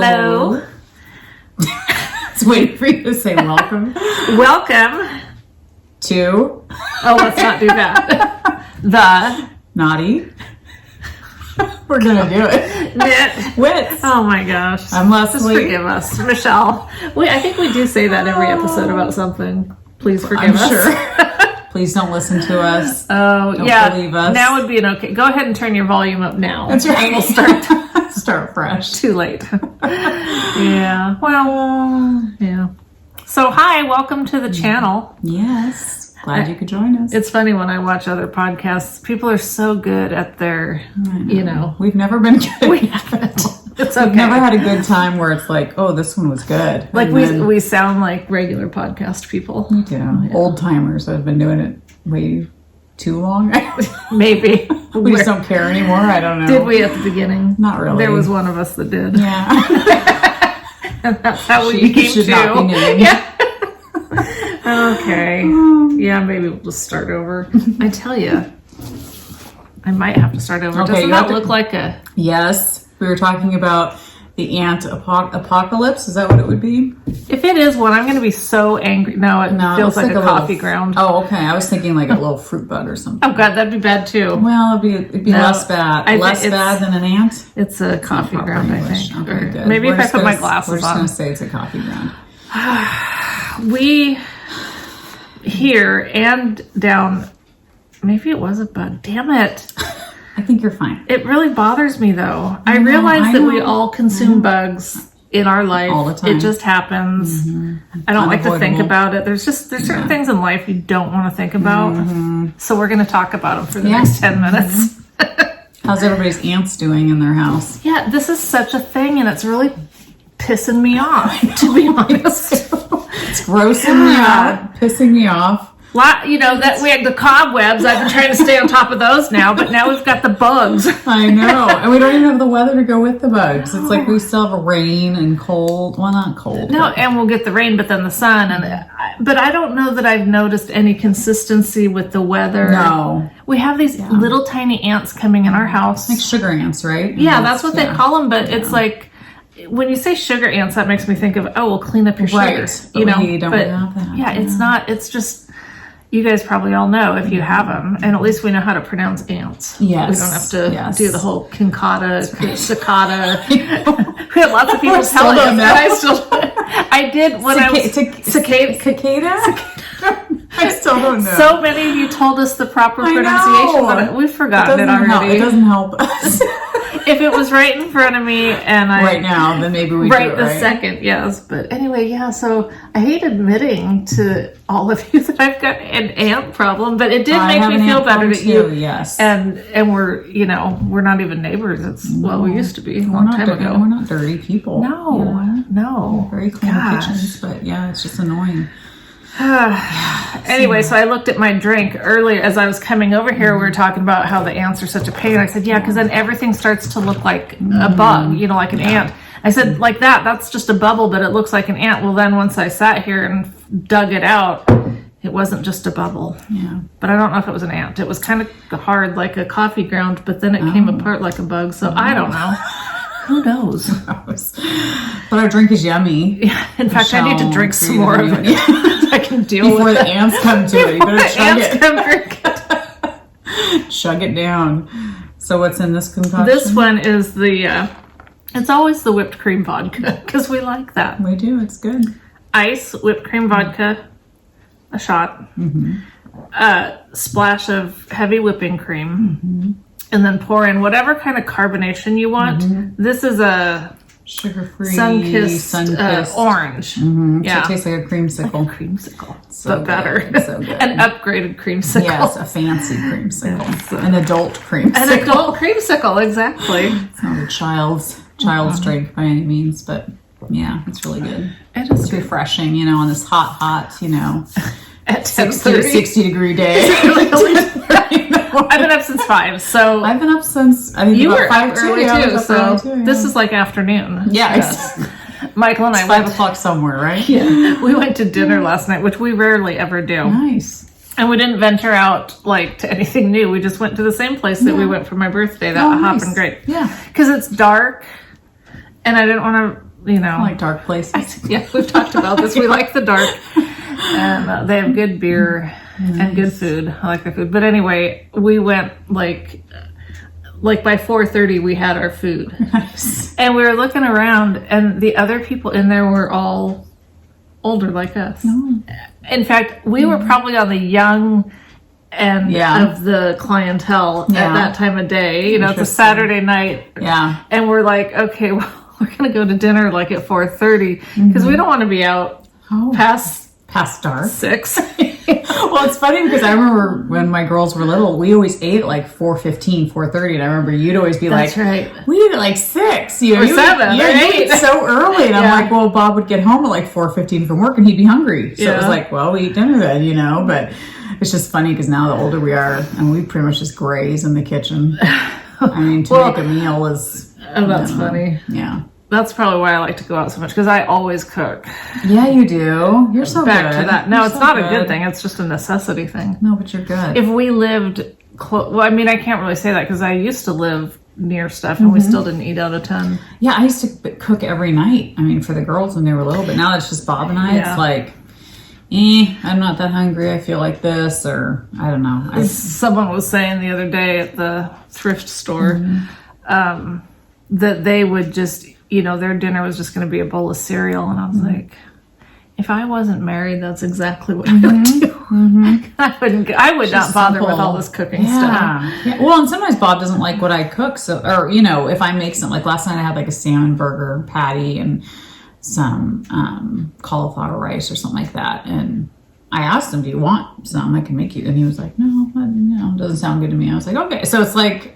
Hello. I was waiting for you to say welcome. Welcome to... Oh, let's not do that. The... Knotty. We're going to do it. Knit. Wits. Oh my gosh. I'm Leslie. Just forgive us. Michelle. I think we do say that every episode about something. Please forgive us. Sure. Please don't listen to us. Oh, don't yeah. believe us. Now would be an okay. Go ahead and turn your volume up now. That's right. And we'll start fresh. Too late. Yeah. Well, yeah. So, hi. Welcome to the channel. Yes. Glad you could join us. It's funny when I watch other podcasts. People are so good at their, We've never been good. We haven't. It's okay. We've never had a good time where it's like, oh, this one was good. Like we sound like regular podcast people. We do. Yeah. Old timers that have been doing it way too long. Maybe. We just don't care anymore. I don't know. Did we at the beginning? Not really. There was one of us that did. Yeah. And that's how we became should two. Not be named. Yeah. Okay. Yeah, maybe we'll just start over. I tell you, I might have to start over. Okay, Doesn't that look like a... Yes. We were talking about the ant apocalypse. Is that what it would be? If it is one, I'm going to be so angry. No, it feels like a coffee ground. Oh, okay. I was thinking like a little fruit bud or something. Oh, God, that'd be bad too. Well, it'd be less bad. Less bad than an ant? It's a coffee ground, I think. Okay, good. Maybe if I put my glasses on. We're just going to say it's a coffee ground. We here and down, maybe it was a bug. Damn it. I think you're fine. It really bothers me though. I realize that we all consume bugs in our life. All the time. It just happens. Mm-hmm. I don't like to think about it. There's certain things in life you don't want to think about. Mm-hmm. So we're going to talk about them for the next 10 minutes. How's everybody's ants doing in their house? Yeah, this is such a thing and it's really pissing me off, to be honest. It's grossing me out, pissing me off. That we had the cobwebs. I've been trying to stay on top of those now, but now we've got the bugs. I know. And we don't even have the weather to go with the bugs. It's like we still have a rain and cold. Well, not cold. No, and we'll get the rain, but then the sun. But I don't know that I've noticed any consistency with the weather. No. We have these little tiny ants coming in our house. Like sugar ants, right? Yeah, that's what they call them, but it's like, when you say sugar ants, that makes me think of, we'll clean up your sugar. Right. We don't have that. Yeah, it's not, it's just... You guys probably all know if you have them, and at least we know how to pronounce ants. Yes. We don't have to do the whole concata, cicada. We had lots of people telling us. I did when I was... Cicada? I still don't know. So many of you told us the proper pronunciation, but we've forgotten it already. It doesn't help us. If it was right in front of me and I... Right now, then maybe we right this second, yes. But anyway, so I hate admitting to all of you that I've got an ant problem, but it did make me feel better that you... Yes. And we're, we're not even neighbors. It's, we used to be a long time ago. We're not dirty people. No. Very clean kitchens, but it's just annoying. Anyway, so I looked at my drink earlier as I was coming over here. We were talking about how the ants are such a pain. I said, because then everything starts to look like a bug, like an ant. I said, like that's just a bubble, but it looks like an ant. Well, then once I sat here and dug it out, it wasn't just a bubble. Yeah. But I don't know if it was an ant. It was kind of hard like a coffee ground, but then it came apart like a bug. So I don't know. Who knows? But our drink is yummy. Yeah. In fact, I need to drink some more of it. I can deal before with the ants come to it. You better chug it. Come drink it. Chug it down. So what's in this concoction? This one is it's always the whipped cream vodka because we like that. We do. It's good. Ice, whipped cream vodka, a shot, a splash of heavy whipping cream, and then pour in whatever kind of carbonation you want. This is a sugar-free, sun-kissed orange. Yeah. So it tastes like a creamsicle. Like a creamsicle, so but better. So good. An upgraded creamsicle. Yes, a fancy creamsicle. An adult creamsicle. An adult creamsicle, exactly. It's not a child's drink by any means, but it's really good. It's refreshing, on this hot, at 60 degree day. I've been up since 5, so I've been up since you were 5 early too. So this is like afternoon. Yes. Michael and I 5 o'clock somewhere, right? Yeah, we went to dinner last night, which we rarely ever do. Nice. And we didn't venture out to anything new. We just went to the same place that we went for my birthday, that Hop and Grape. Yeah, because it's dark, and I didn't want to you know. I like dark places. Yeah, we've talked about this. We like the dark. And they have good beer and good food. I like their food. But anyway, we went like by 4:30 we had our food. Nice. And we were looking around and the other people in there were all older like us. No. In fact, we were probably on the young end of the clientele at that time of day. You know, it's a Saturday night. Yeah. And we're like, okay, well, we're going to go to dinner like at 4:30 because we don't want to be out past dark. 6. Well, it's funny because I remember when my girls were little, we always ate at like 4:15, 4:30, and I remember you'd always be That's like, right. we eat at like 6, you know, or 7, you or 8. eat so early, and I'm like, well, Bob would get home at like 4:15 from work, and he'd be hungry, so it was like, well, we eat dinner then, you know. But it's just funny because now the older we are, and we pretty much just graze in the kitchen. I mean, to make a meal is. Oh, that's funny. Yeah. That's probably why I like to go out so much because I always cook. Yeah, you do. You're so Back good. to that. No, You're it's so not a good thing. It's just a necessity thing. No, but you're good. If we lived close, well, I mean, I can't really say that because I used to live near stuff and we still didn't eat out a ton. Yeah, I used to cook every night. I mean, for the girls when they were little, but now it's just Bob and I. It's like, I'm not that hungry. I feel like this, or I don't know. Someone was saying the other day at the thrift store that they would just, you know, their dinner was just going to be a bowl of cereal. And I was like, if I wasn't married, that's exactly what I would do. I would not bother with all this cooking stuff. Yeah. Well, and sometimes Bob doesn't like what I cook. So, or, you know, if I make something, like last night I had like a salmon burger patty and some cauliflower rice or something like that. And I asked him, do you want some? I can make you. And he was like, no, it doesn't sound good to me. I was like, okay. So it's like,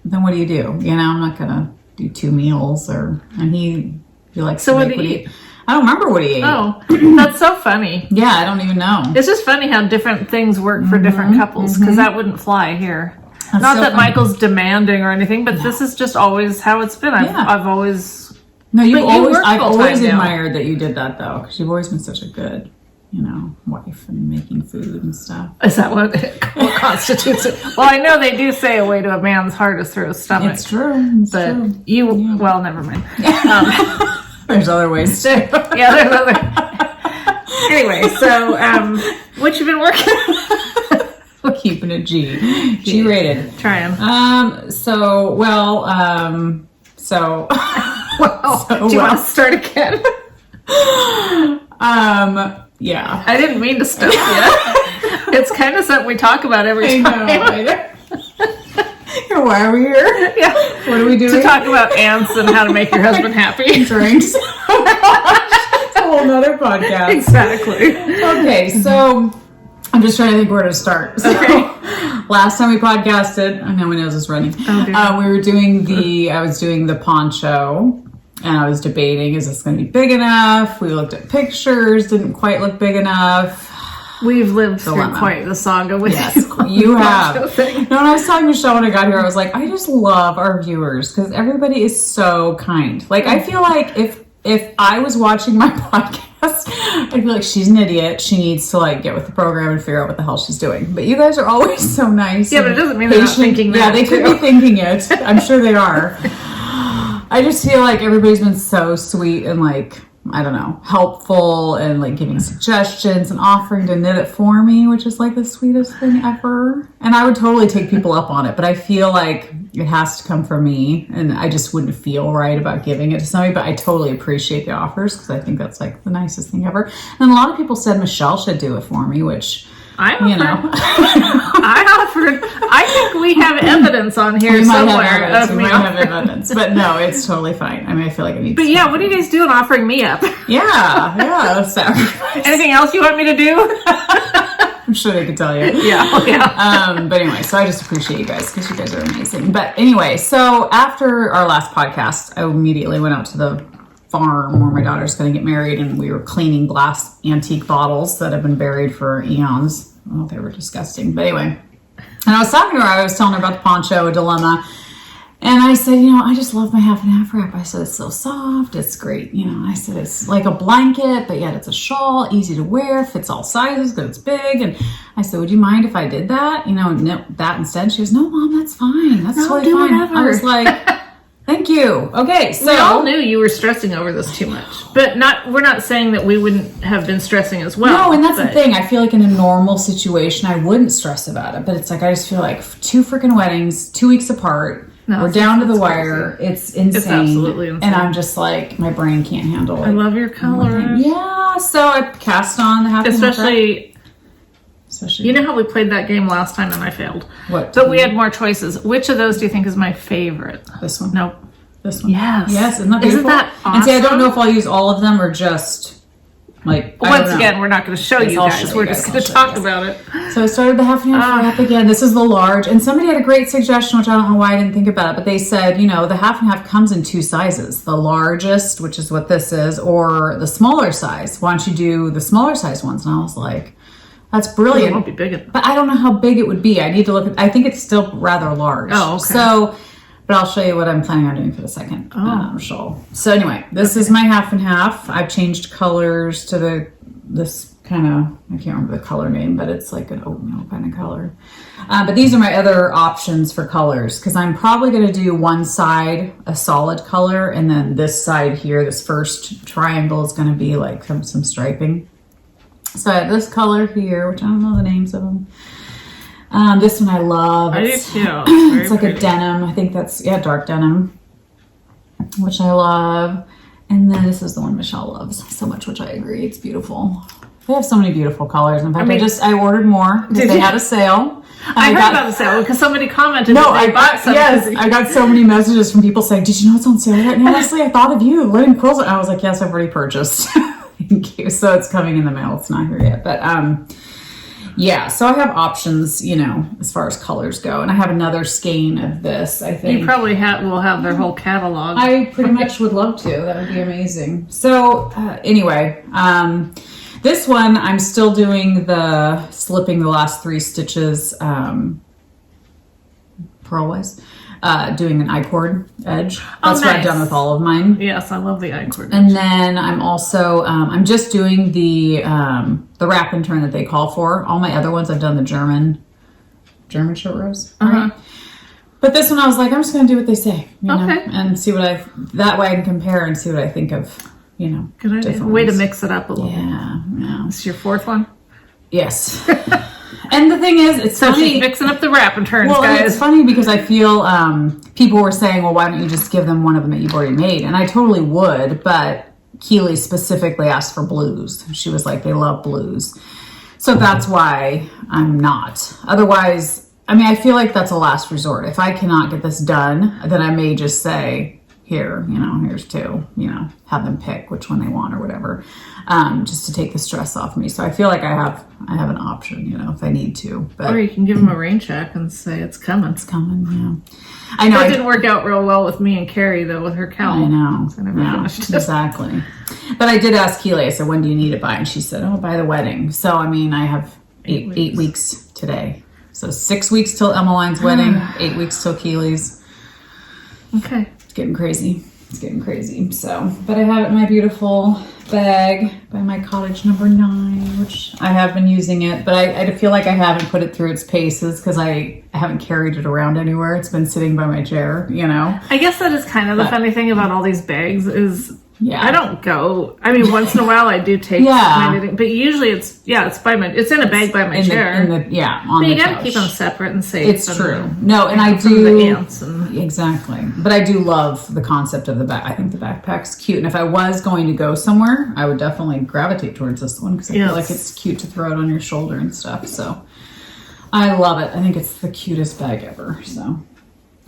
then what do? You know, I'm not going to do 2 meals and he likes to make what he eat. I don't remember what he ate. Oh, that's so funny. Yeah, I don't even know. It's just funny how different things work for different couples because that wouldn't fly here. That's not so that funny. Michael's demanding or anything, but this is just always how it's been. I've always. No, I've full-time always now. admired that you did that though, because you've always been such a good, you know, wife and making food and stuff. Is that what constitutes it? Well, I know they do say a way to a man's heart is through his stomach. It's true. But well, never mind. There's other ways too. Yeah, there's other. Anyway, so what you been working? Keeping it G-rated. Trying. Do you want to start again? Yeah. I didn't mean to stop you. It's kind of something we talk about every time. Why are we here? Yeah. What are we doing? To talk about ants and how to make your husband happy. Drinks. Oh my gosh. It's a whole nother podcast. Exactly. Okay, so I'm just trying to think where to start. So, last time we podcasted, I know my nose is running. I was doing the poncho. And I was debating, is this going to be big enough? We looked at pictures, didn't quite look big enough. We've lived through quite the saga with you have. No, when I was talking to Michelle when I got here, I was like, I just love our viewers because everybody is so kind. Like, I feel like if I was watching my podcast, I'd be like, she's an idiot. She needs to like get with the program and figure out what the hell she's doing. But you guys are always so nice. Yeah, but it doesn't mean they're not thinking that. Yeah, they could be thinking it. I'm sure they are. I just feel like everybody's been so sweet and like, I don't know, helpful and like giving suggestions and offering to knit it for me, which is like the sweetest thing ever. And I would totally take people up on it, but I feel like it has to come from me and I just wouldn't feel right about giving it to somebody, but I totally appreciate the offers because I think that's like the nicest thing ever. And a lot of people said Michelle should do it for me, which... I offered. I think we have evidence on here somewhere of me. We might have evidence, but no, it's totally fine. I mean, I feel like it needs. But yeah, what are you guys doing offering me up? Yeah. Sacrifice. Anything else you want me to do? I'm sure they could tell you. Yeah. But anyway, so I just appreciate you guys because you guys are amazing. But anyway, so after our last podcast, I immediately went out to the farm where my daughter's going to get married, and we were cleaning glass antique bottles that have been buried for eons. Oh, they were disgusting. But anyway, and I was talking to her, I was telling her about the poncho, a dilemma, and I said, you know, I just love my half and half wrap. I said, it's so soft, it's great. You know, I said, it's like a blanket, but yet it's a shawl, easy to wear, fits all sizes because it's big. And I said, would you mind if I did that? You know, knit that instead? She goes, no, Mom, that's fine. That's totally fine. Whatever. I was like... Thank you. Okay, so we all knew you were stressing over this too much, but we're not saying that we wouldn't have been stressing as well. No, and that's the thing. I feel like in a normal situation, I wouldn't stress about it, but it's like I just feel like 2 freaking weddings, 2 weeks apart. No, we're down to the wire. Crazy. It's insane. It's absolutely insane. And I'm just like, my brain can't handle it. I love your colors. Yeah, so I cast on the half. Especially, you know how we played that game last time and I failed? What? But we had more choices. Which of those do you think is my favorite? This one? Nope. This one? Yes. Yes, isn't that beautiful? Isn't that awesome? And see, I don't know if I'll use all of them or just like, once again, we're not going to show you guys. We're just going to talk about it. So I started the half and half wrap again. This is the large. And somebody had a great suggestion, which I don't know why I didn't think about it, but they said, you know, the half and half comes in 2 sizes. The largest, which is what this is, or the smaller size. Why don't you do the smaller size ones? And I was like, that's brilliant. It won't be big enough. But I don't know how big it would be. I need to look at, I think it's still rather large. Oh, okay. So, but I'll show you what I'm planning on doing for the second shawl. So anyway, this is my half and half. I've changed colors to this kind of, I can't remember the color name, but it's like an oatmeal kind of color. But these are my other options for colors, because I'm probably going to do one side a solid color, and then this side here, this first triangle, is going to be like some striping. So I have this color here, which I don't know the names of them. This one I love. I do too. It's like a denim. I think that's, dark denim, which I love. And then this is the one Michelle loves so much, which I agree. It's beautiful. They have so many beautiful colors. In fact, I ordered more because they had a sale. I heard about the sale because somebody commented I bought some. Yes, I got so many messages from people saying, "Did you know it's on sale right now?" Honestly, I thought of you. Lynn Quills. I was like, "Yes, I've already purchased." Thank you. So it's coming in the mail. It's not here yet, but yeah. So I have options, you know, as far as colors go, and I have another skein of this. I think you probably will have their whole catalog. I pretty much would love to. That would be amazing. So anyway, this one I'm still doing the slipping the last 3 stitches purlwise. Doing an I-cord edge. That's what I've done with all of mine. Yes, I love the I-cord edge. And then I'm also, I'm just doing the wrap and turn that they call for. All my other ones, I've done the German short rows. Right? But this one I was like, I'm just going to do what they say, you know, and see what that way I can compare and see what I think of, you know. Good idea. Way to mix it up a little. Yeah. This is your 4th one? Yes. And the thing is, it's funny. She's mixing up the wrap and turns, well, guys. It's funny because I feel people were saying, well, why don't you just give them one of them that you've already made? And I totally would, but Keely specifically asked for blues. She was like, they love blues. So that's why I'm not. Otherwise, I mean, I feel like that's a last resort. If I cannot get this done, then I may just say, here, you know, here's 2, you know, have them pick which one they want or whatever, just to take the stress off me. So I feel like I have an option, you know, if I need to. But, or you can give them a rain check and say it's coming. It's coming, yeah. I know. That didn't work out real well with me and Carrie, though, with her cowl. I know. I never finished it. Exactly. But I did ask Keely, I said, when do you need it by? And she said, by the wedding. So, I mean, I have 8 weeks today. So 6 weeks till Emmeline's wedding, 8 weeks till Keely's. Okay. Getting crazy. It's getting crazy. So, but I have it in my beautiful bag by My Cottage No. 9, which I have been using it, but I feel like I haven't put it through its paces because I haven't carried it around anywhere. It's been sitting by my chair, you know. I guess that is kind of the funny thing about all these bags is Yeah. I don't go. I mean, once in a while I do take my knitting, but usually it's in a bag by my chair. On but you the gotta couch. keep them separate and safe. It's true. No, and I do the ants and exactly. But I do love the concept of the bag. I think the backpack's cute, and if I was going to go somewhere, I would definitely gravitate towards this one because I feel like it's cute to throw it on your shoulder and stuff. So I love it. I think it's the cutest bag ever. So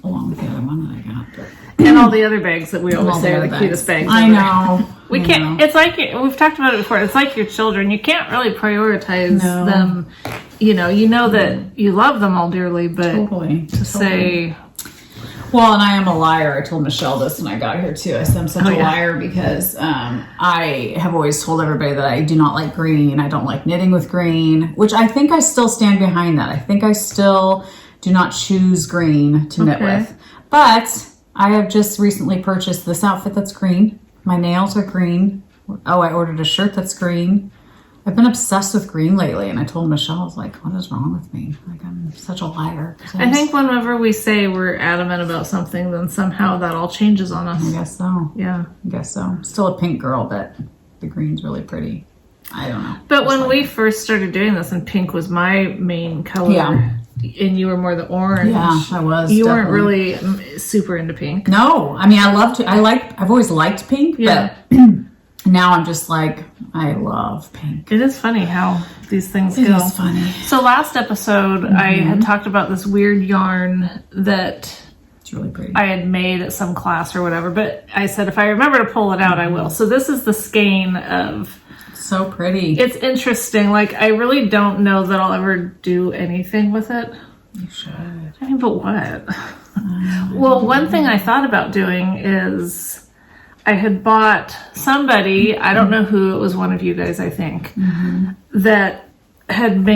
along with the other one that I got, and all the other bags that we always say are the cutest bags. I know. We can't. It's like we've talked about it before. It's like your children. You can't really prioritize them. You know that you love them all dearly, but to say. Well, and I am a liar. I told Michelle this when I got here too. I said I'm such a liar because I have always told everybody that I do not like green. I don't like knitting with green, which I think I still stand behind that. I think I still do not choose green to knit with. But I have just recently purchased this outfit that's green. My nails are green. Oh, I ordered a shirt that's green. I've been obsessed with green lately, and I told Michelle, I was like, what is wrong with me? Like, I'm such a liar. I think whenever we say we're adamant about something, then somehow that all changes on us. I guess so. Yeah. I guess so. Still a pink girl, but the green's really pretty. I don't know. But when we first started doing this, and pink was my main color, and you were more the orange. Yeah, I was. You weren't really super into pink. No, I mean, I've always liked pink, but now I'm just like, I love pink. It is funny how these things go. It is funny. So last episode, I had talked about this weird yarn that it's really pretty. I had made at some class or whatever, but I said if I remember to pull it out, I will. So this is the skein of... So pretty. It's interesting. Like, I really don't know that I'll ever do anything with it. You should. I mean, but what? Well, one thing I thought about doing is I had bought somebody, I don't know who, it was one of you guys, I think, that had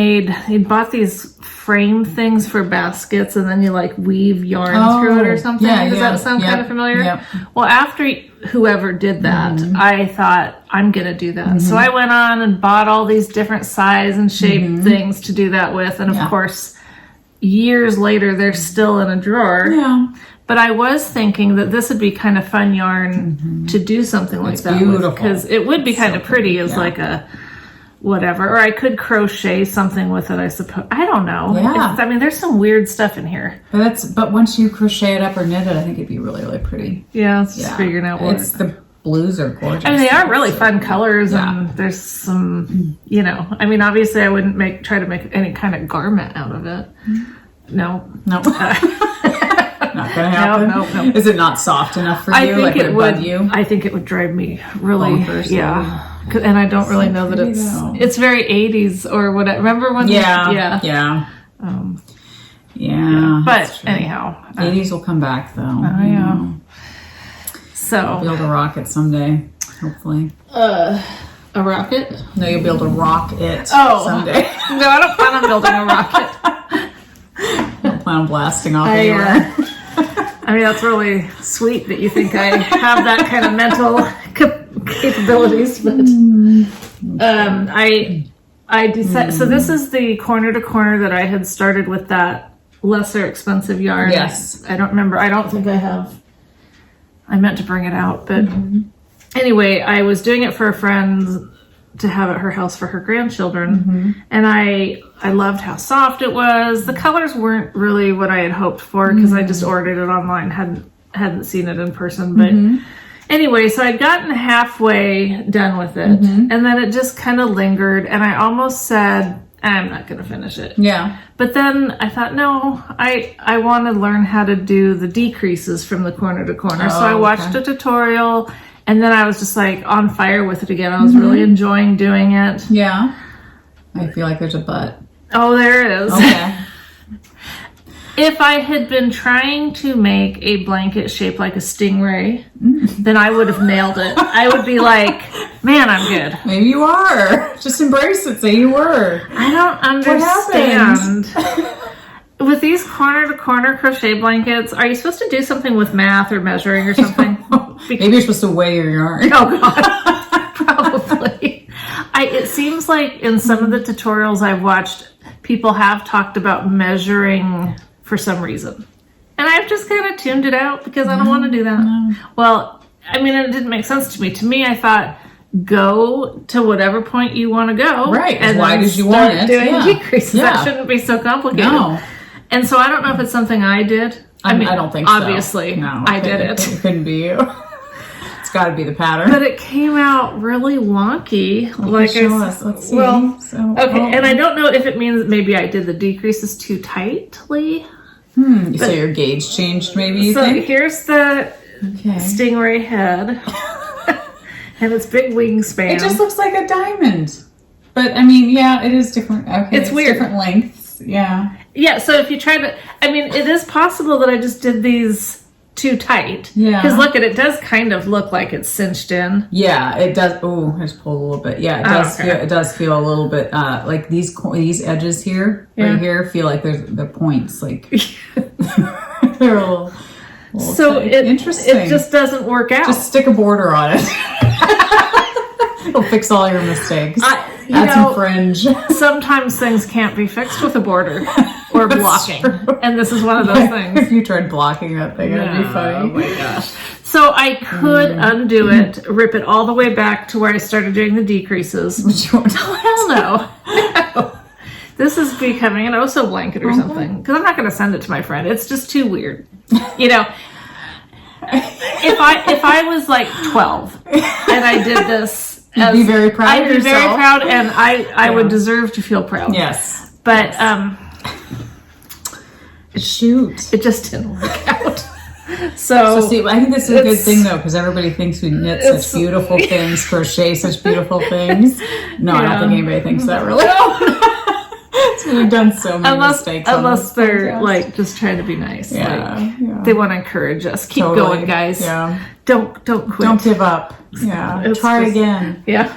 he'd bought these frame things for baskets, and then you like weave yarn through it or something. Does that sound kind of familiar? Yep. Well, after whoever did that, I thought, I'm going to do that. So I went on and bought all these different size and shape things to do that with. And of course, years later, they're still in a drawer. Yeah. But I was thinking that this would be kind of fun yarn to do something like that with. Because it would be kind of pretty as like a... whatever, or I could crochet something with it, I suppose. I don't know. Yeah. I mean, there's some weird stuff in here. But once you crochet it up or knit it, I think it'd be really, really pretty. Yeah, it's just figuring out what. The blues are gorgeous. I mean, they are really fun colors, and there's some, I mean, obviously I wouldn't try to make any kind of garment out of it. No. Not gonna happen. No. Is it not soft enough for you? I think like, it would bug you? I think it would drive me really. Bonkers, And I don't really know that it's very 80s or whatever. Remember when? Yeah. But anyhow, 80s will come back though. Yeah. So I'll be able to rock it someday, hopefully. A rocket? No, you'll be able to rock it someday. No, I don't plan on building a rocket. I don't plan on blasting off anywhere. I mean, that's really sweet that you think I have that kind of mental capabilities, but I decided. So this is the corner to corner that I had started with that lesser expensive yarn. Yes. I don't remember. I don't think I have. I meant to bring it out, but anyway, I was doing it for a friend to have at her house for her grandchildren, and I loved how soft it was. The colors weren't really what I had hoped for because I just ordered it online, hadn't seen it in person, but anyway, so I'd gotten halfway done with it, and then it just kind of lingered, and I almost said, I'm not going to finish it. Yeah. But then I thought, no, I want to learn how to do the decreases from the corner to corner. So I watched a tutorial, and then I was just like on fire with it again. I was really enjoying doing it. Yeah. I feel like there's a but. Oh, there is. Okay. If I had been trying to make a blanket shaped like a stingray, then I would have nailed it. I would be like, man, I'm good. Maybe you are. Just embrace it. Say you were. I don't understand. With these corner-to-corner crochet blankets, are you supposed to do something with math or measuring or something? Maybe you're supposed to weigh your yarn. Oh, God. Probably. It seems like in some of the tutorials I've watched, people have talked about measuring for some reason. And I've just kind of tuned it out because I don't want to do that. No. Well, I mean, it didn't make sense to me. To me, I thought, go to whatever point you want to go. Right, as wide as you want it. Doing decreases. That shouldn't be so complicated. No. And so I don't know if it's something I did. I mean, I don't think obviously, so. No, I did it. It couldn't be you. It's got to be the pattern. But it came out really wonky. Let's see. And I don't know if it means maybe I did the decreases too tightly. So your gauge changed, maybe, you think? Here's the stingray head. And its big wingspan. It just looks like a diamond. But, I mean, yeah, it is different. Okay, it's weird. Different lengths, yeah. Yeah, so if you try to... I mean, it is possible that I just did these too tight. Yeah. Because look, it does kind of look like it's cinched in. Yeah, it does. Oh, I just pulled a little bit. Yeah, it does feel a little bit like these edges here, right here, feel like they're points. Like they're a little so interesting. It just doesn't work out. Just stick a border on it. It'll fix all your mistakes. Add some fringe. Sometimes things can't be fixed with a border or blocking. True. And this is one of those things. If you tried blocking that thing, it'd be funny. Oh my gosh. So I could undo it, rip it all the way back to where I started doing the decreases. Oh, hell no. This is becoming an Oso blanket or something. Because I'm not going to send it to my friend. It's just too weird. You know, if I was like 12 and I did this, You'd be very proud I'd of be yourself. very proud, and I would deserve to feel proud. Yes. But shoot, it just didn't work out. So see, I think this is a good thing though, because everybody thinks we knit such beautiful things, crochet such beautiful things. No, I don't think anybody thinks that really. So we've done so many mistakes. Unless they're like just trying to be nice. They want to encourage us. Keep going, guys. Yeah. Don't quit. Don't give up. Yeah. Try again. Yeah.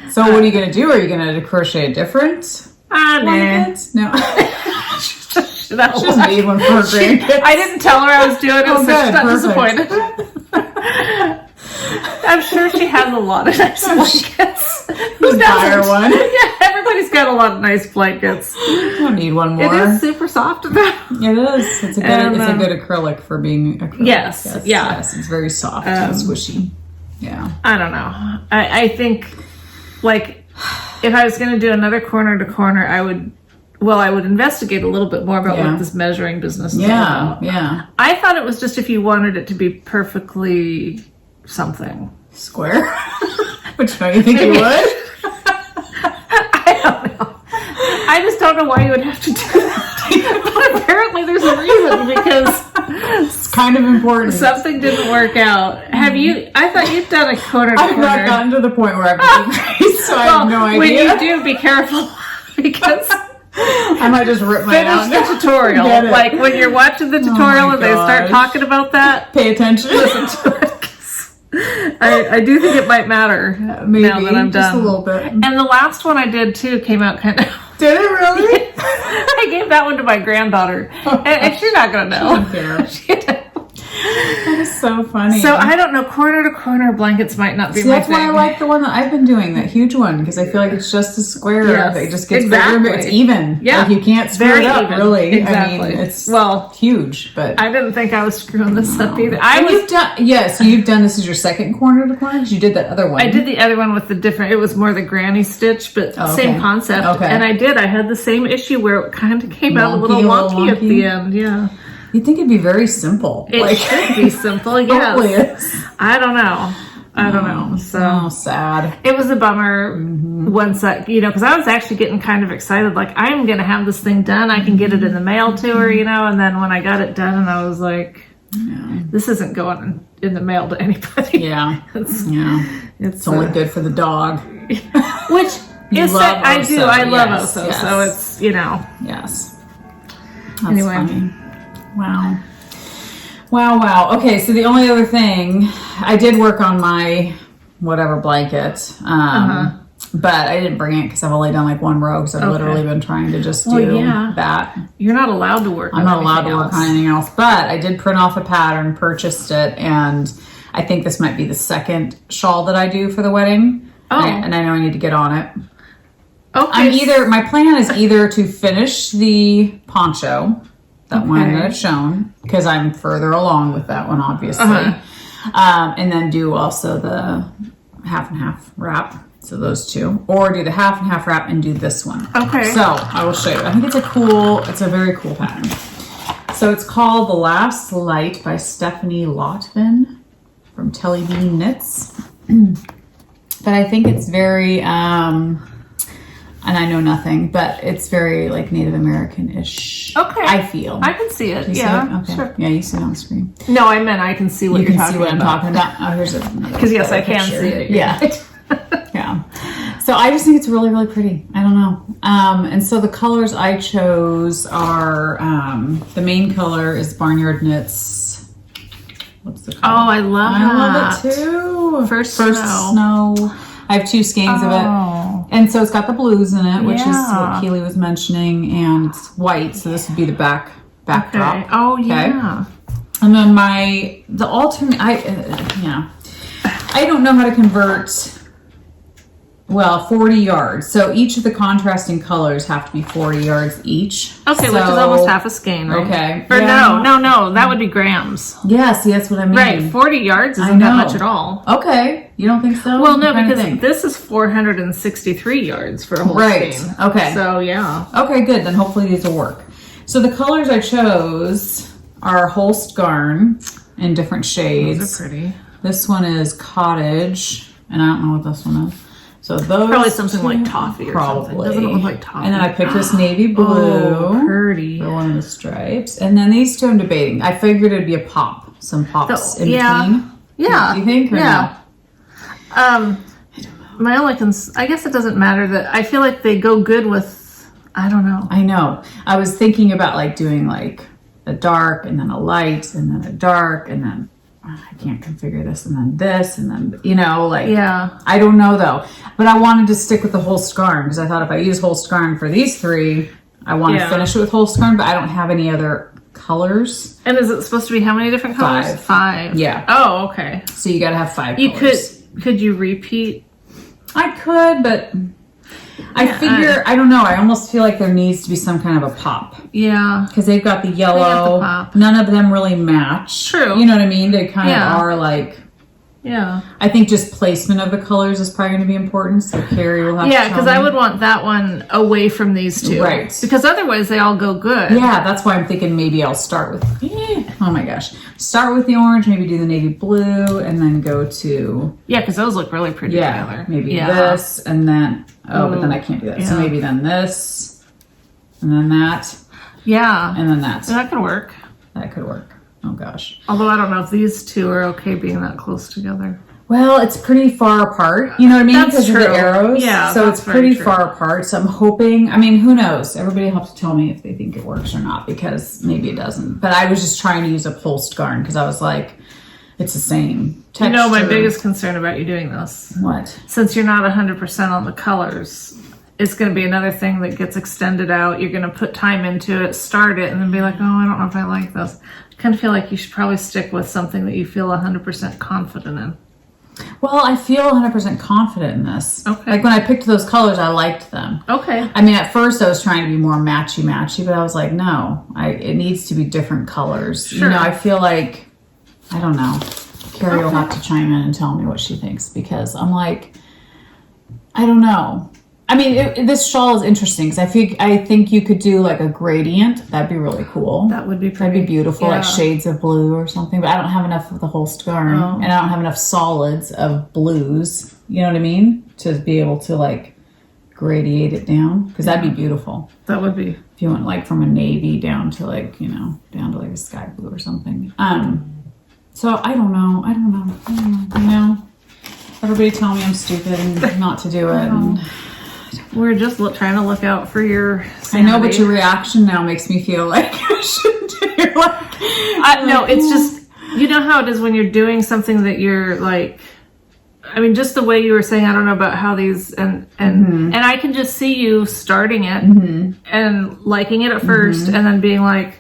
So what are you going to do? Are you going to crochet a different? Nah. No. That She just made one for her grandkids. I didn't tell her I was doing it, so she's not disappointed. I'm sure she has a lot of nice blankets. Who Buy her doesn't? one. Yeah, everybody's got a lot of nice blankets. You don't need one more. It is super soft though. It is. It's a good acrylic for being acrylic. Yes. Yes. It's very soft and squishy. Yeah. I don't know. I think, like, if I was going to do another corner to corner, I would investigate a little bit more about what this measuring business is all about. Yeah. I thought it was just if you wanted it to be perfectly something. Square? Which don't you think you would? I don't know. I just don't know why you would have to do that. But apparently there's a reason, because it's kind of important. Something didn't work out. I thought you'd done a corner to corner. I've not gotten to the point where I've decreased, so I have no idea. When you do, be careful, because I might just rip my out. Finish the tutorial. Like when you're watching the tutorial and they start talking about that, pay attention. Listen to it. I do think it might matter Maybe, now that I'm done. Just a little bit. And the last one I did too came out kind of. Did it really? I gave that one to my granddaughter, and she's not gonna know. She didn't. That is so funny. So I don't know. Corner to corner blankets might not be my that's thing. why I like the one that I've been doing, that huge one, because I feel like it's just a square. Yes, It just gets bigger. It's even. Yeah, like you can't screw very it up. even. Really, Exactly. I mean, it's huge. But I didn't think I was screwing this up either. You've done this is your second corner to corner, because you did that other one. I did the other one with the different. It was more the granny stitch, but same concept. Okay. And I had the same issue where it kind of came out a little wonky at the end. Yeah. You'd think it'd be very simple. It should be simple, yes. Totally is. I don't know. So sad. It was a bummer once because I was actually getting kind of excited. Like, I'm going to have this thing done. I can get it in the mail to her, And then when I got it done, and I was like, this isn't going in the mail to anybody. Yeah. It's only good for the dog. Which is I do. I love Oso. Yes. So it's, Yes. That's anyway. Funny. Wow. Okay, so the only other thing, I did work on my whatever blanket, but I didn't bring it because I've only done like one row, because I've literally been trying to just do that. You're not allowed to work on I'm not allowed to work on anything else, but I did print off a pattern, purchased it, and I think this might be the second shawl that I do for the wedding. And I know I need to get on it. Okay. My plan is either to finish the poncho, that one that I've shown, because I'm further along with that one, obviously. And then do also the half and half wrap. So those two. Or do the half and half wrap and do this one. Okay. So I will show you. I think it's a very cool pattern. So it's called The Last Light by Stephanie Lotvin from Telly Bean Knits. But I think it's very, and I know nothing, but it's very like Native American-ish. Okay. I feel. I can see it. See it? Okay. Sure. Yeah, you see it on the screen. No, I meant I can see what you're talking about. You can see what I'm talking about. Oh, here's because yes, I can see it. Yeah. Yeah. So I just think it's really, really pretty. I don't know. And so the colors I chose are, the main color is Barnyard Knits. What's the color? Oh, I love it too. First Snow. I have two skeins of it. And so it's got the blues in it, which is what Keely was mentioning, and it's white. So this would be the backdrop. Oh, yeah. And then the alternate, I don't know how to convert Well, 40 yards. So each of the contrasting colors have to be 40 yards each. Okay, which is almost half a skein, right? Okay. Or yeah. no, that would be grams. Yeah, see, that's what I mean. Right, 40 yards isn't that much at all. Okay, you don't think so? Well, no, because this is 463 yards for a whole skein. Okay. So, yeah. Okay, good. Then hopefully these will work. So the colors I chose are Holst yarn in different shades. Those are pretty. This one is Cottage, and I don't know what this one is. So those probably something like toffee or something. Doesn't it look like toffee? And then I picked this navy blue. Oh, pretty. For one of the stripes. And then these two I'm debating. I figured it'd be a pop. Some pops in between. Yeah. Do you think? Or yeah. No? My only I guess it doesn't matter that I feel like they go good with, I don't know. I know. I was thinking about like doing like a dark and then a light and then a dark and then I can't configure this and then this and then, you know, like, yeah. I don't know though. But I wanted to stick with the Holst yarn because I thought if I use Holst yarn for these three, I want to finish it with Holst yarn, but I don't have any other colors. And is it supposed to be how many different colors? 5. Yeah. Oh, okay. So you got to have 5 you colors. Could you repeat? I could, but I figure, I don't know. I almost feel like there needs to be some kind of a pop. Yeah. Because they've got the yellow. None of them really match. True. You know what I mean? They kind of are like... Yeah. I think just placement of the colors is probably going to be important. So Carrie will have to tell because I would want that one away from these two. Right. Because otherwise they all go good. Yeah, that's why I'm thinking maybe I'll start with... oh my gosh. Start with the orange, maybe do the navy blue, and then go to... Yeah, because those look really pretty together. Maybe this, and then... Oh, but then I can't do that. Yeah. So maybe then this, and then that. Yeah. And then that. That could work. That could work. Oh, gosh. Although I don't know if these two are okay being that close together. Well, it's pretty far apart. You know what I mean? That's true. Because of the arrows. Yeah, so it's pretty far apart. So I'm hoping... I mean, who knows? Everybody will have to tell me if they think it works or not, because maybe it doesn't. But I was just trying to use a Holst yarn because I was like... It's the same texture. You know, my biggest concern about you doing this. What? Since you're not 100% on the colors, it's going to be another thing that gets extended out. You're going to put time into it, start it, and then be like, oh, I don't know if I like this. I kind of feel like you should probably stick with something that you feel 100% confident in. Well, I feel 100% confident in this. Okay. Like when I picked those colors, I liked them. Okay. I mean, at first I was trying to be more matchy-matchy, but I was like, no, it needs to be different colors. Sure. You know, I feel like... I don't know. Carrie will have to chime in and tell me what she thinks, because I'm like, I don't know. I mean, this shawl is interesting because I think you could do like a gradient. That'd be really cool. That would be pretty. That'd be beautiful, like shades of blue or something. But I don't have enough of the Holst yarn, and I don't have enough solids of blues. You know what I mean? To be able to like gradiate it down, because that'd be beautiful. That would be. If you went like from a navy down to like, you know, down to like a sky blue or something. So I don't know. You know, everybody tell me I'm stupid and not to do it. And we're just trying to look out for your sanity. I know, but your reaction now makes me feel like I shouldn't do it. No, it's just, you know how it is when you're doing something that you're like, I mean, just the way you were saying, I don't know about how these, and I can just see you starting it and liking it at first and then being like,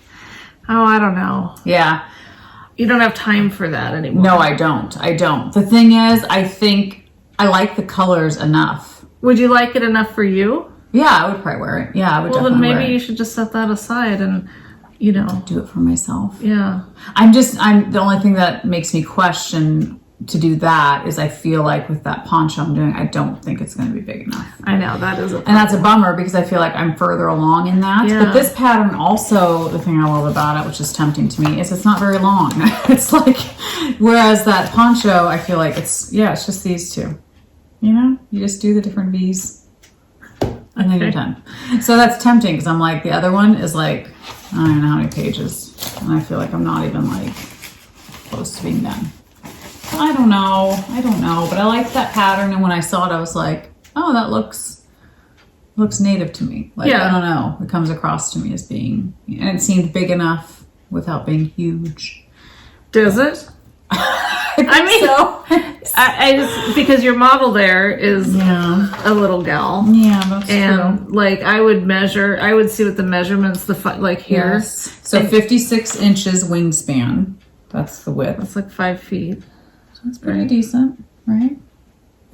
oh, I don't know. Yeah. You don't have time for that anymore. No, I don't. The thing is, I think I like the colors enough. Would you like it enough for you? Yeah, I would probably wear it. Yeah, I would definitely wear it. Well, then maybe you should just set that aside and, you know. Do it for myself. Yeah. I'm the only thing that makes me question to do that is I feel like with that poncho I'm doing, I don't think it's going to be big enough. I know, that is a problem. And that's a bummer because I feel like I'm further along in that. Yeah. But this pattern also, the thing I love about it, which is tempting to me, is it's not very long. It's like, whereas that poncho, I feel like it's just these two. You know, you just do the different V's and then you're done. So that's tempting because I'm like, the other one is like, I don't know how many pages. And I feel like I'm not even like close to being done. I don't know, but I like that pattern, and when I saw it, I was like, oh, that looks native to me. Like, I don't know, it comes across to me as being, and it seemed big enough without being huge. Does it? I mean, so. I just, because your model there is a little gal. Yeah, that's true. Like, I would see what the measurements, like here. Yes. So 56 inches wingspan. That's the width. That's like 5 feet. That's pretty decent, right?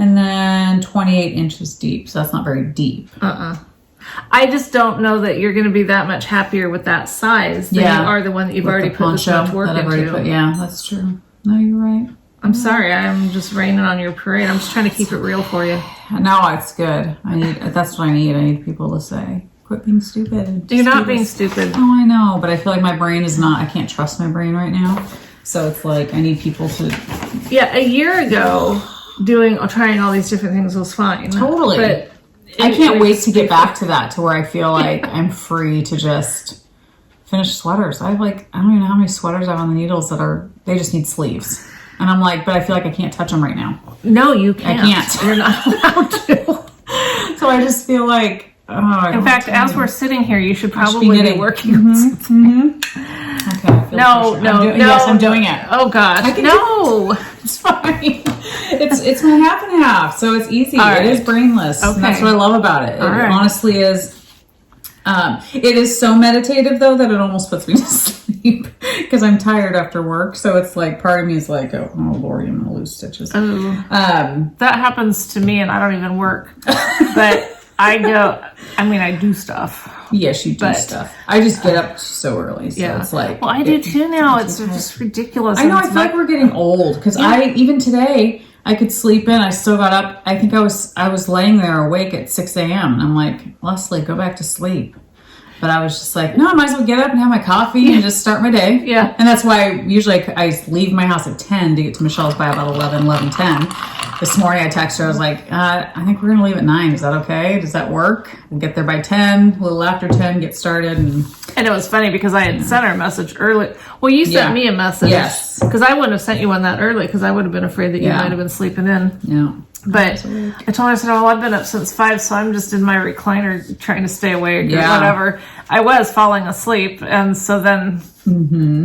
And then 28 inches deep. So that's not very deep. I just don't know that you're going to be that much happier with that size than you are the one that you've already put this much work into. Yeah, that's true. No, you're right. I'm sorry. I'm just raining on your parade. I'm just trying to keep it real for you. No, it's good. That's what I need. I need people to say, quit being stupid. You're not being stupid. Oh, I know. But I feel like my brain is not, I can't trust my brain right now. So it's like, I need people to. Yeah, a year ago, trying all these different things was fine. Totally. But I can't wait to get back to that, to where I feel like I'm free to just finish sweaters. I don't even know how many sweaters I have on the needles they just need sleeves. And I'm like, but I feel like I can't touch them right now. No, you can't. I can't. You're not allowed to. So I just feel like, in fact, as we're sitting here, you should probably be working on something. Okay. I feel no. Yes, I'm doing it. Oh gosh, no. It's fine. It's my half and half, so it's easy. It is brainless. Okay. And that's what I love about it. It honestly is. It is so meditative though that it almost puts me to sleep because I'm tired after work. So it's like part of me is like, oh Lord, I'm gonna lose stitches. That happens to me, and I don't even work, but I do stuff. Yes, you do stuff. I just get up so early, so it's like. Well, I do too now. It's just ridiculous. I know. I feel like we're getting old because even today I could sleep in. I still got up. I think I was laying there awake at 6 a.m. and I'm like, Leslie, go back to sleep. But I was just like, no, I might as well get up and have my coffee and just start my day. Yeah. And that's why usually I leave my house at 10 to get to Michelle's by about 11:10. This morning I texted her, I was like, I think we're going to leave at 9. Is that okay? Does that work? We'll get there by 10, a little after 10, get started. And it was funny because I had sent her a message early. Well, you sent me a message. Yes. Because I wouldn't have sent you one that early because I would have been afraid that you might have been sleeping in. Yeah. But I told her, I said, I've been up since 5, so I'm just in my recliner trying to stay awake or whatever. I was falling asleep. And so then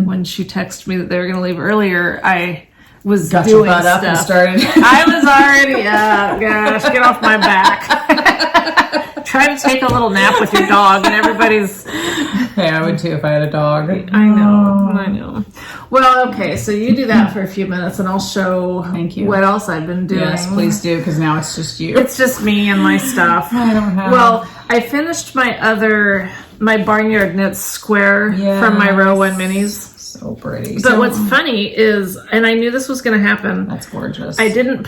when she texted me that they were going to leave earlier, I was doing your butt stuff. Up and started. I was already, gosh, get off my back. Try to take a little nap with your dog and everybody's... Hey, I would too if I had a dog. I know. Well, okay, so you do that for a few minutes and I'll show what else I've been doing. Yes, please do, because now it's just you. It's just me and my stuff. I don't have... Well, I finished my Barnyard Knits square from my Row 1 minis. So pretty. But what's funny is, and I knew this was going to happen. That's gorgeous. I haven't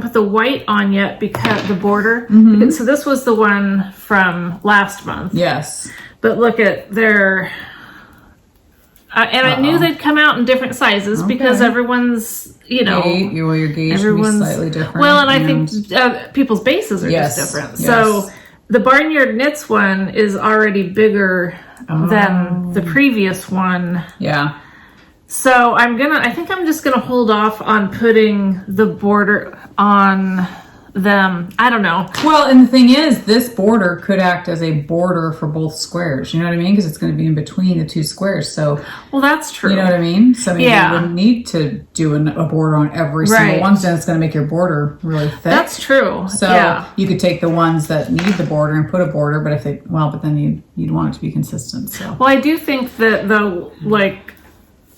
put the white on yet because the border. So this was the one from last month. Yes. But look at their, and I knew they'd come out in different sizes because everyone's, your gauge everyone's slightly different. Well, and I think people's bases are just different. Yes. So the Barnyard Knits one is already bigger than the previous one. Yeah. So I think I'm just gonna hold off on putting the border on them. I don't know. Well, and the thing is, this border could act as a border for both squares. You know what I mean? Because it's going to be in between the two squares. So, well, that's true. You know what I mean? So maybe you wouldn't need to do a border on every single one. So it's going to make your border really thick. That's true. So you could take the ones that need the border and put a border, but but then you'd want it to be consistent. So, well, I do think that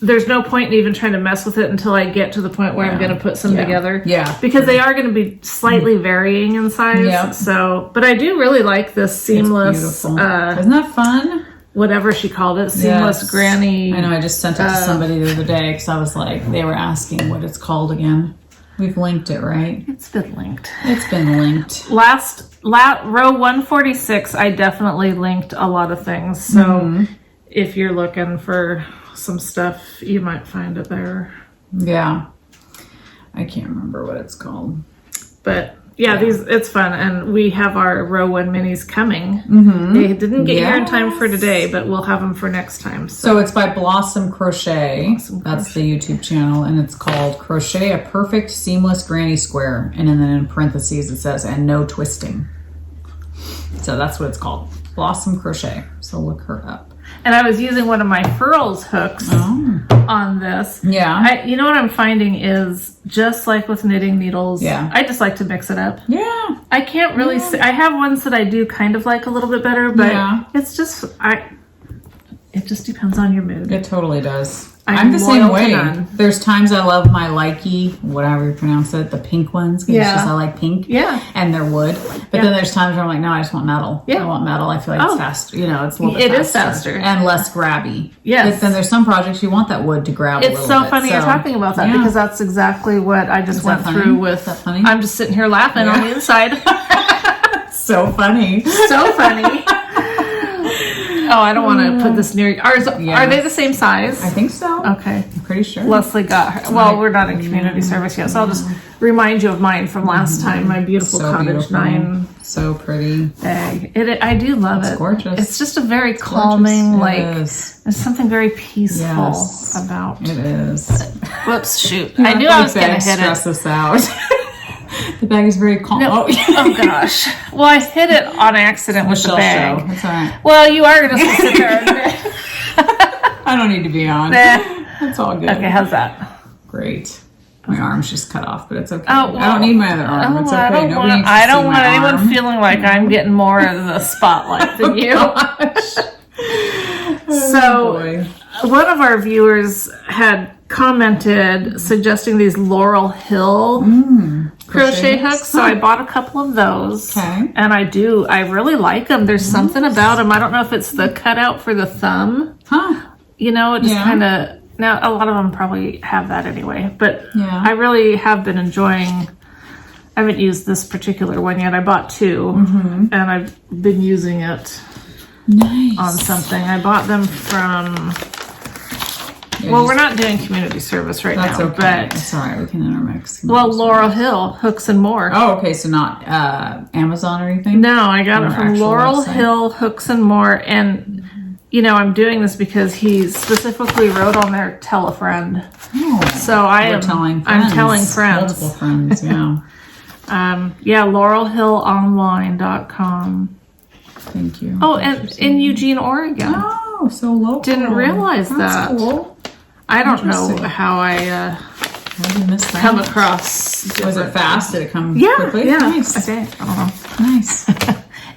there's no point in even trying to mess with it until I get to the point where I'm going to put some together. Yeah. Because they are going to be slightly varying in size. Yeah. So, but I do really like this seamless. Isn't that fun? Whatever she called it. Seamless granny. I know. I just sent it to somebody the other day because I was like, they were asking what it's called again. We've linked it, right? It's been linked. It's been linked. Row 146, I definitely linked a lot of things. So if you're looking for some stuff, you might find it there. Yeah. I can't remember what it's called. But it's fun. And we have our Row 1 minis coming. They didn't get here in time for today, but we'll have them for next time. So it's by Blossom Crochet. That's the YouTube channel. And it's called Crochet a Perfect Seamless Granny Square. And then in parentheses it says, and no twisting. So that's what it's called. Blossom Crochet. So look her up. And I was using one of my furls hooks on this. Yeah. You know what I'm finding is, just like with knitting needles, I just like to mix it up. Yeah. I can't really say. I have ones that I do kind of like a little bit better, but it's just, it just depends on your mood. It totally does. I'm the same loyal to way. none. There's times I love my likey, whatever you pronounce it, the pink ones. 'Cause it's just I like pink. Yeah. And they're wood. But then there's times where I'm like, no, I just want metal. Yeah. I want metal. I feel like it's faster. You know, it's a little bit It faster. is faster. And less grabby. Yes. But then there's some projects you want that wood to grab a It's little so bit. funny you're talking about that because that's exactly what I just went through with. Is that funny? I'm just sitting here laughing on the inside. So funny. So funny. Oh, I don't want to put this near you. Are they the same size? I think so. Okay. I'm pretty sure. Leslie got her. Well, we're not in community service yet, so I'll just remind you of mine from last time. My beautiful Cottage 9 So pretty. bag. I do love it. It's gorgeous. It's just a very calming, It there's something very peaceful Yes. about. It is. Whoops, shoot! I knew I was going to hit stress it. us out. The bag is very calm. No. Oh gosh! Well, I hit it on accident with the bag. Show. That's all right. Well, you are going to sit there. I don't need to be on. Nah. That's all good. Okay, how's that? Great. My arm's just cut off, but it's okay. Oh, well, I don't need my other arm. It's okay. I don't Nobody want, needs to I don't see want my anyone arm. feeling like I'm getting more of the spotlight than you. So, Boy. one of our viewers had commented suggesting these Laurel Hill crochet hooks, so I bought a couple of those. Okay. And I really like them. There's something about them. I don't know if it's the cutout for the thumb. Huh. You know, it just Yeah. kind of, now a lot of them probably have that anyway, but Yeah. I really have been enjoying, I haven't used this particular one yet. I bought two and I've been using it Nice. on something. I bought them from, well, we're not doing community service right That's now, okay. but, It's all right. We can intermix. well, Laurel Hill, Hooks and More. Oh, okay. So not Amazon or anything? No, I got Or it from actual Laurel website. Hill Hooks and More, and you know I'm doing this because he specifically wrote on there "Tell a friend." Oh, So I'm telling friends. Multiple friends, yeah. Yeah, LaurelHillOnline.com. Thank you. Oh, and in Eugene, Oregon. Oh, so local. Didn't realize That's that. Cool. I don't know Interesting. how I How did you miss that? come across. Was it fast? Did it come Yeah, quickly? yeah. Nice. I think. I don't know. Nice.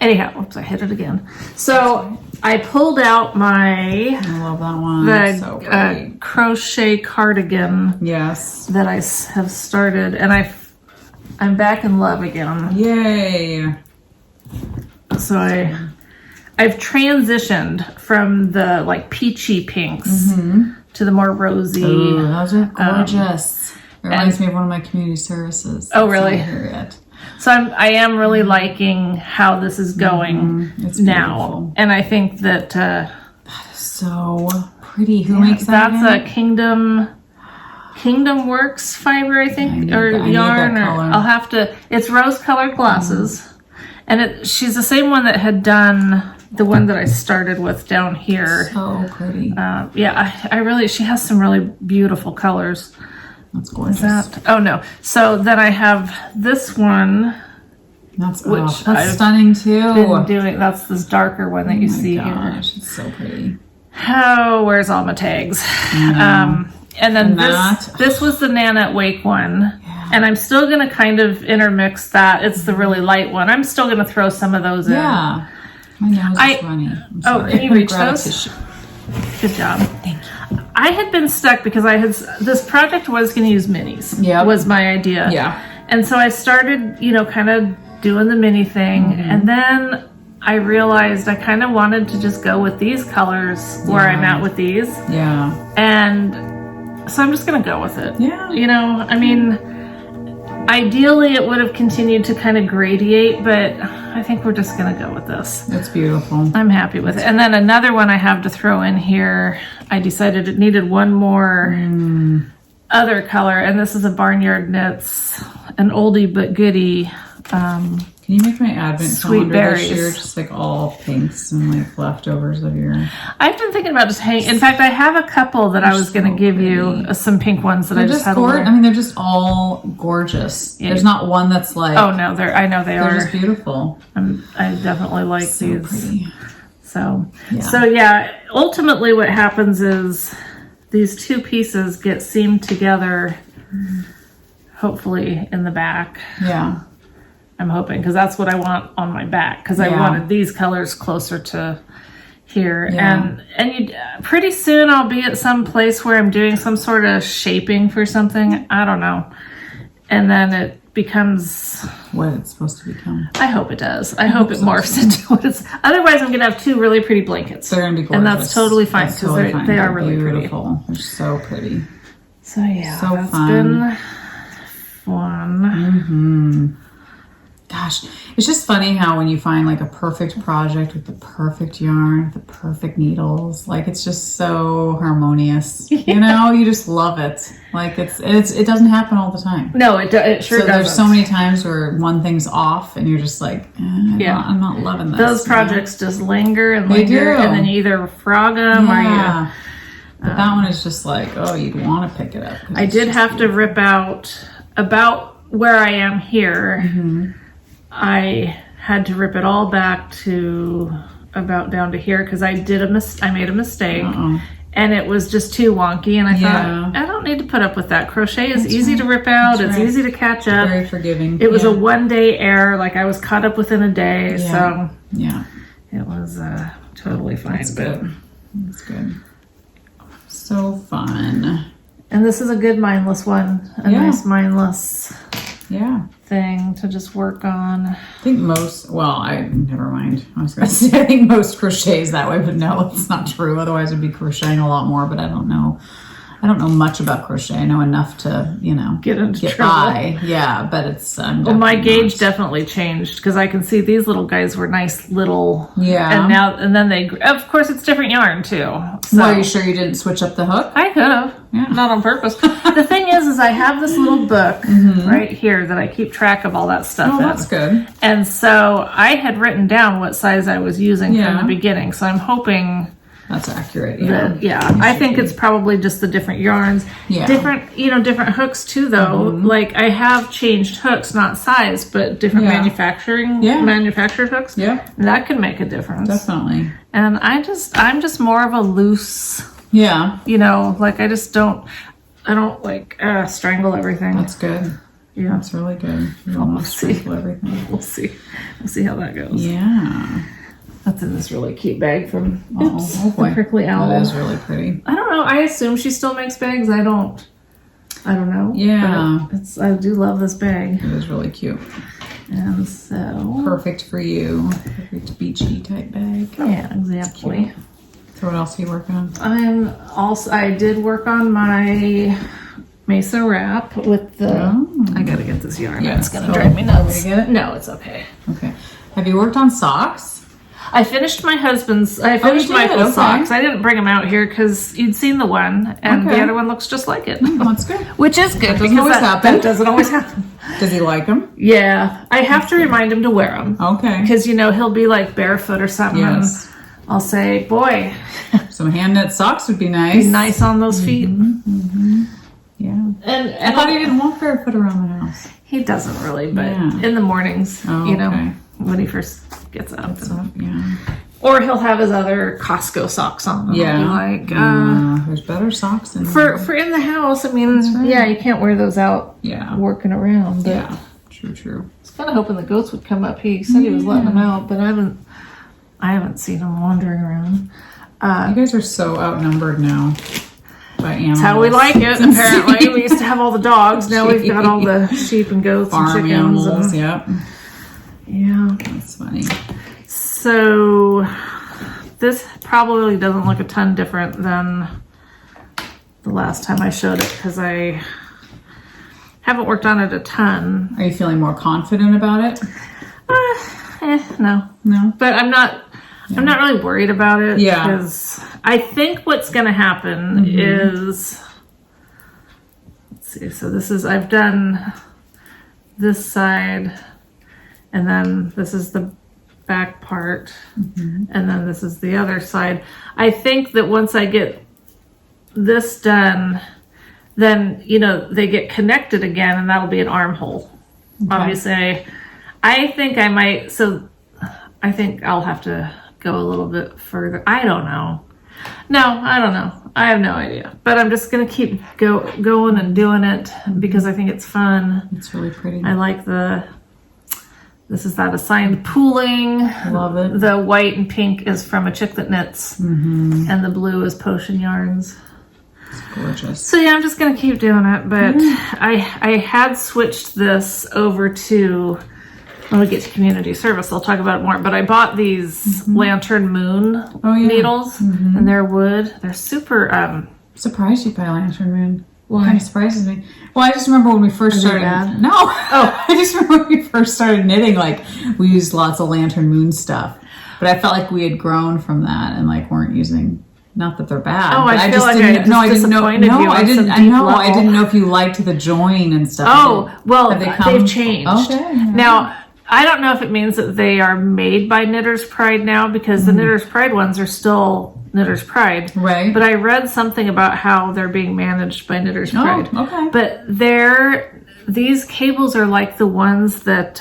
Anyhow, whoops, I hit it again. So I pulled out my I love that one. So pretty. crochet cardigan Yes. that I have started, and I'm back in love again. Yay. So I've transitioned from the like peachy pinks to the more rosy. Ooh, those are gorgeous. It reminds me of one of my community services. Oh, really? It's not here yet. So I am really liking how this is going It's now, beautiful. and I think that So pretty. Who makes that? that's again? a Kingdom Works fiber, I think, need or that- I need yarn. that Or color. I'll have to. It's rose-colored glasses, and she's the same one that had done the one that I started with down here. So pretty. Yeah, I really. She has some really beautiful colors. That's gorgeous. Oh no! So then I have this one. That's which that's I've stunning too. Been doing. That's this darker one that you Oh my see here. gosh, it's so pretty. Oh, where's all my tags? And then this was the Nanette Wake one. Yeah. And I'm still going to kind of intermix that. It's the really light one. I'm still going to throw some of those in. Yeah. My nose is running. I'm sorry. Can you reach Grab a those? tissue. Good job. Thank you. I had been stuck because this project was going to use minis. Yeah. Was my idea. Yeah. And so I started, kind of doing the mini thing. And then I realized I kind of wanted to just go with these colors where I'm at with these. Yeah. And so I'm just going to go with it. Yeah. I mean, ideally it would have continued to kind of gradiate, but I think we're just going to go with this. It's beautiful. I'm happy with it. And then another one I have to throw in here, I decided it needed one more other color, and this is a Barnyard Knits, an oldie but goodie. Can you make my advent Sweet calendar berries. this year just like all pinks and like leftovers of your... I've been thinking about just hanging. In fact, I have a couple that I was going to give you, some pink ones that I just had. I mean, they're just all gorgeous. Yeah. There's not one that's like... Oh no, I know they They're are. just beautiful. I definitely like So these. pretty. So yeah, ultimately what happens is these two pieces get seamed together, hopefully in the back. Yeah. I'm hoping, because that's what I want on my back, because I wanted these colors closer to here. Yeah. And you pretty soon I'll be at some place where I'm doing some sort of shaping for something. I don't know. And then it becomes what it's supposed to become. I hope it does. I hope it morphs into what it's. Otherwise, I'm gonna have two really pretty blankets. They're gonna be gorgeous, and that's totally fine because they are really beautiful. They're so pretty. So yeah, so that's fun. been fun. Gosh, it's just funny how when you find like a perfect project with the perfect yarn, the perfect needles, like it's just so harmonious. You know, you just love it. Like it doesn't happen all the time. No, it sure doesn't. There's so many times where one thing's off and you're just like, I'm not loving this. Those projects just linger and linger, and then you either frog them or you. But that one is just like, oh, you'd want to pick it up. I did have to rip out about where I am here. I had to rip it all back to about down to here because I made a mistake. And it was just too wonky, and I thought, I don't need to put up with that. Crochet is easy to rip out. It's easy to catch up. Very forgiving. It was a one-day error. Like, I was caught up within a day, so it was totally fine. That's good. That's good. So fun. And this is a good mindless one. A nice mindless thing to just work on. I think never mind. I was going to say, I think most crochets that way, but no, it's not true. Otherwise I'd be crocheting a lot more, but I don't know. I don't know much about crochet. I know enough to, get by. Yeah, but it's... my gauge definitely changed because I can see these little guys were nice little... Yeah. And then they... Of course, it's different yarn, too. So. Well, are you sure you didn't switch up the hook? I could have. Yeah. Not on purpose. The thing is I have this little book right here that I keep track of all that stuff in. That's good. And so I had written down what size I was using from the beginning. So I'm hoping... That's accurate. I think it's probably just the different yarns. Different hooks too, though. Like, I have changed hooks, not size, but different manufactured hooks. Yeah. That can make a difference. Definitely. And I'm just more of a loose, like I don't like strangle everything. That's good. Yeah. That's really good. You don't want to strangle everything. We'll see how that goes. Yeah. That's in this really cute bag from the Prickly Owl. That is really pretty. I don't know. I assume she still makes bags. I don't know. Yeah. But I do love this bag. It is really cute. And so... Perfect for you. Perfect beachy type bag. Yeah, exactly. So what else are you working on? I did work on my Mesa wrap with the... I gotta get this yarn. Yeah, it's gonna drive me nuts. Get it? No, it's okay. Okay. Have you worked on socks? I finished Michael's socks. I didn't bring them out here because you'd seen the one, and the other one looks just like it. That's good. Which is good because that doesn't always happen. Does he like them? Yeah. I have to remind him to wear them. Okay. Because, he'll be like barefoot or something. Yes. And I'll say, boy. Some hand knit socks would be nice. Nice on those feet. Yeah. And I thought he didn't walk barefoot around the house. He doesn't really, but in the mornings, when he first gets up. Or he'll have his other Costco socks on. There's better socks in for in the house. I mean, you can't wear those out working around. But true. I was kind of hoping the goats would come up. He said he was letting them out, but I haven't seen them wandering around. You guys are so outnumbered now by animals. That's how we like it, apparently. We used to have all the dogs. Now we've got all the sheep and goats and chickens. Animals, Yeah. That's funny. So this probably doesn't look a ton different than the last time I showed it because I haven't worked on it a ton. Are you feeling more confident about it? No. But I'm not really worried about it because I think what's going to happen is, let's see. So I've done this side, and then this is the back part, and then this is the other side. I think that once I get this done, then they get connected again, and that'll be an armhole. Obviously, I think I might. So I think I'll have to go a little bit further. I don't know. No, I don't know. I have no idea. But I'm just gonna keep going and doing it because I think it's fun. It's really pretty. I like the This is that assigned pooling. Love it. The white and pink is from a chick that knits, and the blue is Potion Yarns. It's gorgeous. So yeah, I'm just gonna keep doing it, but I had switched this over to, when we get to community service, I'll talk about it more, but I bought these Lantern Moon needles, and they're wood. They're super, Surprised you buy Lantern Moon. Why? Kind of surprises me. Well, I just remember when we first started. bad? No. Oh, I just remember when we first started knitting. Like we used lots of Lantern Moon stuff, but I felt like we had grown from that and like weren't using. Not that they're bad. Oh, but I feel just like didn't, I just no, I didn't know. disappointed No, you I on didn't. some I know. deep I didn't level. know if you liked the join and stuff. Oh, well, Have they've changed. Okay. Now, I don't know if it means that they are made by Knitter's Pride now, because the Knitter's Pride ones are still Knitter's Pride. Right. But I read something about how they're being managed by Knitter's Pride. Oh, okay. But these cables are like the ones that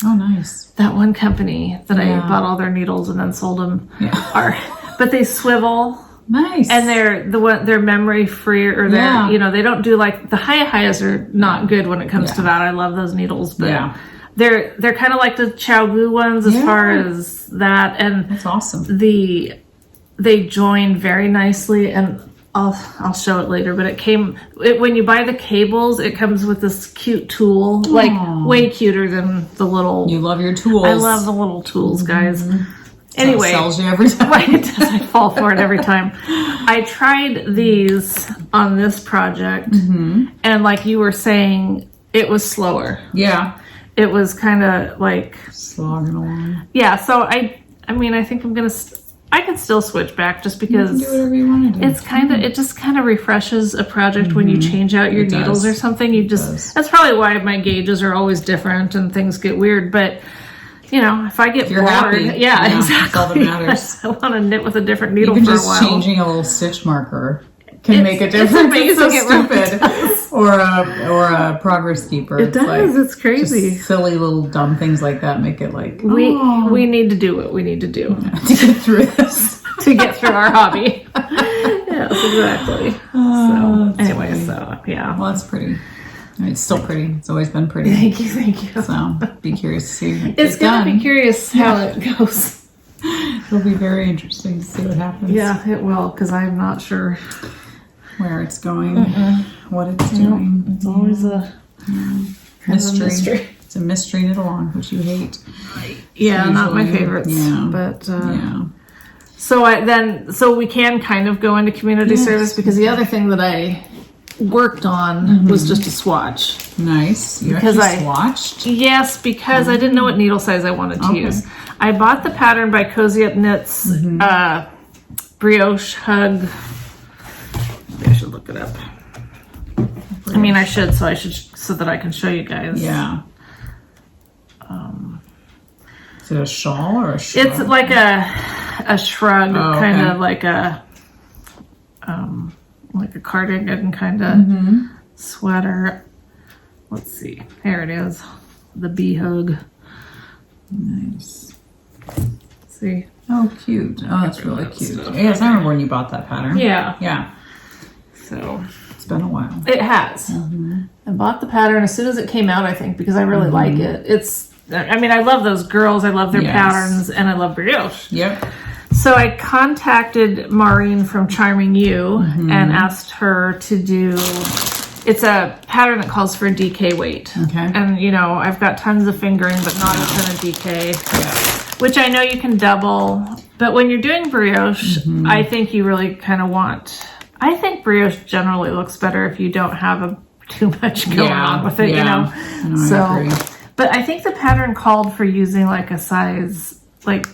Oh, nice. that one company that Yeah. I bought all their needles and then sold them Yeah. are. But they swivel. Nice. And they're memory free, or they're, Yeah. you know, they don't do like the highs are not good when it comes to that. I love those needles, but Yeah. they're kind of like the Chow Gu ones as far as that, and That's awesome. they join very nicely, and I'll show it later. But when you buy the cables, it comes with this cute tool, like way cuter than the little. You love your tools. I love the little tools, guys. Anyway, So it sells you every time. right, it does. I fall for it every time. I tried these on this project, and like you were saying, it was slower. Yeah. It was kind of like, Slogging along. yeah. So I mean, I think I could still switch back just because You can do whatever you want to do. it's it just kind of refreshes a project when you change out your needles does. or something. That's probably why my gauges are always different and things get weird, but. You know, if I get You're bored, happy. yeah, exactly. That's all that matters. I want to knit with a different needle Even for a just while. changing a little stitch marker can make a difference. It's amazing. It's so stupid. Or a progress keeper. It does. It's crazy. Just silly little dumb things like that make it like We need to do what we need to do to get through this. to get through our hobby. Yes, exactly. So anyway, so yeah. Well, that's pretty. I mean, it's still pretty. It's always been pretty. Thank you. So be curious to see. It's gonna be curious how it goes. It'll be very interesting to see what happens. Yeah, it will, because I'm not sure Where it's going, what it's doing. It's always a Mystery. It's a mystery knit along, which you hate. Yeah, not my Usually, favorites. yeah. But Yeah. so we can kind of go into community service, because the other thing that I worked on was just a swatch. Nice. You Because actually swatched? Yes, because I didn't know what needle size I wanted to use. I bought the pattern by Cozy Up Knits, Brioche Hug. Maybe I should look it up. I mean, I should, so that I can show you guys. Yeah. Is it a shawl or a shrug? It's like a shrug, kind of like a cardigan kind of sweater. Let's see. Here it is. The bee hug. Nice. See? Oh, cute. Oh, that's really cute. Yes, I remember when you bought that pattern. Yeah. Yeah. So It's been a while. it has. I bought the pattern as soon as it came out, I think, because I really like it. I mean, I love those girls. I love their patterns, and I love Brioche. Yep. So I contacted Maureen from Charming You and asked her to do. It's a pattern that calls for a DK weight. Okay. And, you know, I've got tons of fingering, but not a ton of DK, which I know you can double. But when you're doing brioche, I think you really kind of want. I think brioche generally looks better if you don't have too much going on with it, you know. No, I agree. But I think the pattern called for using like a size, like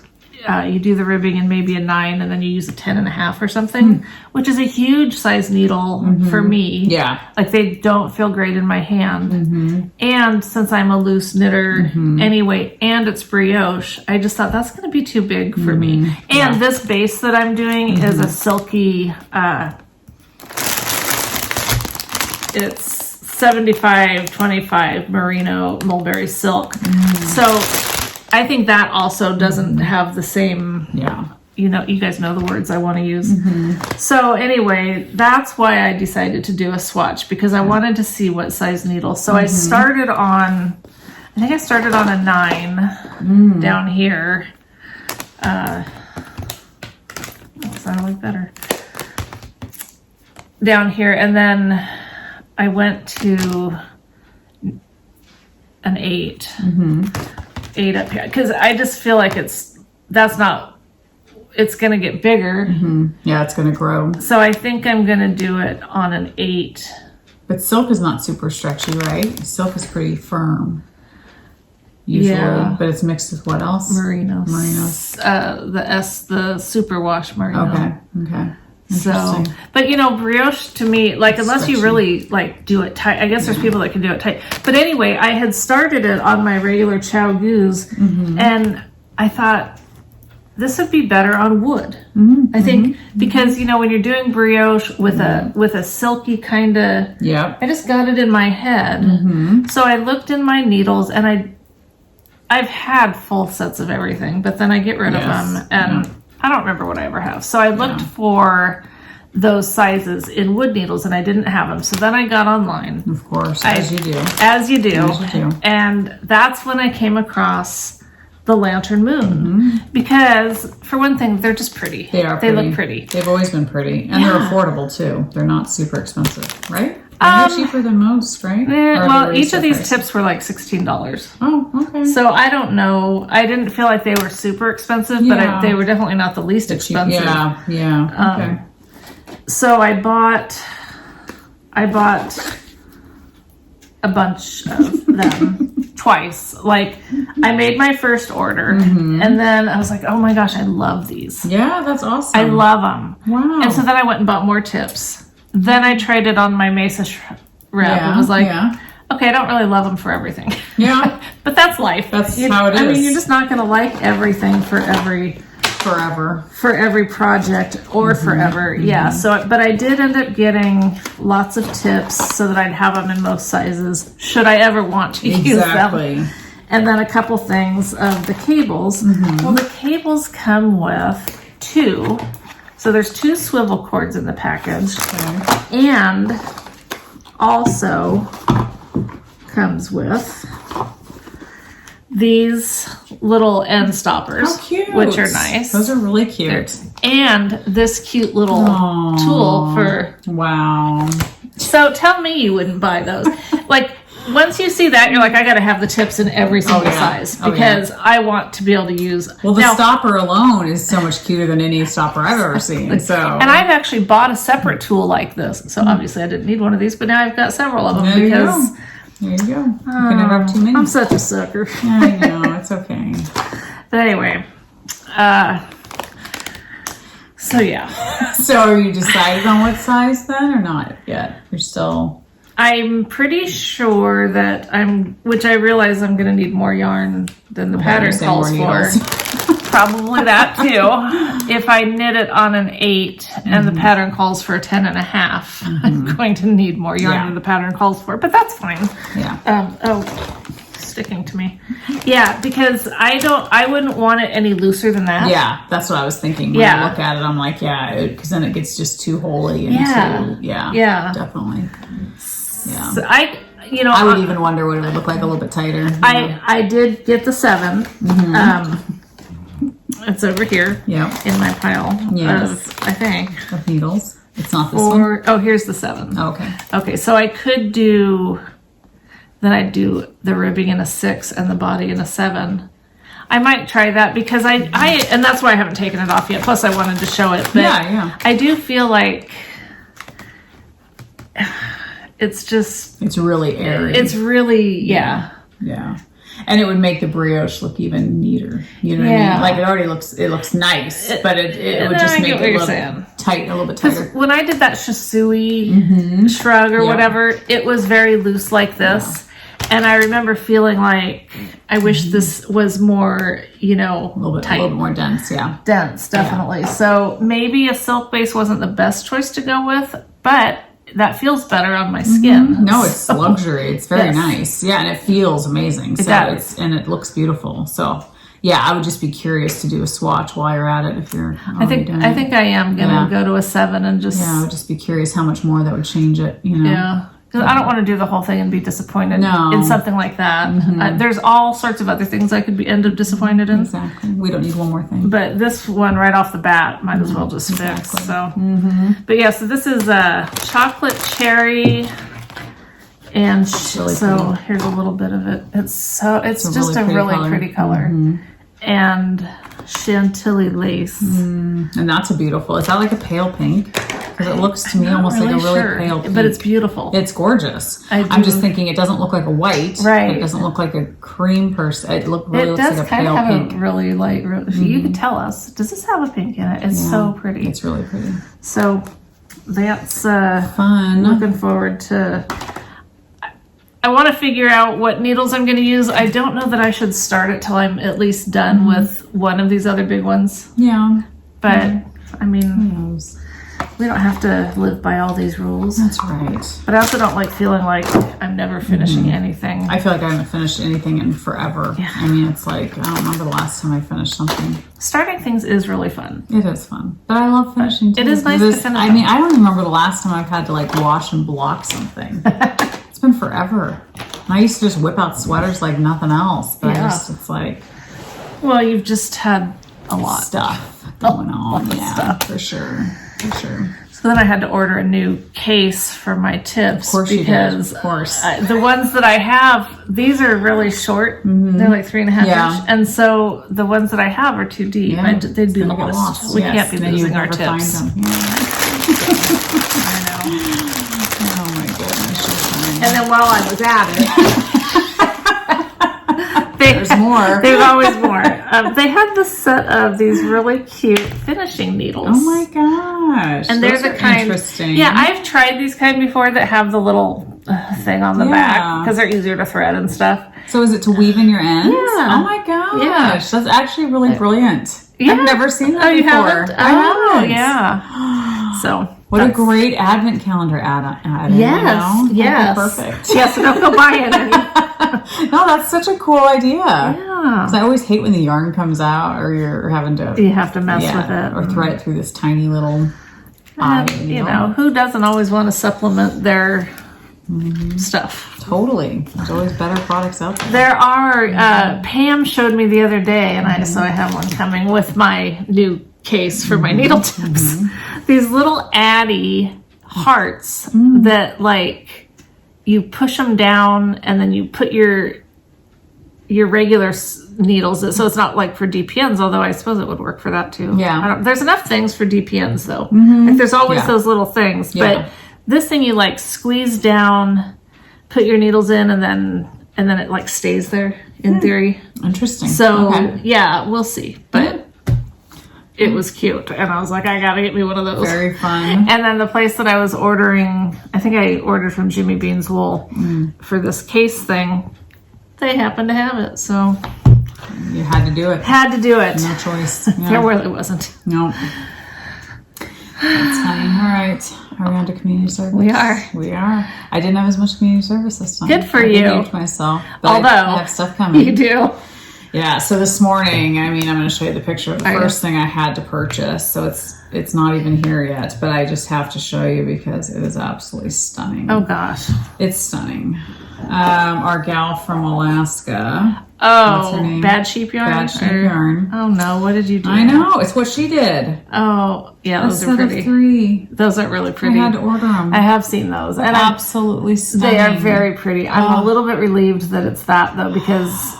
you do the ribbing in maybe a 9 and then you use a 10.5 or something, which is a huge size needle for me. Yeah. Like they don't feel great in my hand. And since I'm a loose knitter anyway, and it's brioche, I just thought that's going to be too big for me. And this base that I'm doing is a silky, it's 75-25 merino mulberry silk. So I think that also doesn't have the same, you know, you guys know the words I want to use. So anyway, that's why I decided to do a swatch, because I wanted to see what size needle. So I started on, I think I started on a 9 down here. That sounded like better. Down here, and then I went to an 8. 8 up here. Because I just feel like it's going to get bigger. Yeah, it's going to grow. So I think I'm going to do it on an 8. But silk is not super stretchy, right? Silk is pretty firm. Usually. Yeah. But it's mixed with what else? Merino. The superwash merino. Okay. So, but you know, brioche to me, like, unless you really like do it tight, I guess there's people that can do it tight. But anyway, I had started it on my regular Chow Goose, and I thought this would be better on wood. I think because you know when you're doing brioche with a silky kind of, I just got it in my head. So I looked in my needles, and I've had full sets of everything, but then I get rid of them, and I don't remember what I ever have. So I looked for those sizes in wood needles, and I didn't have them. So then I got online. Of course, as you do. As you do. And that's when I came across the Lantern Moon. Because, for one thing, they're just pretty. They are pretty. They look pretty. They've always been pretty. And they're affordable, too. They're not super expensive, right? They're cheaper than most, right? Well, each of these tips were like $16. Oh, okay. So I don't know. I didn't feel like they were super expensive, but they were definitely not the least expensive. Okay. So I bought a bunch of them twice. Like, I made my first order, and then I was like, oh my gosh, I love these. Yeah, that's awesome. I love them. Wow. And so then I went and bought more tips. Then I tried it on my Mesa wrap and was like, okay, I don't really love them for everything. Yeah. But that's life. That's how it is. I mean, you're just not going to like everything for every project or forever. Yeah. So, but I did end up getting lots of tips so that I'd have them in most sizes should I ever want to use them. And then a couple things of the cables. Well, the cables come with 2. So there's 2 swivel cords in the package, and also comes with these little end stoppers, which are nice. Those are really cute. And this cute little tool for... Wow. So tell me you wouldn't buy those. Like, once you see that, you're like, I got to have the tips in every single size because I want to be able to use. Well, the stopper alone is so much cuter than any stopper I've ever seen. So, and I've actually bought a separate tool like this. So obviously I didn't need one of these, but now I've got several of them there you go. You can never have too many. I'm such a sucker. I know, it's okay. But anyway, so yeah. So are you decided on what size then or not yet? You're still... I'm pretty sure that which I realize I'm going to need more yarn than the pattern calls for. Probably that too. If I knit it on an 8 and the pattern calls for a 10.5, I'm going to need more yarn than the pattern calls for, but that's fine. Sticking to me. Yeah, because I wouldn't want it any looser than that. Yeah, that's what I was thinking. When I look at it, I'm like, because then it gets just too holy and too, definitely. Yeah. So I would even wonder what it would look like a little bit tighter. I did get the 7. It's over here. In my pile of, I think, of needles. It's not this one. Oh, here's the 7. Okay. Okay, so I could do. Then I'd do the ribbing in a 6 and the body in a 7. I might try that because I and that's why I haven't taken it off yet. Plus, I wanted to show it. But I do feel like it's really airy. It's really Yeah. And it would make the brioche look even neater. You know what I mean? Like it looks nice, but it would just make it look tight, a little bit tighter. When I did that Shisui shrug or whatever, it was very loose like this. And I remember feeling like I wish this was more, tight. A little more dense, Dense, definitely. So maybe a silk base wasn't the best choice to go with, but that feels better on my skin. No, it's luxury. It's very nice. Yeah, and it feels amazing. It does. And it looks beautiful. So, I would just be curious to do a swatch while you're at it if you're I think I am going to go to a 7 and just... Yeah, I would just be curious how much more that would change it, 'Cause I don't want to do the whole thing and be disappointed No. in something like that. There's all sorts of other things I could end up disappointed in. Exactly. We don't need one more thing. But this one right off the bat might as well just fix. So, but yeah, so this is a chocolate cherry, and really so pretty. here's a little bit of it. It's just a really really pretty color, and chantilly lace. And that's a beautiful. Is that like a pale pink? Because it looks to me almost like a really pale pink. But it's beautiful. It's gorgeous. I I'm just thinking it doesn't look like a white. Right. It doesn't look like a cream person. It looks It like does a kind pale of have pink. a really light. You could tell us. Does this have a pink in it? It's so pretty. It's really pretty. So that's Fun. looking forward to. I want to figure out what needles I'm going to use. I don't know that I should start it till I'm at least done with one of these other big ones. Yeah. But I mean, Who knows? we don't have to live by all these rules. That's right. But I also don't like feeling like I'm never finishing anything. I feel like I haven't finished anything in forever. Yeah. I mean, it's like, I don't remember the last time I finished something. Starting things is really fun. It is fun. But I love finishing too. It is nice to finish I mean, I don't remember the last time I've had to like wash and block something. It's been forever. And I used to just whip out sweaters like nothing else. But Yeah. it's like Well, you've just had a lot. stuff going on. lot of Yeah, stuff. for sure. For sure. So then I had to order a new case for my tips. Of course you did. Because Of course. the ones that I have, these are really short. They're like 3.5 Yeah. inch. And so the ones that I have are too deep. Yeah. They'd be Gonna get lost. We Yes. can't be Then losing you'd our never find tips. them. Yeah. I know. Oh my goodness. You're fine. And then while I was at it, There's more. There's always more. They had this set of these really cute finishing needles. Oh my gosh. And those they're are the kind. interesting. Yeah, I've tried these kind before that have the little thing on the back because they're easier to thread and stuff. So is it to weave in your ends? Yeah. Oh my gosh. Yeah. That's actually really brilliant. Yeah. I've never seen that Oh, you before. haven't? I haven't. Yeah. So What a great advent calendar add-in. Yes. You know? Yes. That'd be perfect. Yes. So don't go buying any. No, that's such a cool idea. Yeah. 'Cause I always hate when the yarn comes out or you're having to You have to mess with it. or thread it through this tiny little eye. You know, who doesn't always want to supplement their stuff? Totally. There's always better products out there. There are, Pam showed me the other day, and so I have one coming with my new case for my needle tips. These little Addy hearts that like you push them down and then you put your regular needles, so it's not like for DPNs, although I suppose it would work for that too. Yeah. There's enough things for DPNs though. Like there's always Yeah. those little things, Yeah. but this thing you like squeeze down, put your needles in, and then it like stays there in theory. Interesting. So Okay. yeah, we'll see. But it was cute, and I was like, I gotta get me one of those. Very fun. And then the place that I was ordering, I think I ordered from Jimmy Bean's Wool for this case thing. They happened to have it, so You had to do it. had to do it. No choice. There Yeah. really wasn't. No. That's funny. All right. Are we on to community service? We are. We are. I didn't have as much community service this time. Good for I you. relieved myself. But Although I have stuff coming. You do. Yeah. So this morning, I mean, I'm going to show you the picture of the Are you? first thing I had to purchase. So it's not even here yet, but I just have to show you because it is absolutely stunning. Oh gosh. It's stunning. Our gal from Alaska. What's her Oh, name? bad sheep yarn. Bad sheep Or- yarn. Oh no! What did you do? I know. It's what she did. Oh yeah, A those are set of pretty. 3. Those are really I pretty. had to order them. I have seen those, and Absolutely stunning. they are very pretty. I'm a little bit relieved that it's that though, because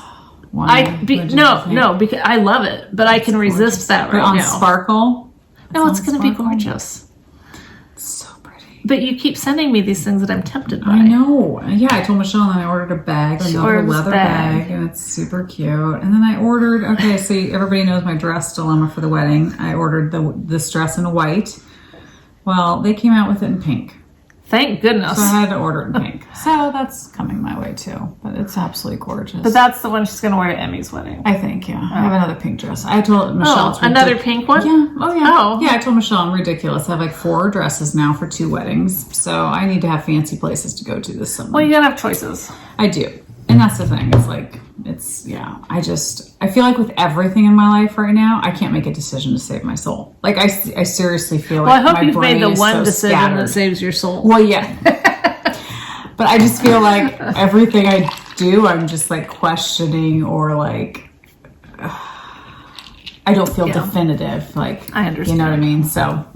Why? What'd you think? no, because I love it, but I can resist that But right on now. Sparkle? No, it's on going to be Sparkle? gorgeous. It's so pretty. But you keep sending me these things that I'm tempted by. I know. Yeah, I told Michelle and then I ordered a bag, She another ordered this leather bag. bag, and it's super cute. And then I ordered, okay, so everybody knows my dress dilemma for the wedding. I ordered this dress in white. Well, they came out with it in pink. Thank goodness. So I had to order it in pink. So that's coming my way too. But it's absolutely gorgeous. But that's the one she's going to wear to Emmy's wedding. I think, yeah. I have another pink dress. I told Michelle Oh, it's another ridiculous. pink one? Yeah. Oh, yeah. Oh. Yeah, I told Michelle I'm ridiculous. I have like 4 dresses now for 2 weddings. So I need to have fancy places to go to this summer. Well, you got to have choices. I do. And that's the thing. It's like, I feel like with everything in my life right now, I can't make a decision to save my soul. Like, I seriously feel Well, I like hope my you've made brain the is one so decision scattered. that saves your soul. Well, yeah. But I just feel like everything I do, I'm just like questioning or like I don't feel definitive. Like, I understand. You know what I mean? So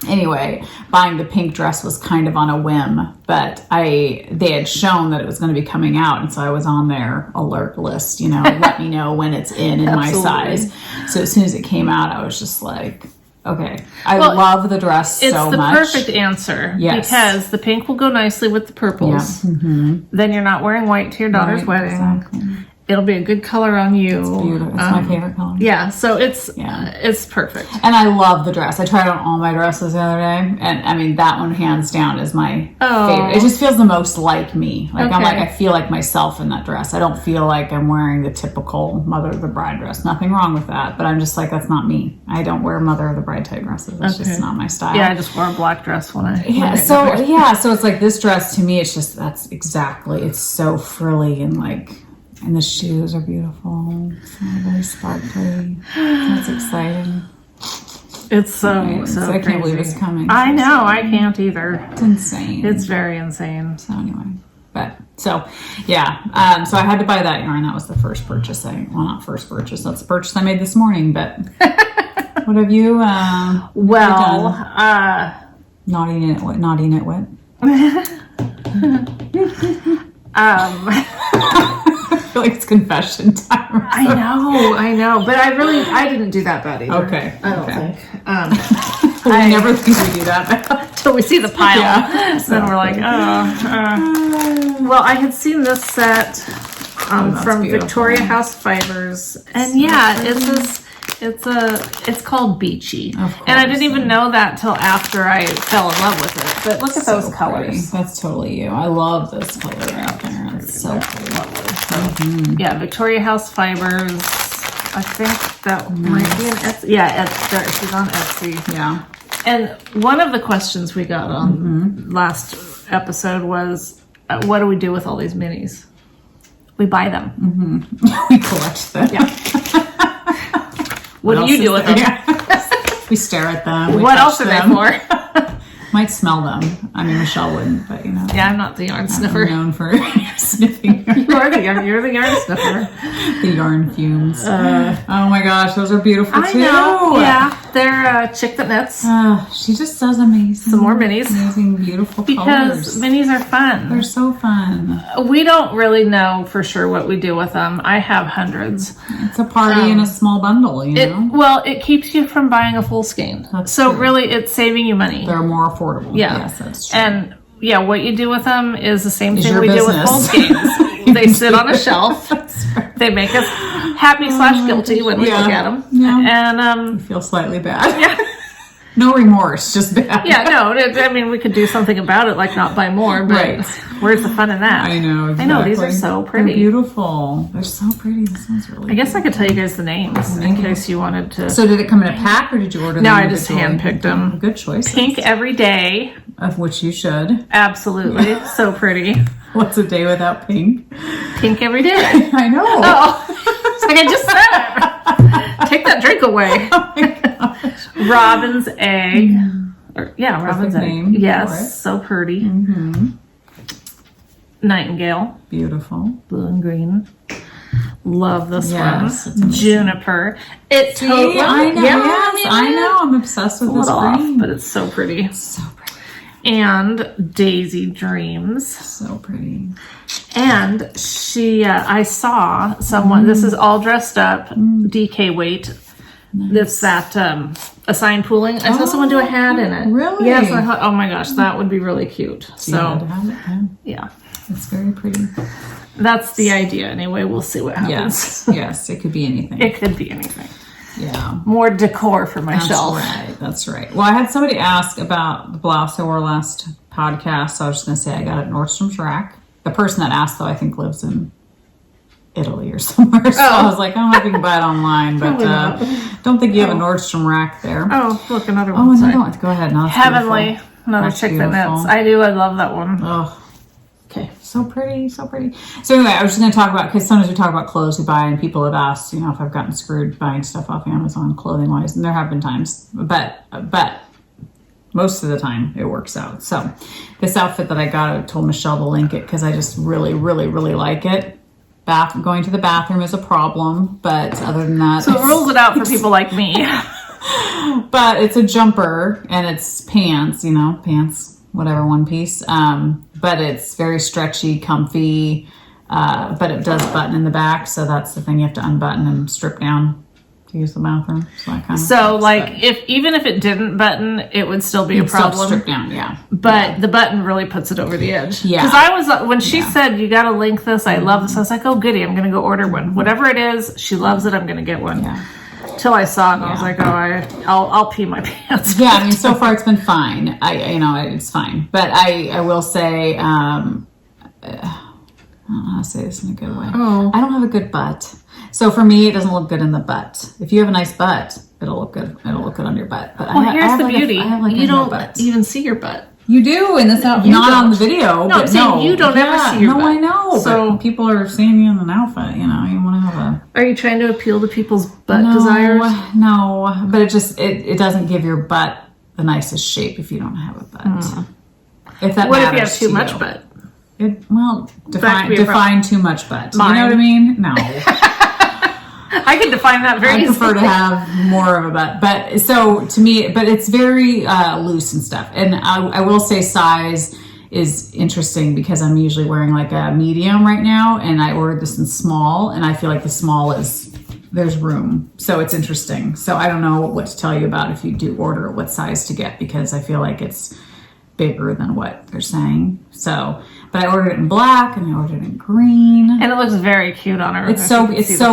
anyway, buying the pink dress was kind of on a whim, but they had shown that it was going to be coming out, and so I was on their alert list, you know, let me know when it's in my size. So as soon as it came out, I was just like, okay. I love the dress so much. It's the perfect answer. Yes. Because the pink will go nicely with the purples. Yeah. Mm-hmm. Then you're not wearing white to your daughter's wedding. Exactly. It'll be a good color on you. It's beautiful. It's my favorite color. Yeah, so it's perfect. And I love the dress. I tried on all my dresses the other day, and I mean that one hands down is my favorite. It just feels the most like me. Like I feel like myself in that dress. I don't feel like I'm wearing the typical Mother of the Bride dress. Nothing wrong with that, but I'm just like, that's not me. I don't wear Mother of the Bride type dresses. It's just not my style. Yeah, I just wore a black dress when I so it's like this dress to me, it's just it's so frilly and like. And the shoes are beautiful. It's very sparkly. That's exciting. It's so I can't believe it's coming. I know. I can't either. It's insane. It's very insane. So anyway. So I had to buy that yarn. That was the first purchase. Not first purchase. That's the purchase I made this morning. But what have you done? Naughty knit what? I feel like it's confession time. I know, but I didn't do that bad either. Okay. I don't think. I never think we do that bad. Until we see the pile. Yeah. Then we're like, Well, I had seen this set from beautiful. Victoria House Fibers. And it's called Beachy. And I didn't even know that till after I fell in love with it. But look at those colors. Pretty. That's totally you. I love this color out there. It's so pretty. Yeah, Victoria House Fibers. I think that might be an Etsy. Yeah, she's on Etsy. Yeah. And one of the questions we got on last episode was, what do we do with all these minis? We buy them. Mm-hmm. We collect them. Yeah. What do you do with them? We stare at them. What else are they for? Might smell them. I mean, Michelle wouldn't, but you know. Yeah, I'm not the yarn sniffer. I'm known for sniffing. You're the yarn sniffer. The yarn fumes. Oh my gosh, those are beautiful too. I know. Yeah, they're Chick That Knits. She just does amazing. Some more minis. Amazing, beautiful because colors. Minis are fun. They're so fun. We don't really know for sure what we do with them. I have hundreds. It's a party in a small bundle, you know? It keeps you from buying a full skein. That's so true. Really, it's saving you money. They're more affordable. Yeah. Yes, that's true. And what you do with them is the same thing we your do with full skeins. They sit on a shelf. Right. They make us happy/guilty when we look at them. Yeah. And I feel slightly bad. Yeah. No remorse, just bad. Yeah, no. I mean, we could do something about it, like not buy more. But where's the fun in that? I know. Exactly. I know. These are so pretty. They're beautiful. They're so pretty. This one's really. I guess I could tell you guys the names in case you wanted to. So did it come in a pack, or did you order them? No, I just handpicked them. Good choice. Pink every day. Of which you should. Absolutely. So pretty. What's a day without pink? Pink every day. I know. Oh, it's like I just said it. Take that drink away. Oh my gosh. Robin's egg. Robin's egg. Name yes, so pretty. Mm-hmm. Nightingale. Beautiful. Blue and green. Love this one. It's Juniper. I know. Yes, I know. I'm obsessed with this green. But it's so pretty. It's so pretty. And Daisy Dreams. So pretty. And I saw someone, this is all dressed up, DK weight. Nice. That's that assigned pooling. I saw someone do a hat in it. Really? Yes, I thought, oh my gosh, that would be really cute. Yeah. It's very pretty. That's the idea anyway. We'll see what happens. Yes, it could be anything. It could be anything. Yeah. More decor for my shelf. That's right. Well, I had somebody ask about the blouse I wore last podcast, so I was just going to say I got it at Nordstrom's Rack. The person that asked, though, I think lives in Italy or somewhere. So I was like, I don't know if you can buy it online, but don't think you have a Nordstrom Rack there. Oh, look, another one. Oh, another one. Go ahead. No, Heavenly. Beautiful. Another Chick That Knits. I do. I love that one. Oh. Okay, so pretty, so pretty. So anyway, I was just going to talk about, because sometimes we talk about clothes we buy, and people have asked, if I've gotten screwed buying stuff off Amazon clothing-wise, and there have been times. But most of the time it works out. So this outfit that I got, I told Michelle to link it because I just really, really, really like it. Going to the bathroom is a problem, but other than that, So it rules it out for people like me. But it's a jumper and it's pants, whatever, one piece. But it's very stretchy, comfy, but it does button in the back. So that's the thing, you have to unbutton and strip down to use the bathroom. Even if it didn't button, it would still be a problem. Strip down, yeah. But the button really puts it over the edge. Yeah. Because when she said, you got to link this, I love this. I was like, oh, goody, I'm going to go order one. Whatever it is, she loves it. I'm going to get one. Yeah. Till I saw it and I was like, I'll pee my pants. Yeah, I mean, so far it's been fine. It's fine. But I will say, I don't know how to say this in a good way. Oh. I don't have a good butt. So for me, it doesn't look good in the butt. If you have a nice butt, it'll look good. It'll look good on your butt. But here's the beauty. You don't butt. even see your butt. You do in this outfit. Not on the video. No, I'm saying you don't ever see your butt. No, I know. So but people are seeing you in an outfit. You want to have a... Are you trying to appeal to people's butt desires? No, but it doesn't give your butt the nicest shape if you don't have a butt. If that what if you have too much butt? Define too much butt. Mine. You know what I mean? No. I can define that very easily. I prefer to have more of a butt. But so to me, but it's very loose and stuff. And I will say size is interesting because I'm usually wearing like a medium right now. And I ordered this in small. And I feel like the small there's room. So it's interesting. So I don't know what to tell you about if you do order what size to get because I feel like it's bigger than what they're saying. So, but I ordered it in black and I ordered it in green. And it looks very cute on her. It's so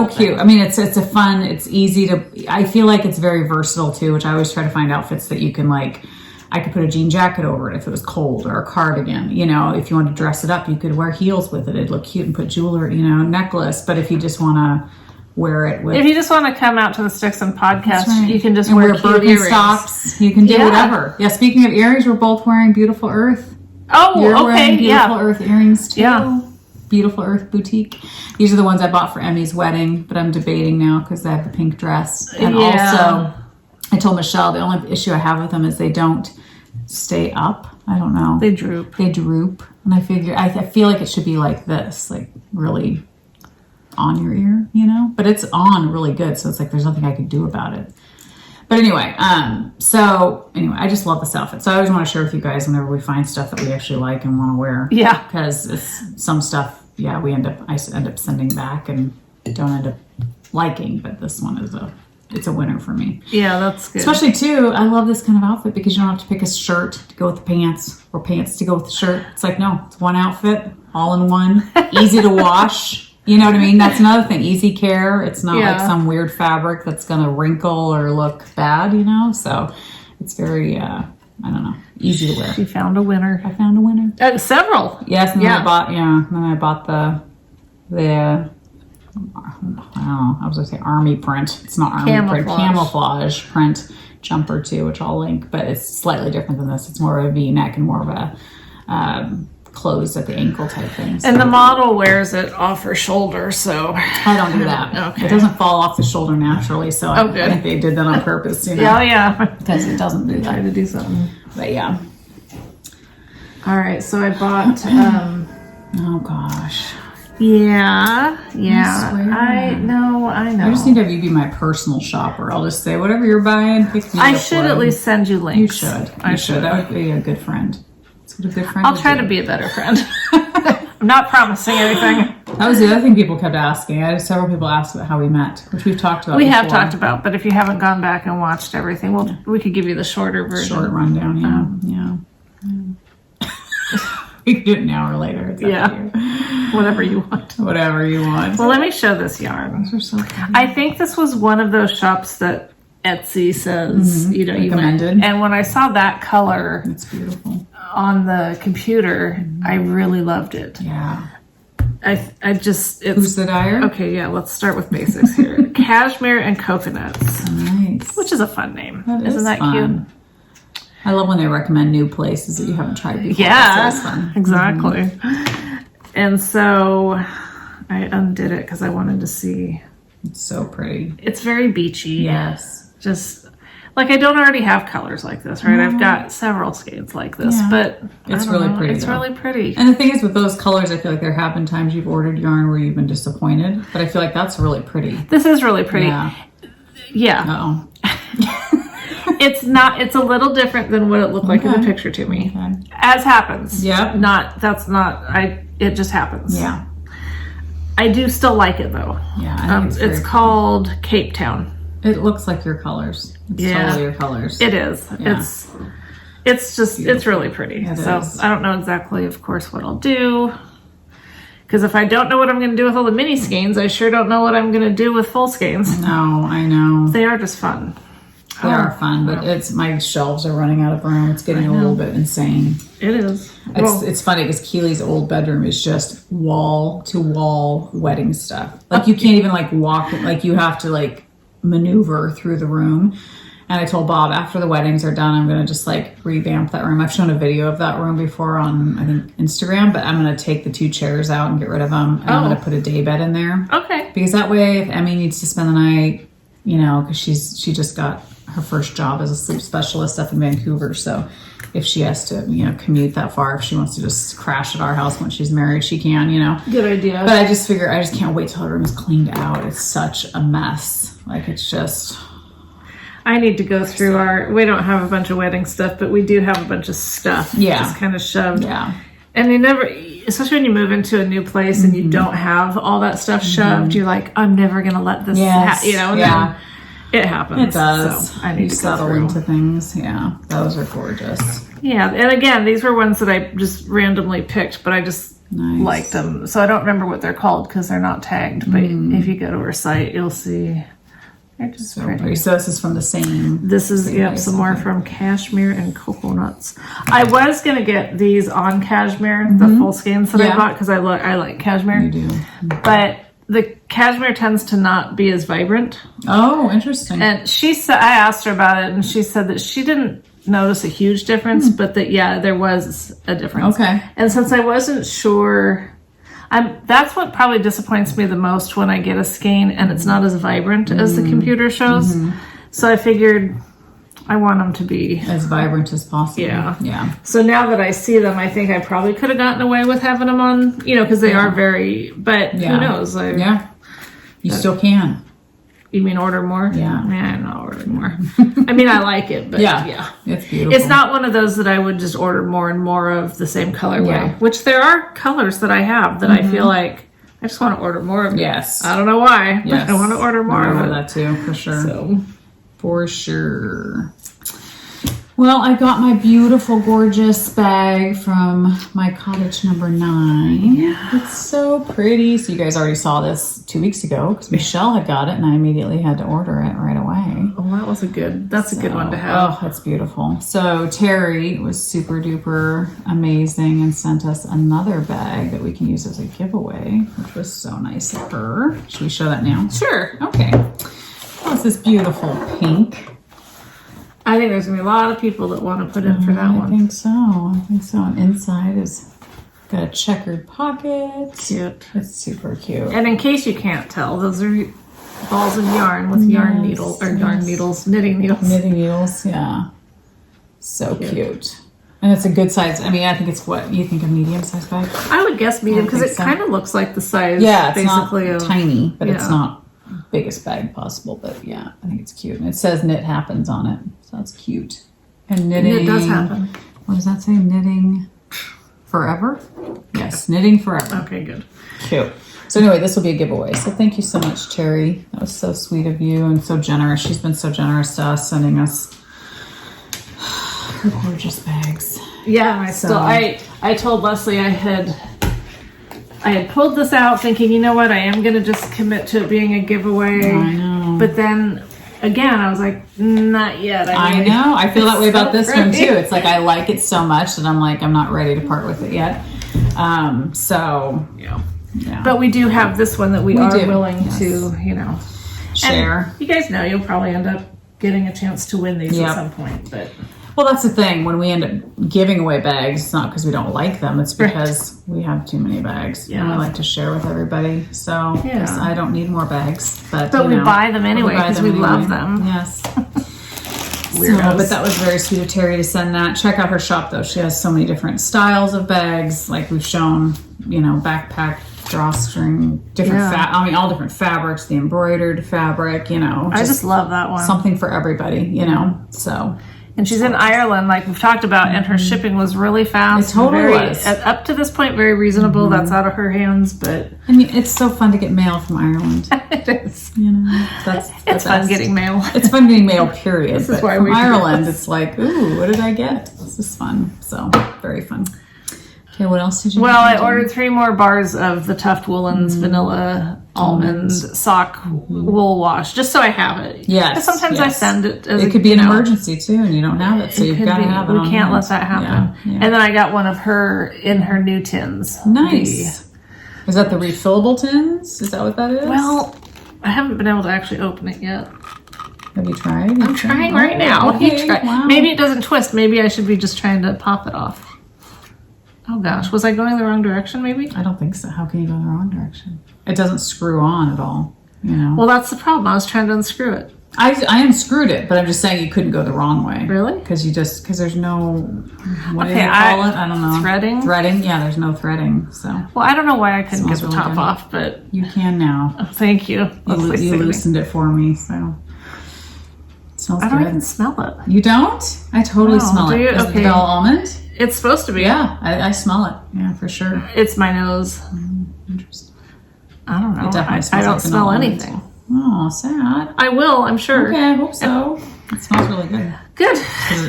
cute. I mean, it's a fun, it's easy to, I feel like it's very versatile too, which I always try to find outfits that you can I could put a jean jacket over it if it was cold or a cardigan. If you want to dress it up, you could wear heels with it. It'd look cute and put jewelry, necklace. But if you just want to wear it with... If you just want to come out to the Sticks and Podcast, you can just wear Birkenstocks. You can do whatever. Yeah, speaking of earrings, we're both wearing Beautiful Earth. Oh, You're okay, wearing Beautiful Earth earrings too. Yeah. Beautiful Earth Boutique. These are the ones I bought for Emmy's wedding, but I'm debating now because I have the pink dress. And also, I told Michelle the only issue I have with them is they don't stay up. I don't know. They droop. And I feel like it should be like this, like really on your ear, but it's on really good. So it's like, there's nothing I could do about it. But anyway, I just love this outfit. So I always want to share with you guys whenever we find stuff that we actually like and want to wear. Yeah. Because it's some stuff, I end up sending back and don't end up liking, but this one it's a winner for me. Yeah, that's good. Especially too, I love this kind of outfit because you don't have to pick a shirt to go with the pants or pants to go with the shirt. It's like, no, it's one outfit, all in one, easy to wash. You know what I mean? That's another thing. Easy care. It's not like some weird fabric that's going to wrinkle or look bad, So it's very, I don't know, easy to wear. She found a winner. I found a winner. Several. Yes, and then I bought the I don't know, I was going to say army print. It's not army print. Camouflage print jumper too, which I'll link, but it's slightly different than this. It's more of a V-neck and more of a closed at the ankle type thing. So. And the model wears it off her shoulder, so I don't do that. Okay. It doesn't fall off the shoulder naturally, so I think they did that on purpose. Yeah. Because it doesn't do that. Try to do something. But yeah. All right, so I bought. Oh gosh. Yeah. I know. I just need to have you be my personal shopper. I'll just say whatever you're buying, pick me up. I should at least send you links. You should. I should. That would be a good friend. That's what a good friend. I'll try to be a better friend. I'm not promising anything. That was the other thing people kept asking. I had several people ask about how we met, which we've talked about. We have talked about, but if you haven't gone back and watched everything, we could give you the shorter version. Short rundown, yeah. We could do it an hour later. It's Whatever you want. Whatever you want. Well, let me show this yarn. Those are so pretty. I think this was one of those shops that Etsy says, recommended. And when I saw that color, it's beautiful on the computer, I really loved it. Yeah. Who's the dyer? Okay, yeah, let's start with basics here. Cashmere and Coconuts. Nice. Which is a fun name. Isn't that fun. Cute? I love when they recommend new places that you haven't tried before. Yeah, that's fun. Exactly. And so I undid it because I wanted to see. It's so pretty. It's very beachy. Yes. Just like I don't already have colors like this, right? I've got several skeins like this, but it's really pretty. It's really pretty. And the thing is with those colors, I feel like there have been times you've ordered yarn where you've been disappointed, but I feel like that's really pretty. This is really pretty. Yeah. Uh-oh. It's not, it's a little different than what it looked like in the picture to me. As happens. Yep. It just happens. Yeah. I do still like it though. Yeah. It's called Cape Town. It looks like your colors. It's totally your colors. It is. Yeah. It's just, it's really pretty. So I don't know exactly, of course, what I'll do. Because if I don't know what I'm going to do with all the mini skeins, I sure don't know what I'm going to do with full skeins. No, I know. They are just fun. They are fun, but my shelves are running out of room. It's getting a little bit insane. It is. It's funny because Keely's old bedroom is just wall to wall wedding stuff. Like you can't even like walk, like you have to like maneuver through the room. And I told Bob after the weddings are done, I'm going to just like revamp that room. I've shown a video of that room before on, I think, Instagram, but I'm going to take the 2 chairs out and get rid of them. And I'm going to put a day bed in there. Okay. Because that way, if Emmy needs to spend the night, you know, because she just got her first job as a sleep specialist up in Vancouver. So if she has to, you know, commute that far, if she wants to just crash at our house when she's married, she can, you know. Good idea. But I just figure I just can't wait till her room is cleaned out. It's such a mess. Like it's just... I need to go through we don't have a bunch of wedding stuff, but we do have a bunch of stuff. Yeah. Just kind of shoved. Yeah. And you never, especially when you move into a new place and you don't have all that stuff shoved, you're like, I'm never going to let this you know, and then it happens. It does. So I need to settle go into things. Yeah. Those are gorgeous. Yeah. And again, these were ones that I just randomly picked, but I just liked them. So I don't remember what they're called because they're not tagged, but if you go to our site, you'll see. They're just so pretty. So this is from the same. This is some more from Cashmere and Coconuts. I was gonna get these on Cashmere, the full skeins that I bought because I like Cashmere. You do, but the Cashmere tends to not be as vibrant. Oh, interesting. And she said, I asked her about it, and she said that she didn't notice a huge difference, but that there was a difference. Okay. And since I wasn't sure. That's what probably disappoints me the most when I get a skein and it's not as vibrant as the computer shows. So I figured I want them to be as vibrant as possible. Yeah. So now that I see them, I think I probably could have gotten away with having them on, you know, because they are very, but who knows? You still can. You mean order more? Yeah. I'm not ordering more. I mean, I like it, but It's beautiful. It's not one of those that I would just order more and more of the same colorway, which there are colors that I have that I feel like I just want to order more of. Yes. I don't know why, but I want to order more of it. That too, for sure. So. For sure. Well, I got my beautiful, gorgeous bag from My Cottage No. 9. Yeah. It's so pretty. So you guys already saw this 2 weeks ago because Michelle had got it and I immediately had to order it right away. Oh, that's a good one to have. Oh, that's beautiful. So Terry was super duper amazing and sent us another bag that we can use as a giveaway, which was so nice of her. Should we show that now? Sure. Okay. Oh, it's this beautiful pink. I think there's going to be a lot of people that want to put in for that one. I think so. And inside is got a checkered pocket. Cute. It's super cute. And in case you can't tell, those are balls of yarn with yarn needles, or yarn needles, knitting needles. Knitting needles, yeah. So cute. And it's a good size. I mean, I think it's what you think a medium-sized bag? I would guess medium because it kind of looks like the size. Yeah, it's basically not tiny, but it's not biggest bag possible. But yeah, I think it's cute. And it says knit happens on it. So that's cute. And knitting. It does happen. What does that say? Knitting forever? Yes, knitting forever. Okay, good. Cute. So anyway, this will be a giveaway. So thank you so much, Terry. That was so sweet of you and so generous. She's been so generous to us, sending us her gorgeous bags. Yeah, I told Leslie I had pulled this out thinking, you know what, I am going to just commit to it being a giveaway. I know. But then again, I was like, not yet. I know. I feel that way about this one too. It's like I like it so much that I'm like, I'm not ready to part with it yet. Yeah. But we do have this one that we are willing to, share. And you guys know you'll probably end up getting a chance to win these at some point. But well, that's the thing. When we end up giving away bags, it's not because we don't like them. It's because we have too many bags. Yeah. And we like to share with everybody. So I don't need more bags. But we buy them anyway because we love them. Yes. weirdos. But that was very sweet of Terry to send that. Check out her shop though. She has so many different styles of bags, like we've shown, backpack, drawstring, different all different fabrics, the embroidered fabric, I just love that one. Something for everybody, so. And she's in Ireland, like we've talked about, and her shipping was really fast. It totally was. Up to this point, very reasonable. That's out of her hands, but... I mean, it's so fun to get mail from Ireland. It is. It's fun getting mail. It's fun getting mail, period. This is why from we do Ireland, this. it's like, ooh, what did I get? This is fun. So, very fun. Okay, what else did you Well, I ordered 3 more bars of the Tuft Woolens Vanilla Almond Sock Wool Wash, just so I have it. Yes. Because sometimes I send it as it could be an emergency too, and you don't have it, so you've got to have it. We can't let that happen. Yeah. And then I got one of her in her new tins. Nice. Is that the refillable tins? Is that what that is? Well, I haven't been able to actually open it yet. Have you tried? I'm trying right now. Okay. Wow. Maybe it doesn't twist. Maybe I should be just trying to pop it off. Oh gosh, was I going the wrong direction maybe? I don't think so. How can you go in the wrong direction? It doesn't screw on at all, Well, that's the problem. I was trying to unscrew it. I unscrewed it, but I'm just saying you couldn't go the wrong way. Really? Because there's no, what do you call it? I don't know. Threading? Threading, yeah, there's no threading, so. Well, I don't know why I couldn't get the really top good. off, but... You can now. Oh, thank you. You loosened it for me, so. It smells I don't good. even smell it. You don't? I totally smell do it. you? Is it Okay. Bell almond? It's supposed to be. Yeah, I smell it. Yeah, for sure. It's my nose. Interesting. I don't know. It definitely I smells don't like smell vanilla anything. Oh, sad. I will, I'm sure. Okay, I hope so. It smells really good. Good.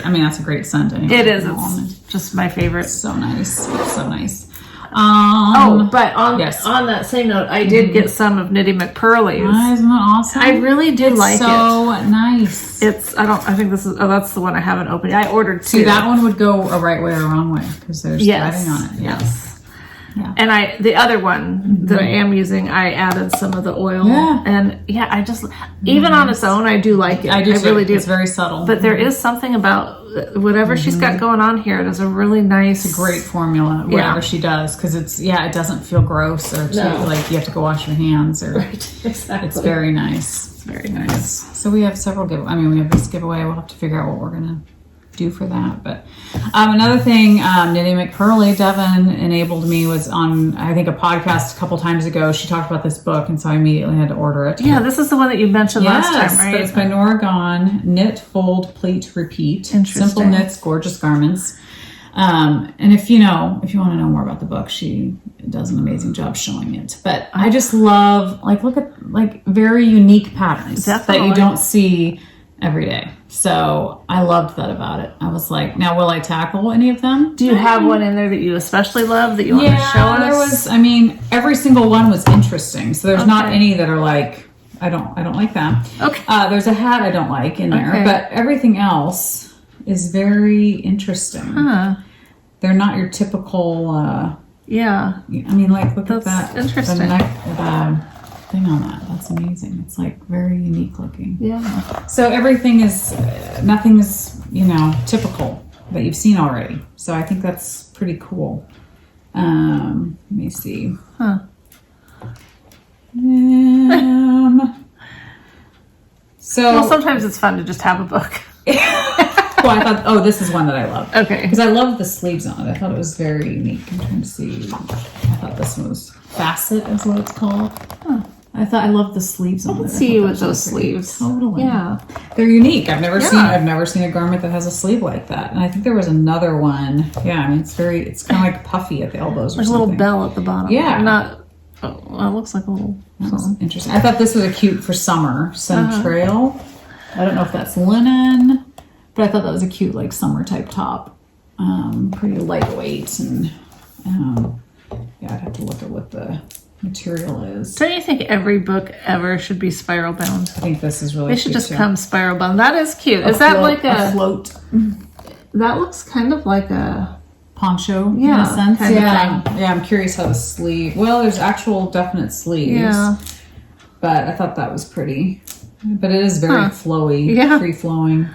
I mean, that's a great scent anyway. It is. Vanilla almond. It's just my favorite. So nice. So nice. But on that same note, I did get some of Knitty McPurley's. Isn't that awesome? I really do like it. So nice. I think this is, that's the one I haven't opened yet. I ordered 2. See, that one would go a right way or a wrong way because there's threading on it. Yes. Yeah. And the other one that I am using, I added some of the oil. Yeah. And I just, even on its own, I do like it. I do too. really do. It's very subtle. But there is something about whatever she's got going on here. It is a really nice. It's a great formula, whatever she does, because it doesn't feel gross or too, like you have to go wash your hands. Or, right, exactly. It's very nice. It's very nice. So we have several we have this giveaway. We'll have to figure out what we're going to do for that. But another thing, Knitty McPurley, Devin enabled me, was on, I think, a podcast a couple times ago. She talked about this book, and so I immediately had to order it. Yeah, this is the one that you mentioned last time, right? But it's by Nora Gone. Knit, fold, pleat, repeat. Interesting. Simple knits, gorgeous garments. And if you want to know more about the book, she does an amazing job showing it. But I just love, look at very unique patterns that you don't see every day. So I loved that about it. I was like, now will I tackle any of them? Do you have one in there that you especially love that you want to show us? There was, every single one was interesting. So there's not any that are like, I don't like that. Okay. There's a hat I don't like in there, but everything else is very interesting. Huh. They're not your typical, yeah. look at that. Interesting. The neck, thing on that. That's amazing. It's very unique looking. Yeah. So everything is, nothing is, typical that you've seen already. So I think that's pretty cool. Let me see. Huh. So sometimes it's fun to just have a book. I thought, this is one that I love. Okay. Because I love the sleeves on it. I thought it was very unique. I'm trying to see. I thought this one was Facet is what it's called. Huh. I love the sleeves on it. Let's see you with those sleeves. Totally. Yeah. They're unique. I've never seen a garment that has a sleeve like that. And I think there was another one. Yeah, it's kind of like puffy at the elbows or There's something. a little bell at the bottom. Yeah. It looks like a little something. Interesting. I thought this was a cute for summer. Trail. I don't know if that's linen, but I thought that was a cute summer type top. Pretty lightweight and I'd have to look at what the material is. Don't you think every book ever should be spiral bound? I think this is really They should just come spiral bound. That is cute. Is that like a float? That looks kind of like a poncho in Yeah, a sense. kind of Yeah. thing. Yeah, I'm curious how the sleeve. Well, there's actual definite sleeves. Yeah. But I thought that was pretty. But it is very flowy, free flowing.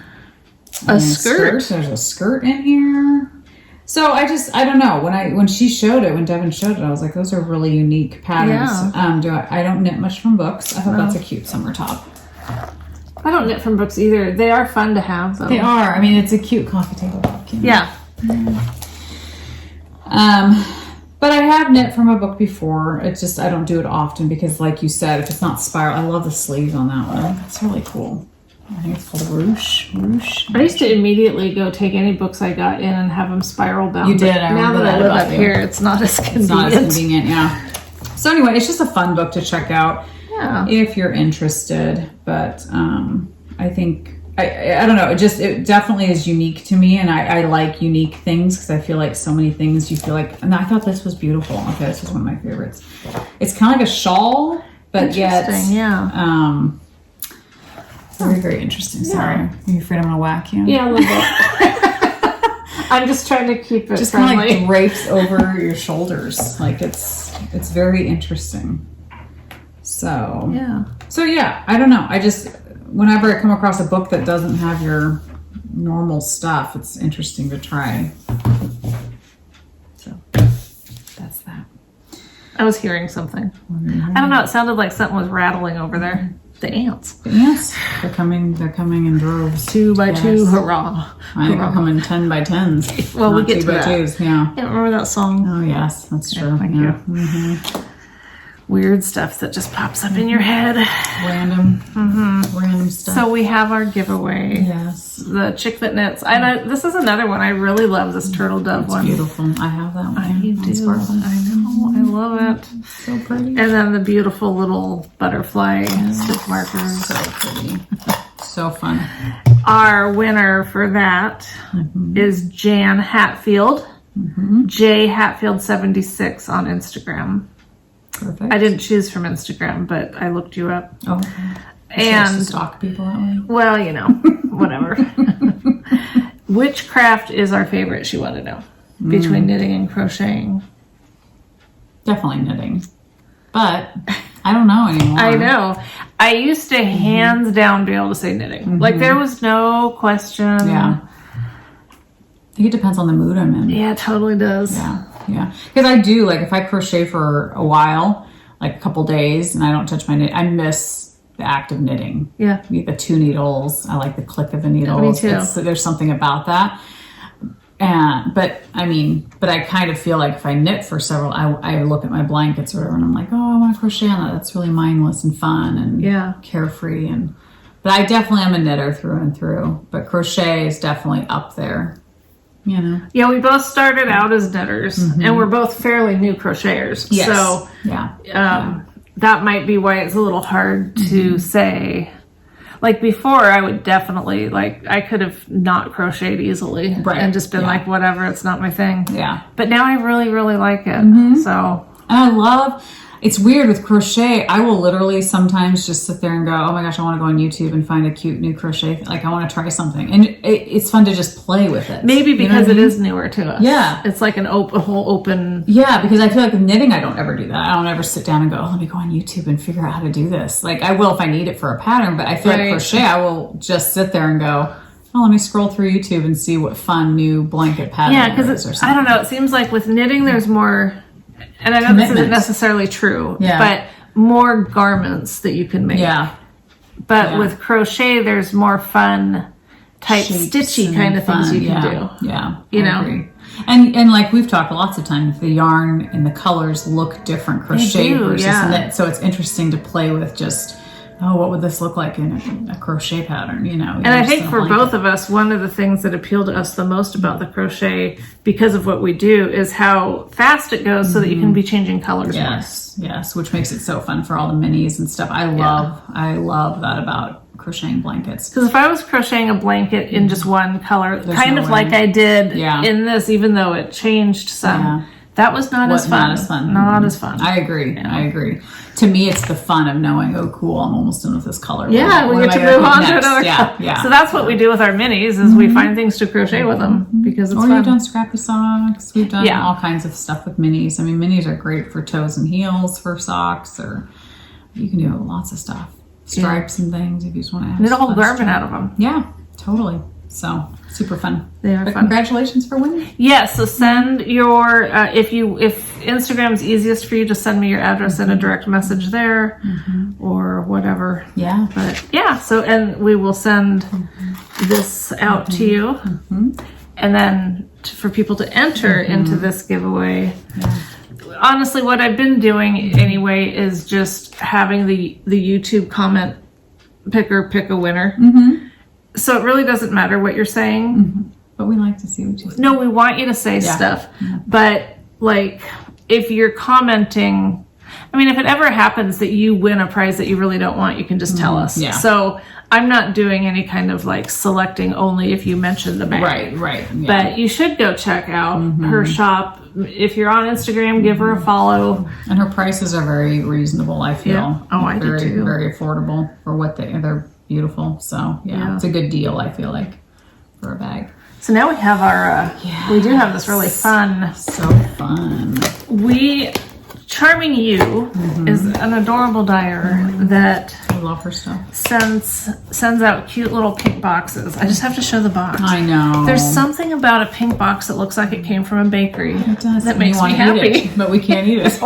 A skirt. There's a skirt in here. So I don't know. When she showed it, when Devin showed it, I was like, those are really unique patterns. Yeah. I don't knit much from books. I thought that's a cute summer top. I don't knit from books either. They are fun to have, though. They are. I mean, it's a cute coffee table book. You know? Yeah. But I have knit from a book before. It's just I don't do it often because, like you said, if it's not spiral, I love the sleeves on that one. It's really cool. I think it's called Brioche. I used to immediately go take any books I got in and have them spiral bound. You did. Now that I live up here, it's not as convenient. It's not as convenient, yeah. So anyway, it's just a fun book to check out if you're interested. But I think I don't know. It definitely is unique to me, and I like unique things because I feel like so many things you feel like. And I thought this was beautiful. Okay, this is one of my favorites. It's kind of like a shawl, but yet very, very interesting. Sorry, are you afraid I'm gonna whack you? Yeah, a little bit. I'm just trying to keep it just friendly. Kind of like drapes over your shoulders. Like it's very interesting. So yeah, I don't know. I just whenever I come across a book that doesn't have your normal stuff, it's interesting to try. So that's that. I was hearing something. I don't know. It sounded like something was rattling over there. The ants. The ants. They're coming in droves. 2 by 2, hurrah! I think they're coming 10 by 10s. Well, we'll get 2 to by that. 2s. Yeah. I can't remember that song. Oh yes, that's true. Thank you. Mm-hmm. Weird stuff that just pops up in your head. Random stuff. So we have our giveaway. Yes. The Chick That Knits. And this is another one. I really love this turtle dove one. Beautiful. I have that one. You do. I know. I love it. So pretty. And then the beautiful little butterfly stitch markers. So pretty. So fun. Our winner for that is Jan Hatfield. J Hatfield 76 on Instagram. Perfect. I didn't choose from Instagram, but I looked you up. Oh, okay. And to stalk people that way. Well, you know, whatever. Which craft is our favorite? She wanted to know between knitting and crocheting. Definitely knitting, but I don't know anymore. I know. I used to hands down be able to say knitting. Like there was no question. Yeah. I think it depends on the mood I'm in. Yeah, it totally does. Yeah. Because I do, like, if I crochet for a while, like a couple days, and I don't touch my knit, I miss the act of knitting. Yeah. The 2 needles. I like the click of the needles. Me too. There's something about that. But I kind of feel like if I knit for several, I look at my blankets or whatever, and I'm like, oh, I want to crochet on that. That's really mindless and fun and carefree. But I definitely am a knitter through and through. But crochet is definitely up there. You know. Yeah, we both started out as knitters, and we're both fairly new crocheters. Yes. So that might be why it's a little hard to say. Like before, I would definitely, like, I could have not crocheted easily and just been like, whatever, it's not my thing. Yeah. But now I really, really like it. So. And it's weird with crochet. I will literally sometimes just sit there and go, oh my gosh, I want to go on YouTube and find a cute new crochet. Like I want to try something. And it's fun to just play with it. Maybe because it is newer to us. Yeah. It's like a whole open. Yeah, because I feel like with knitting, I don't ever do that. I don't ever sit down and go, oh, let me go on YouTube and figure out how to do this. Like I will if I need it for a pattern, but I feel like crochet, I will just sit there and go, oh, let me scroll through YouTube and see what fun new blanket pattern there is or something. I don't know. It seems like with knitting, there's more. And I know this isn't necessarily true, but more garments that you can make. Yeah. But with crochet, there's more fun, tight, stitchy kind of things you can do. Yeah. You I know? agree. And like we've talked lots of times, the yarn and the colors look different crochet versus knit. So it's interesting to play with just, oh, what would this look like in a crochet pattern, you know? And I think for both of us, one of the things that appeal to us the most about the crochet, because of what we do, is how fast it goes so that you can be changing colors more. Yes, which makes it so fun for all the minis and stuff. I love that about crocheting blankets. Because if I was crocheting a blanket in just one color, kind of like I did in this, even though it changed some, that was not as fun. Not as fun. I agree. Yeah. I agree. To me, it's the fun of knowing, oh, cool, I'm almost done with this color. Yeah, we get to move on to another color. Yeah. So that's what we do with our minis, is we find things to crochet with them because it's fun. You've done scrappy socks. We've done all kinds of stuff with minis. I mean, minis are great for toes and heels for socks, or you can do lots of stuff. Stripes and things if you just want to add knit a whole garment out of them. Yeah, totally. So super fun. They are But fun. congratulations for winning. Yeah, so send your, if Instagram's easiest for you, just send me your address in a direct message there or whatever. Yeah. But yeah, so, and we will send this out to you. And then for people to enter into this giveaway. Honestly, what I've been doing anyway is just having the YouTube comment picker pick a winner. So it really doesn't matter what you're saying. But we like to see what you say. No, we want you to say stuff. But like, if you're commenting, I mean, if it ever happens that you win a prize that you really don't want, you can just tell us. Yeah. So I'm not doing any kind of like selecting only if you mention the bag. Right. Yeah. But you should go check out her shop. If you're on Instagram, give her a follow. And her prices are very reasonable, I feel. Yeah. Oh, I do too. Very affordable for what they're beautiful. So yeah, it's a good deal, I feel like, for a bag. So now we have our, we do have this really fun. So fun. Charming You is an adorable dyer that I love her stuff. sends out cute little pink boxes. I just have to show the box. I know. There's something about a pink box that looks like it came from a bakery. It does. That makes me happy. But we can't eat it.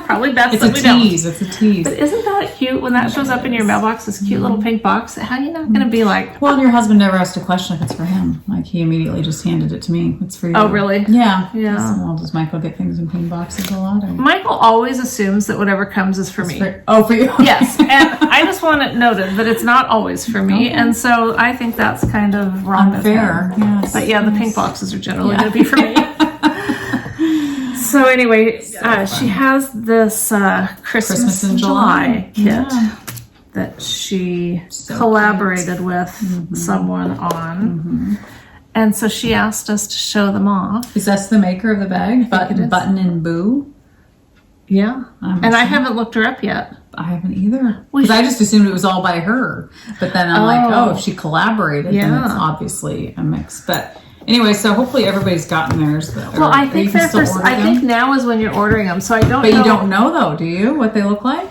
Probably best It's that a we don't. tease. It's a tease. But isn't that cute when that shows up in your mailbox, this cute little pink box? How are you not going to be like... Well, and your husband never asked a question if it's for him. Like, he immediately just handed it to me. It's for you. Oh, really? Yeah. Yeah. Well, does Michael get things in pink boxes a lot? Or? Michael always assumes that whatever comes is for me. For you? Yes, and I just want it noted that it's not always for me, and so I think that's kind of wrong. Unfair. Yes. But yeah, the pink boxes are generally going to be for me. So anyway, she has this Christmas in July kit that she collaborated with someone on. And so she asked us to show them off. Is that the maker of the bag? Button and Boo? Yeah. And I haven't looked her up yet. I haven't either. Because I just assumed it was all by her. But then I'm like, if she collaborated, then it's obviously a mix. But anyway, so hopefully everybody's gotten theirs. Well, I think I think now is when you're ordering them. So I don't know. But you don't know though, do you? What they look like?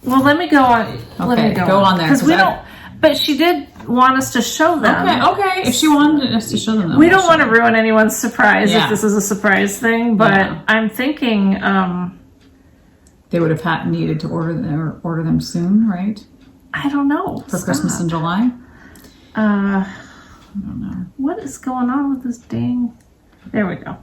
Well, let me go on. Okay, let me go on there. Because we don't. But she did want us to show them. Okay. If she wanted us to show them, we don't want to ruin anyone's surprise if this is a surprise thing. But I'm thinking they would have needed to order them soon, right? I don't know. For Christmas in July. I don't know. What is going on with this dang? There we go.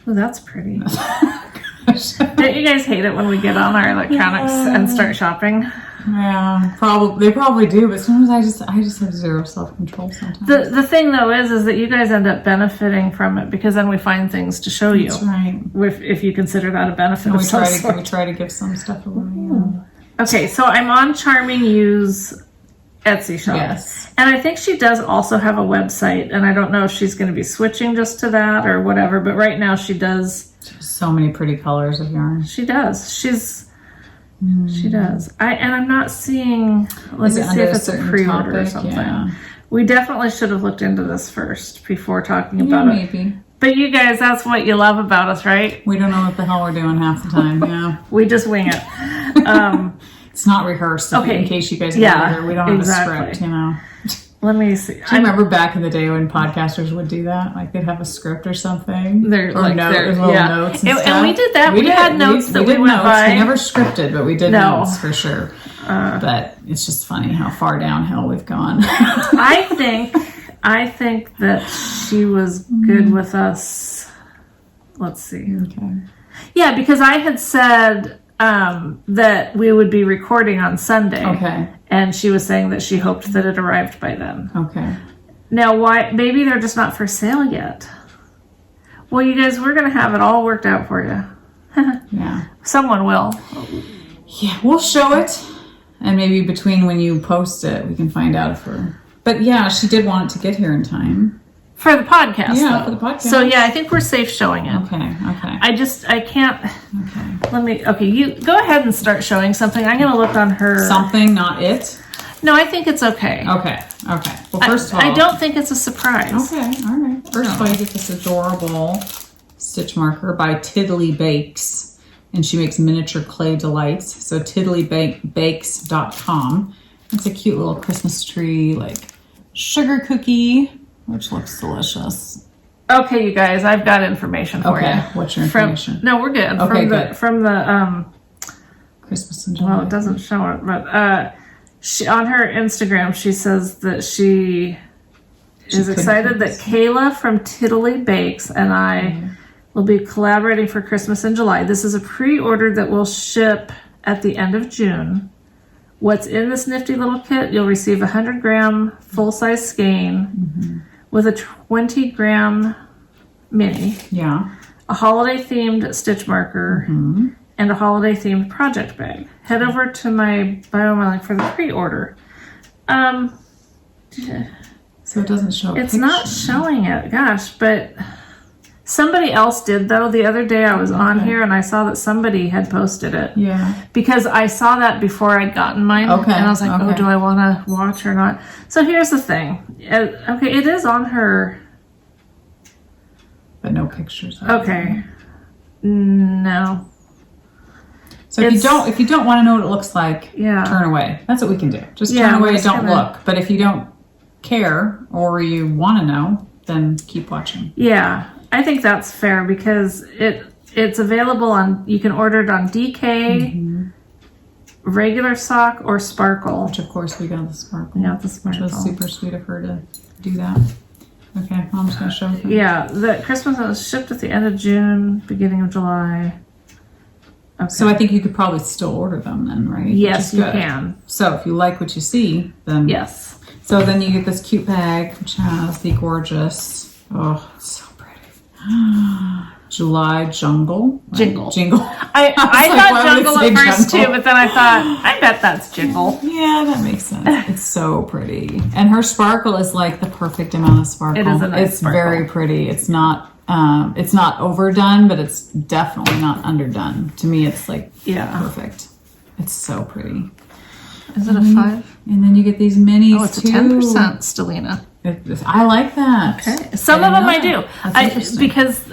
Oh, that's pretty. Don't you guys hate it when we get on our electronics and start shopping? Yeah, they probably do, but sometimes I just have zero self-control sometimes. The thing though is that you guys end up benefiting from it because then we find things to show you. That's right. If you consider that a benefit of some sort. We try to give some stuff away. Yeah. Okay, so I'm on Charming You's Etsy shop. Yes. And I think she does also have a website, and I don't know if she's going to be switching just to that or whatever, but right now she does. So many pretty colors of yarn. She does. She does. And I'm not seeing. Let me see if it's a pre-order or something. Yeah. We definitely should have looked into this first before talking about it. Maybe. But you guys, that's what you love about us, right? We don't know what the hell we're doing half the time. Yeah. We just wing it. It's not rehearsed. Okay. In case you guys wonder, we don't have a script. You know. Let me see. Do you remember back in the day when podcasters would do that? Like they'd have a script or something. Little notes and stuff. And we did that. We had notes that we went by. We never scripted, but we did notes for sure. But it's just funny how far downhill we've gone. I think that she was good with us. Let's see. Okay. Yeah, because I had said that we would be recording on Sunday. Okay. And she was saying that she hoped that it arrived by then. Okay. Now, why? Maybe they're just not for sale yet. Well, you guys, we're going to have it all worked out for you. Yeah. Someone will. Yeah, we'll show it. And maybe between when you post it, we can find out if we're... But yeah, she did want it to get here in time. For the podcast, Yeah, for the podcast. So yeah, I think we're safe showing it. Okay. I can't... Okay. You go ahead and start showing something. I'm going to look on her... Something, not it? No, I think it's okay. Okay. Well, first of all... I don't think it's a surprise. Okay, all right. First of all, you get this adorable stitch marker by Tiddly Bakes. And she makes miniature clay delights. So tiddlybakes.com. It's a cute little Christmas tree, like sugar cookie which looks delicious. Okay, you guys, I've got information for you. Okay, what's your information? No, we're good. Okay, good. From the Christmas and July. well, it doesn't show it, but she, on her Instagram, she says that she is excited that Kayla from Tiddly Bakes and I will be collaborating for Christmas in July. This is a pre-order that will ship at the end of June. What's in this nifty little kit? You'll receive a 100-gram full-size skein with a 20-gram mini. Yeah. A holiday-themed stitch marker, and a holiday-themed project bag. Head over to my bio link for the pre-order. So it doesn't show a It's picture. not showing it, gosh, but somebody else did, though. The other day I was on here and I saw that somebody had posted it. Yeah. Because I saw that before I'd gotten mine. Okay, And I was like, oh, okay. do I want to watch or not? So here's the thing. Okay, it is on her. But no pictures. Okay. No. So if you don't want to know what it looks like, Yeah. turn away. That's what we can do. Just Yeah, turn we're away, just don't gonna- look. But if you don't care or you want to know, then keep watching. Yeah, I think that's fair because it's available on, you can order it on DK, regular sock, or sparkle. Which of course we got the sparkle. Yeah, the Which sparkle. was super sweet of her to do that. Okay, I'm just gonna show you. Yeah, the Christmas was shipped at the end of June, beginning of July. Okay. So I think you could probably still order them then, right? Yes, Which you is good. can. So if you like what you see, then Yes. So then you get this cute bag, which has the gorgeous, oh, it's so pretty. July Jingle. Jingle. Jingle. I was like, thought why would it jungle say at first jungle? too, but then I thought, I bet that's jingle. Yeah, that makes sense. It's so pretty. And her sparkle is like the perfect amount of sparkle. It is a nice It's sparkle. very pretty. It's not overdone, but it's definitely not underdone. To me, it's like perfect. It's so pretty. Is it a 5? And then you get these minis Oh, it's a too. 10%, Stellina. I like that. Okay. Some I of them know I do. that. That's interesting. Because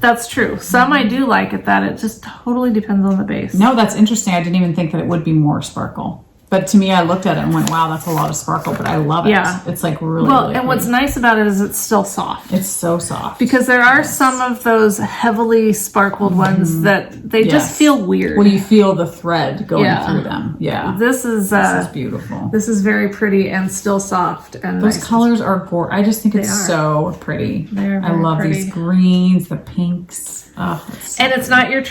that's true. Some I do like it that it just totally depends on the base. No, that's interesting. I didn't even think that it would be more sparkle. But to me, I looked at it and went, wow, that's a lot of sparkle, but I love it. Yeah. It's like really, Well, really and what's pretty. nice about it is it's still soft. It's so soft. Because there are some of those heavily sparkled ones that they just feel weird. Well, you feel the thread going Yeah. through them. Yeah. This is beautiful. This is very pretty and still soft and Those nice. colors are gorgeous. I just think it's are. so pretty. They're I very love pretty. these greens, the pinks. Oh, it's so And it's not your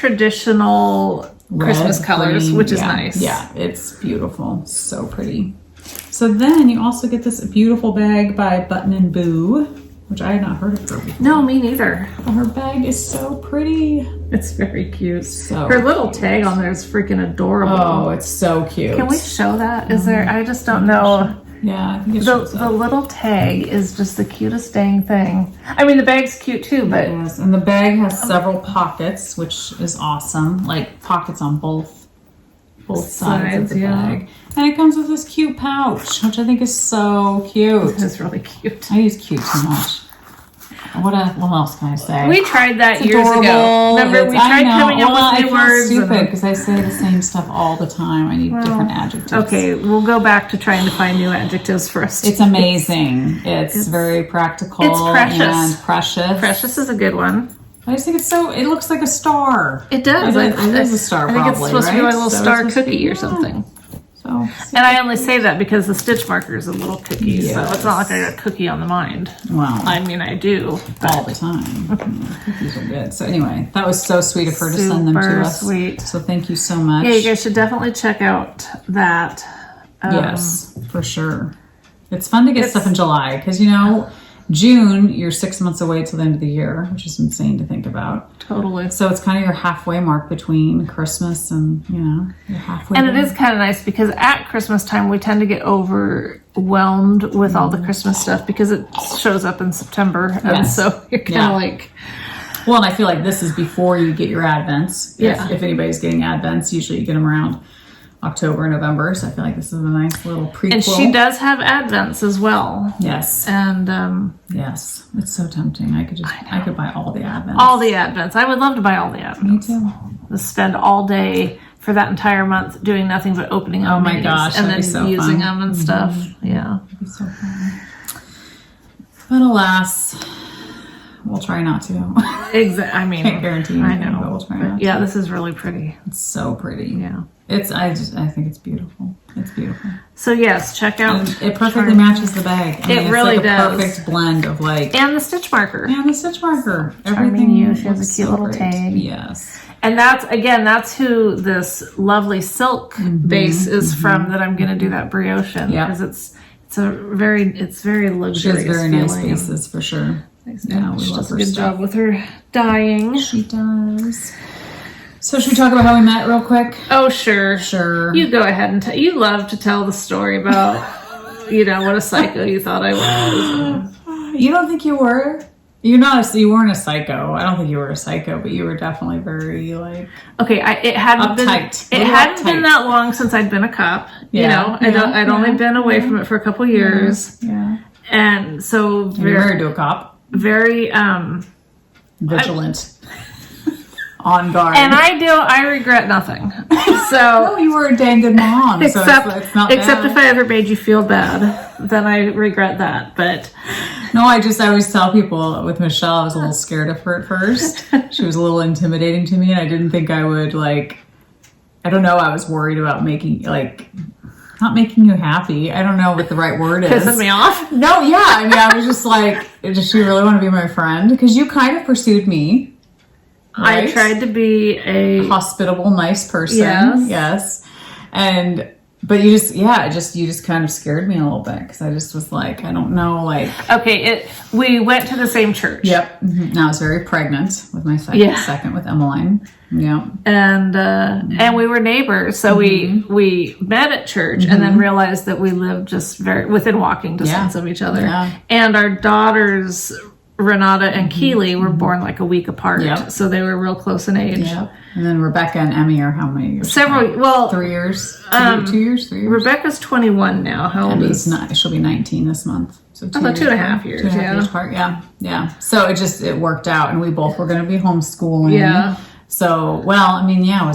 traditional Christmas red, colors, green. which is Yeah. nice. Yeah, it's beautiful. So pretty. So then you also get this beautiful bag by Button and Boo, which I had not heard of her before. No, me neither. But her bag is so pretty. It's very cute. So Her little cute. tag on there is freaking adorable. Oh, it's so cute. Can we show that? Is there? I just don't know. Yeah, I think it The shows the up. little tag is just the cutest dang thing. I mean, the bag's cute too, but Yes, and the bag has several pockets, which is awesome. Like pockets on both sides of the yeah. bag. And it comes with this cute pouch, which I think is so cute. it's really cute. I use cute too much. What else can I say? We tried that It's years ago. adorable. Remember, we I tried know. coming up Well, with new I feel words. stupid because I say the same stuff all the time. I need different adjectives. Okay, we'll go back to trying to find new adjectives for us. It's amazing. It's very practical. It's precious. And precious. Precious is a good one. I just think it's so. It looks like a star. It does. It is a star. I think it's probably, supposed to be right? like a little So star it's supposed to cookie be- or something. So And I only say that because the stitch marker is a little cookie, so Yes. it's not like I got a cookie on the mind. well, I mean, I do. all the time. Cookies are good. So anyway, that was so sweet of her to send them to Super us. sweet. So thank you so much. Yeah, you guys should definitely check out that. Yes, for sure. It's fun to get It's- stuff in July because June, you're 6 months away till the end of the year, which is insane to think about. Totally. So it's kind of your halfway mark between Christmas and you're halfway. And there. it is kind of nice because at Christmas time we tend to get overwhelmed with all the Christmas stuff because it shows up in September, and Yes. so you're kind of Yeah. like, Well, and I feel like this is before you get your Advents. Yeah. If anybody's getting Advents, usually you get them around October, November. So I feel like this is a nice little prequel. and she does have Advents as well, Yes. and Yes. It's so tempting. I could buy all the Advents. all the Advents. I would love to buy all the Me Advents. too. Just spend all day for that entire month doing nothing but opening up Oh my minis gosh, and that'd then be so using fun. them and stuff. Yeah. It'd be so fun. But alas, we'll try not to. Exactly. I mean, Can't guarantee I anything, know. but we'll try not to. Yeah, this is really pretty. It's so pretty. Yeah. I think it's beautiful. It's beautiful. So yes, check out. And it perfectly matches the bag. I mean, It really it's like does. a perfect blend of like. And the stitch marker. And the stitch marker. Charming you. She has a looks cute so little great. tag. Yes. And that's who this lovely silk base is from that I'm going to do that brioche in. Yep. Because it's very luxurious. She has very nice feeling. bases for sure. Nice. Yeah, we She love does a her good stuff. job with her dyeing. She does. So should we talk about how we met real quick? Oh, sure. Sure. You go ahead and tell. You love to tell the story about, what a psycho you thought I was. You don't think you were? You weren't a psycho. I don't think you were a psycho, but you were definitely very like. Okay, it hadn't Uptight. been. It hadn't been that long since I'd been a cop. Yeah, I'd only been away from it for a couple years, Yeah. and so You're married to a cop. very Vigilant. On guard. And I regret nothing. No, So you were a dang good mom. except so it's not except bad. if I ever made you feel bad, then I regret that. But No, I always tell people with Michelle, I was a little scared of her at first. She was a little intimidating to me, and I didn't think I would I don't know. I was worried about not making you happy. I don't know what the right word is. pissing me off. No, yeah. I mean, I was just like, does she really want to be my friend? Because you kind of pursued me. I Right? tried to be a Hospitable, nice person. Yes. Yes. But you just kind of scared me a little bit because I just was like, I don't know, okay. We went to the same church. Yep. And I was very pregnant with my second with Emmeline. Yep. And we were neighbors, so we met at church and then realized that we lived just very within walking distance of each other. Yeah. And our daughters, Renata and Keely, were born like a week apart, Yep. so they were real close in age. Yep. And then Rebecca and Emmy are how many years? 3 years? 2 years? 3 years? Rebecca's 21 now. How old Emmy's is? she'll be 19 this month. So 2 about 2.5 years, 2.5 yeah. years apart. Yeah. Yeah. So it worked out, and we both were going to be homeschooling. Yeah. So, was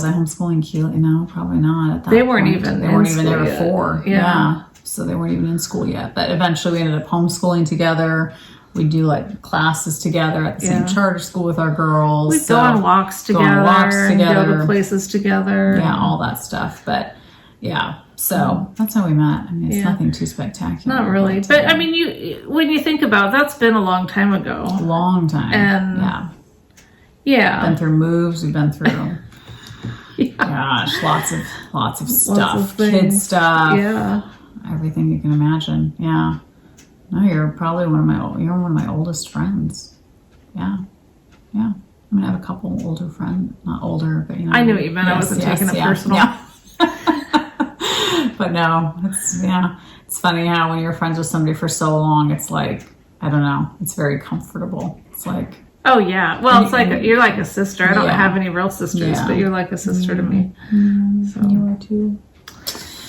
I homeschooling Keely? No, probably not at that They weren't point. even They in weren't even school there yet. before. Yeah. So they weren't even in school yet. But eventually we ended up homeschooling together. We do classes together at the same charter school with our girls. We'd go on walks together, and go to places together. Yeah, all that stuff. But yeah, so that's how we met. I mean, it's nothing too spectacular. Not really. But I mean, when you think about it, that's been a long time ago. Long time. And yeah. Been through moves. We've been through. Gosh, lots of stuff. Kid stuff. Yeah. Everything you can imagine. Yeah. No, you're probably one of my oldest friends. Yeah. Yeah. I'm gonna have a couple older friends. Not older, but I knew what you meant. I wasn't taking it personal. Yeah. But no, it's funny how when you're friends with somebody for so long, it's like, I don't know, it's very comfortable. It's like, oh yeah. Well, it's like you're like a sister. I don't have any real sisters, Yeah. but you're like a sister to me. So. you are too.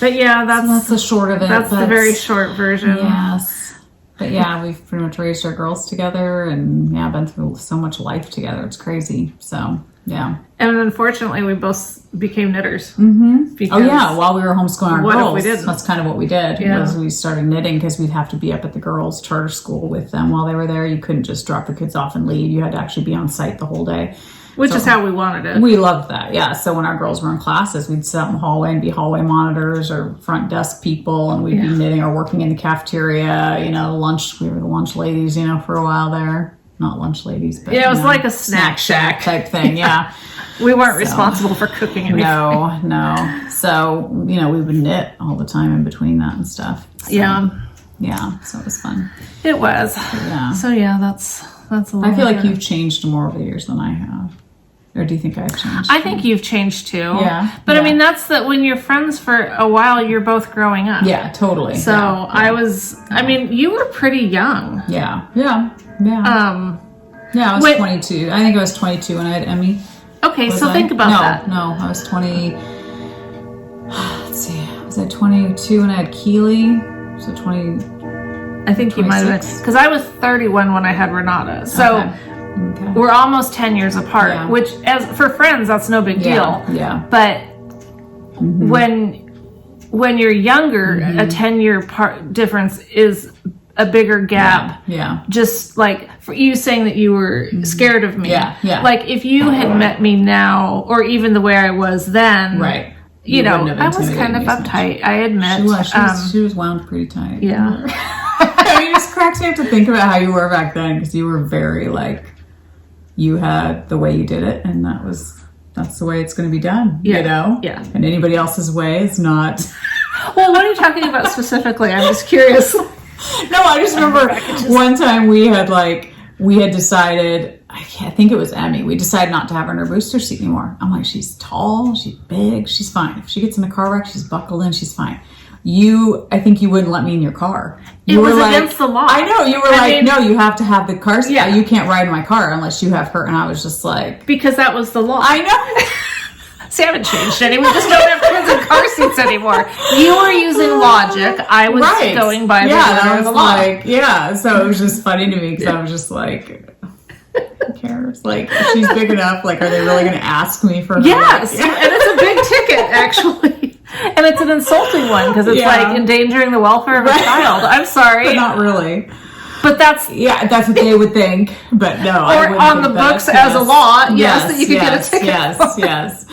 But yeah, That's the short of it. That's the very short version. Yes. But yeah, we've pretty much raised our girls together and been through so much life together. It's crazy. So yeah. And unfortunately, we both became knitters. Oh yeah, while we were homeschooling our What if girls, we didn't? that's kind of what we did. Yeah. Was we started knitting because we'd have to be up at the girls' charter school with them while they were there. You couldn't just drop the kids off and leave. You had to actually be on site the whole day. Which is how we wanted it. We loved that, yeah. So when our girls were in classes, we'd sit out in the hallway and be hallway monitors or front desk people, and we'd be knitting or working in the cafeteria. Lunch. We were the lunch ladies, for a while there. Not lunch ladies, but it was like a snack shack type thing. Yeah. We weren't responsible for cooking anything. No. So we would knit all the time in between that and stuff. So, yeah. So it was fun. It was. Yeah. So yeah, that's a little. I feel like you've changed more over the years than I have. Or do you think I've changed? I think you've changed too. Yeah. But I mean, that's when you're friends for a while, you're both growing up. Yeah, totally. So I mean, you were pretty young. Yeah. Yeah, I was 22. I think I was 22 when I had Emmy. Okay, so think about that. No, I was 20. Let's see. Was I 22 when I had Keely? So 20. I think you might have been. Because I was 31 when I had Renata. So Okay. we're almost 10 years apart, which for friends, that's no big deal. Yeah. But when you're younger, a 10-year difference is a bigger gap. Yeah. Just like for you saying that you were scared of me. Yeah. Like if you had met me now, or even the way I was then, right. You know, I was kind of uptight. I admit. She was wound pretty tight. Yeah. I mean, it just cracks me up to think about how you were back then, because you were very like, you had the way you did it, and that's the way it's going to be done. Yeah. You know. Yeah. And anybody else's way is not. Well, what are you talking about specifically? I'm just curious. No, I just remember one time we had decided, I think it was Emmy, we decided not to have her in her booster seat anymore. I'm like, she's tall, she's big, she's fine. If she gets in a car wreck, she's buckled in, she's fine. I think you wouldn't let me in your car. You was were like, against the law. I know, you were no, you have to have the car seat. Yeah. You can't ride in my car unless you have her. And I was just like. Because that was the law. I know. See, I haven't changed any. We just don't have kids in car seats anymore. You were using logic. I was going by the letter of the law. Like, yeah, so it was just funny to me because I was just like, who cares? Like, if she's big enough, like, are they really going to ask me for her? Yes, and it's a big ticket, actually. And it's an insulting one because it's like endangering the welfare of a child. I'm sorry. But not really. But that's what they would think. But no, or on the books as a law, yes, that you could get a ticket. Yes.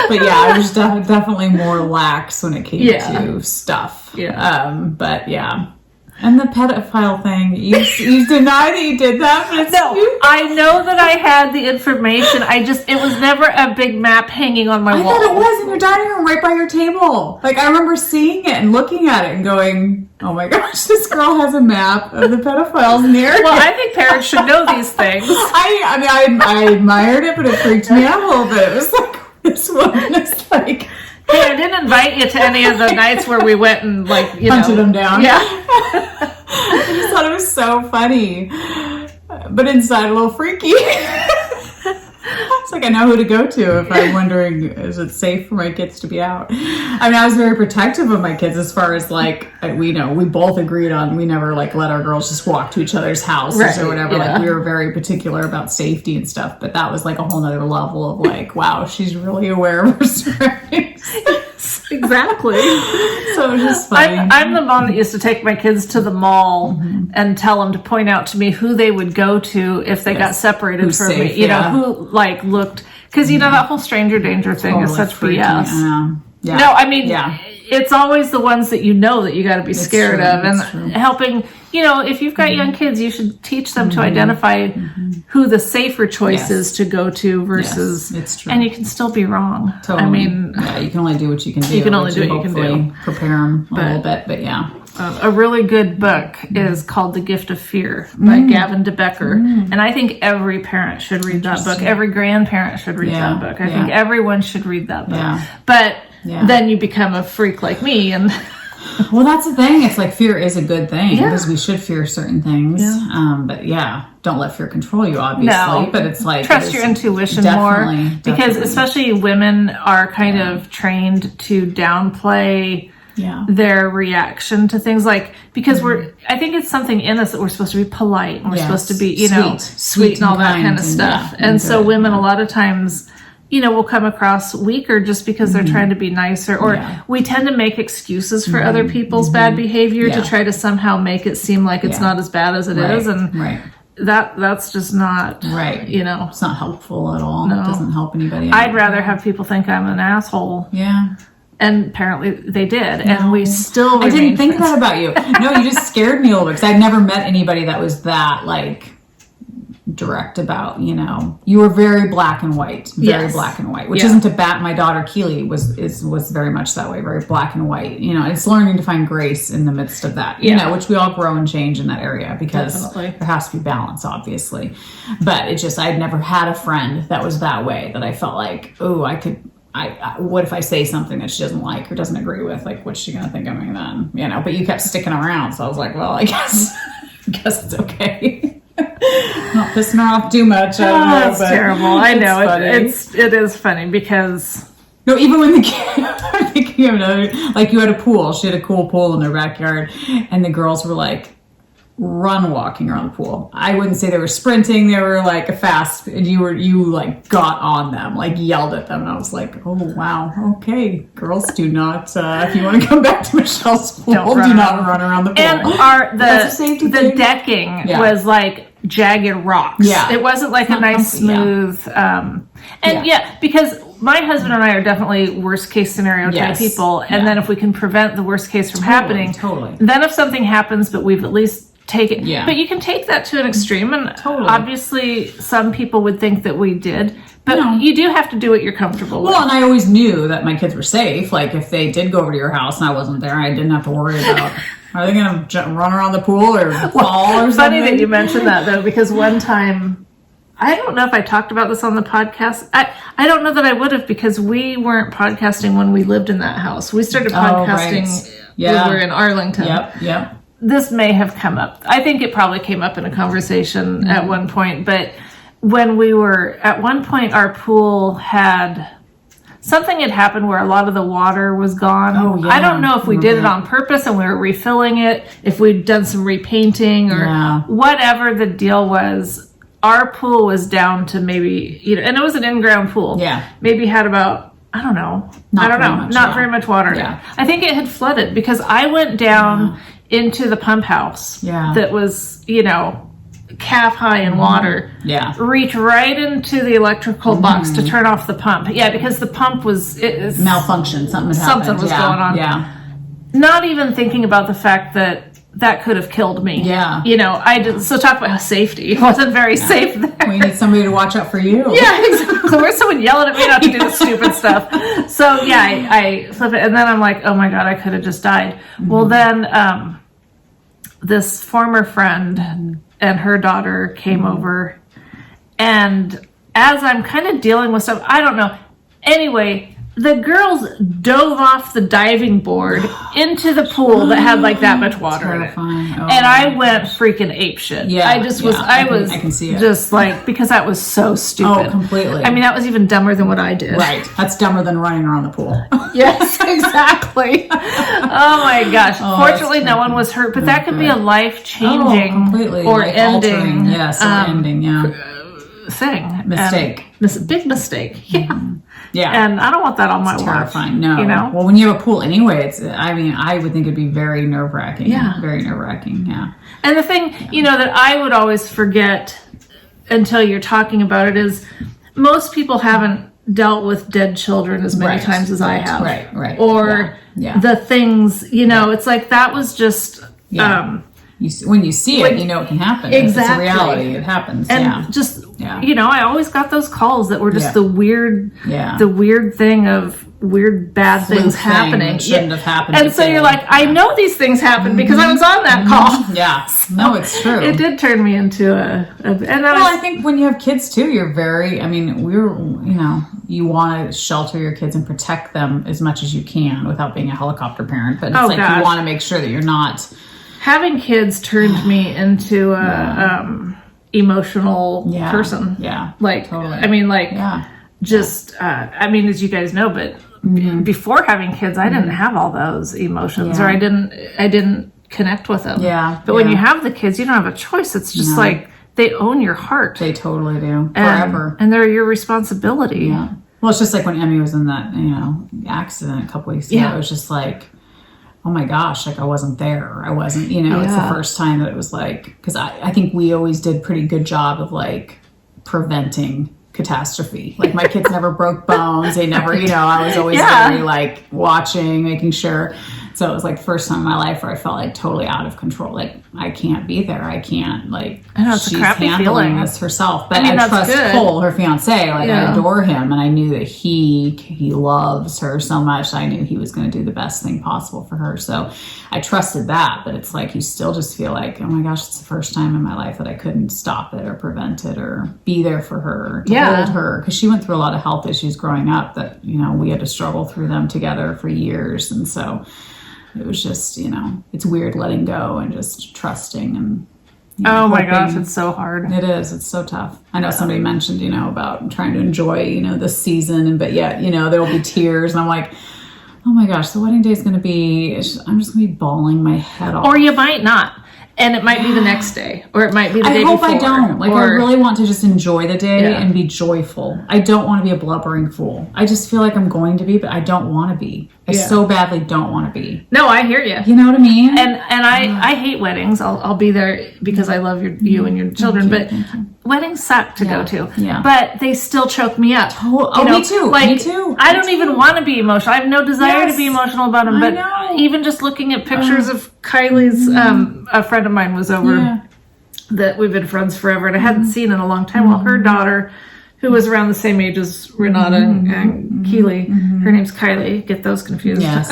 But yeah, I was definitely more lax when it came to stuff. Yeah. But yeah. And the pedophile thing, you deny that you did that, but I know that I had the information. It was never a big map hanging on my wall. I thought it was in your dining room right by your table. Like, I remember seeing it and looking at it and going, oh my gosh, this girl has a map of the pedophiles near. Well, I think parents should know these things. I admired it, but it freaked me out a little bit. It was like, this woman is like... Hey, I didn't invite you to any of the nights where we went and hunted them down. Yeah. I just thought it was so funny, but inside a little freaky. It's like I know who to go to if I'm wondering, is it safe for my kids to be out? I mean, I was very protective of my kids as far as like, we both agreed on, we never like let our girls just walk to each other's houses or whatever. Yeah. Like we were very particular about safety and stuff, but that was like a whole nother level of like, wow, she's really aware of her surroundings. Exactly. So it was just funny. I'm the mom that used to take my kids to the mall and tell them to point out to me who they would go to if they got separated from me. You know, who like looked, because that whole stranger danger thing is such BS. Yeah. No, I mean, it's always the ones that you got to be scared of, and helping. If you've got young kids, you should teach them to identify who the safer choice is to go to versus. Yes, it's true. And you can still be wrong. Totally. I mean, you can only do what you can do. You can only do what you can do. Prepare them a little bit, but yeah. A really good book is called The Gift of Fear by Gavin DeBecker. And I think every parent should read that book. Every grandparent should read that book. I think everyone should read that book. Yeah. But then you become a freak like me. And well, that's the thing. It's like fear is a good thing because we should fear certain things. But don't let fear control you, obviously. No. But it's like trust your intuition more. Because especially women are kind of trained to downplay their reaction to things, like because I think it's something in us that we're supposed to be polite and we're supposed to be sweet and all that kind of stuff, and so women a lot of times will come across weaker just because they're trying to be nicer, or we tend to make excuses for other people's bad behavior to try to somehow make it seem like it's not as bad as it is, and that's just not right. It's not helpful at all. No. It doesn't help anybody. I'd rather have people think I'm an asshole. Yeah. And apparently they did, and we still. I didn't think that about you. No, you just scared me a little bit because I'd never met anybody that was that like direct about. You were very black and white, black and white, which isn't to bat. My daughter Keely was very much that way, very black and white. It's learning to find grace in the midst of that. Which we all grow and change in that area because there has to be balance, obviously. But it just I'd never had a friend that was that way that I felt like, oh, I could. What if I say something that she doesn't like or doesn't agree with? Like, what's she gonna think of me then? But you kept sticking around, so I was like, well, I guess it's okay. Not pissing her off too much. I don't know, that's terrible. I know it is funny because even when the kid, I'm thinking of another, like you had a pool. She had a cool pool in their backyard, and the girls were like, run walking around the pool. I wouldn't say they were sprinting. They were like fast, and you like got on them, like yelled at them. And I was like, oh, wow. Okay, girls, do not, if you want to come back to Michelle's pool, do not run around the pool. And the decking was like jagged rocks. Yeah. It wasn't like a nice smooth, because my husband and I are definitely worst case scenario type people. And then if we can prevent the worst case from happening, then if something happens, but we've at least taken, but you can take that to an extreme. And obviously some people would think that we did, but you do have to do what you're comfortable with. Well, and I always knew that my kids were safe. Like if they did go over to your house and I wasn't there, I didn't have to worry about, are they going to run around the pool or fall or something? Funny that you mentioned that though, because one time, I don't know if I talked about this on the podcast. I don't know that I would have, because we weren't podcasting when we lived in that house. We started podcasting when we were in Arlington. Yep. This may have come up. I think it probably came up in a conversation at one point. But when we were, at one point, our pool something had happened where a lot of the water was gone. Oh, yeah. I don't know if we did it on purpose and we were refilling it, if we'd done some repainting or whatever the deal was. Our pool was down to maybe, and it was an in-ground pool. Yeah. Maybe had about, not very much water. Yeah. I think it had flooded because I went down into the pump house that was, calf high in water. Yeah. Reach right into the electrical box to turn off the pump. Yeah, because the pump was malfunction. Something was going on. Yeah. Not even thinking about the fact that could have killed me. Yeah. So talk about how safety. It wasn't very safe there. We need somebody to watch out for you. Yeah, exactly. Where's someone yelling at me not to do the stupid stuff? So I flip it, and then I'm like, oh my God, I could have just died. Well, then this former friend and her daughter came over, and as I'm kind of dealing with stuff, I don't know. Anyway, the girls dove off the diving board into the pool that had like that much water in it. And I went freaking apeshit. Yeah. I can see it. Just like, because that was so stupid. Oh, completely. I mean, that was even dumber than what I did. Right. That's dumber than running around the pool. Yes, exactly. Oh my gosh. Fortunately, no one was hurt, but that could be a life-changing or ending. Yes, ending, thing. Mistake. Big mistake. Yeah. Mm-hmm. Yeah. And I don't want that on my watch. Terrifying. No. Well, when you have a pool anyway, I would think it'd be very nerve-wracking. Yeah. Very nerve-wracking. Yeah. And the thing, that I would always forget until you're talking about it is most people haven't dealt with dead children as many times as I have. Right. Or the things, it's like that was just... when you see it, it can happen. Exactly. It's a reality. It happens. And I always got those calls that were just the weird thing of weird bad things happening. Shouldn't have happened. And so you're like, I know these things happened because I was on that call. Yeah. So no, it's true. It did turn me into I think when you have kids too, you're very, you want to shelter your kids and protect them as much as you can without being a helicopter parent. But it's you want to make sure that you're not. Having kids turned me into a emotional person. Yeah. Like, totally. I mean, as you guys know, but before having kids, I didn't have all those emotions or I didn't connect with them. Yeah. But when you have the kids, you don't have a choice. It's just like they own your heart. They totally do. Forever. And they're your responsibility. Yeah. Well, it's just like when Emmy was in that, accident a couple weeks ago. It was just like, oh my gosh, like I wasn't there. I wasn't, it's the first time that it was like, because I think we always did pretty good job of like preventing catastrophe. Like my kids never broke bones. They never, I was always very like watching, making sure. So it was like first time in my life where I felt like totally out of control. Like I can't be there. I can't like, I know, it's she's a crappy handling feeling. This herself. But I trust Cole, her fiance, like I adore him. And I knew that he loves her so much. I knew he was going to do the best thing possible for her. So I trusted that. But it's like, you still just feel like, oh my gosh, it's the first time in my life that I couldn't stop it or prevent it or be there for her, to hold her. Because she went through a lot of health issues growing up that, we had to struggle through them together for years. And so it was just, it's weird letting go and just trusting and oh my gosh, it's so hard. It is. It's so tough. I know somebody mentioned, about trying to enjoy, this season, but yet, there will be tears. And I'm like, oh my gosh, the wedding day is going to be, I'm just going to be bawling my head off. Or you might not. And it might be the next day, or it might be the day hope before. I don't. Like, I really want to just enjoy the day Yeah. and be joyful. I don't want to be a blubbering fool. I just feel like I'm going to be, but I don't want to be. I so badly don't want to be. No, I hear you. You know what I mean? And I hate weddings. I'll be there because I love you and your children. But weddings suck to go to. Yeah. But they still choke me up. Me too. Like, me too. I don't even want to be emotional. I have no desire to be emotional about them. But know. even just looking at pictures of Kylie's, a friend of mine was over that we've been friends forever, and I hadn't seen in a long time. Well, her daughter, who was around the same age as Renata and Keely, her name's Kylie. Get those confused. Yes.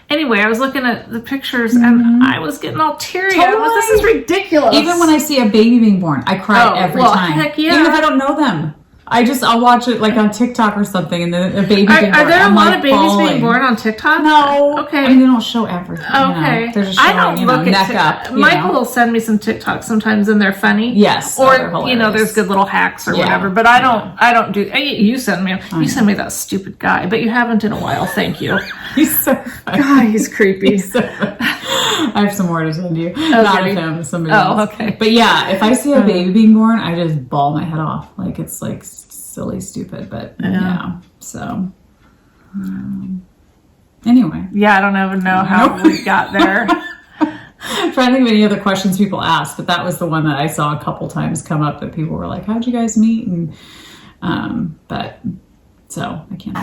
Anyway, I was looking at the pictures and I was getting all teary. I was, this is ridiculous. Even when I see a baby being born, I cry every time. Heck yeah. Even if I don't know them. I'll watch it like on TikTok or something, and then a baby being born. Are there a lot of babies bawling. being born on TikTok? No. Okay. I mean, they don't show everything. Okay. They're just showing, I don't look at neck up. Michael will send me some TikToks sometimes, and they're funny. Yes. Or they're there's good little hacks or whatever. But I don't do. You send me. You send me that stupid guy, but you haven't in a while. Thank you. He's so funny. God, he's creepy. I have some more to send you. Not of him, somebody else. Okay. But yeah, if I see a baby being born, I just bawl my head off. Like, it's like silly, stupid, but so anyway. Yeah, I don't even know how we got there. I'm trying to think of any other questions people asked, but that was the one that I saw a couple times come up that people were like, how'd you guys meet? And but so I can't.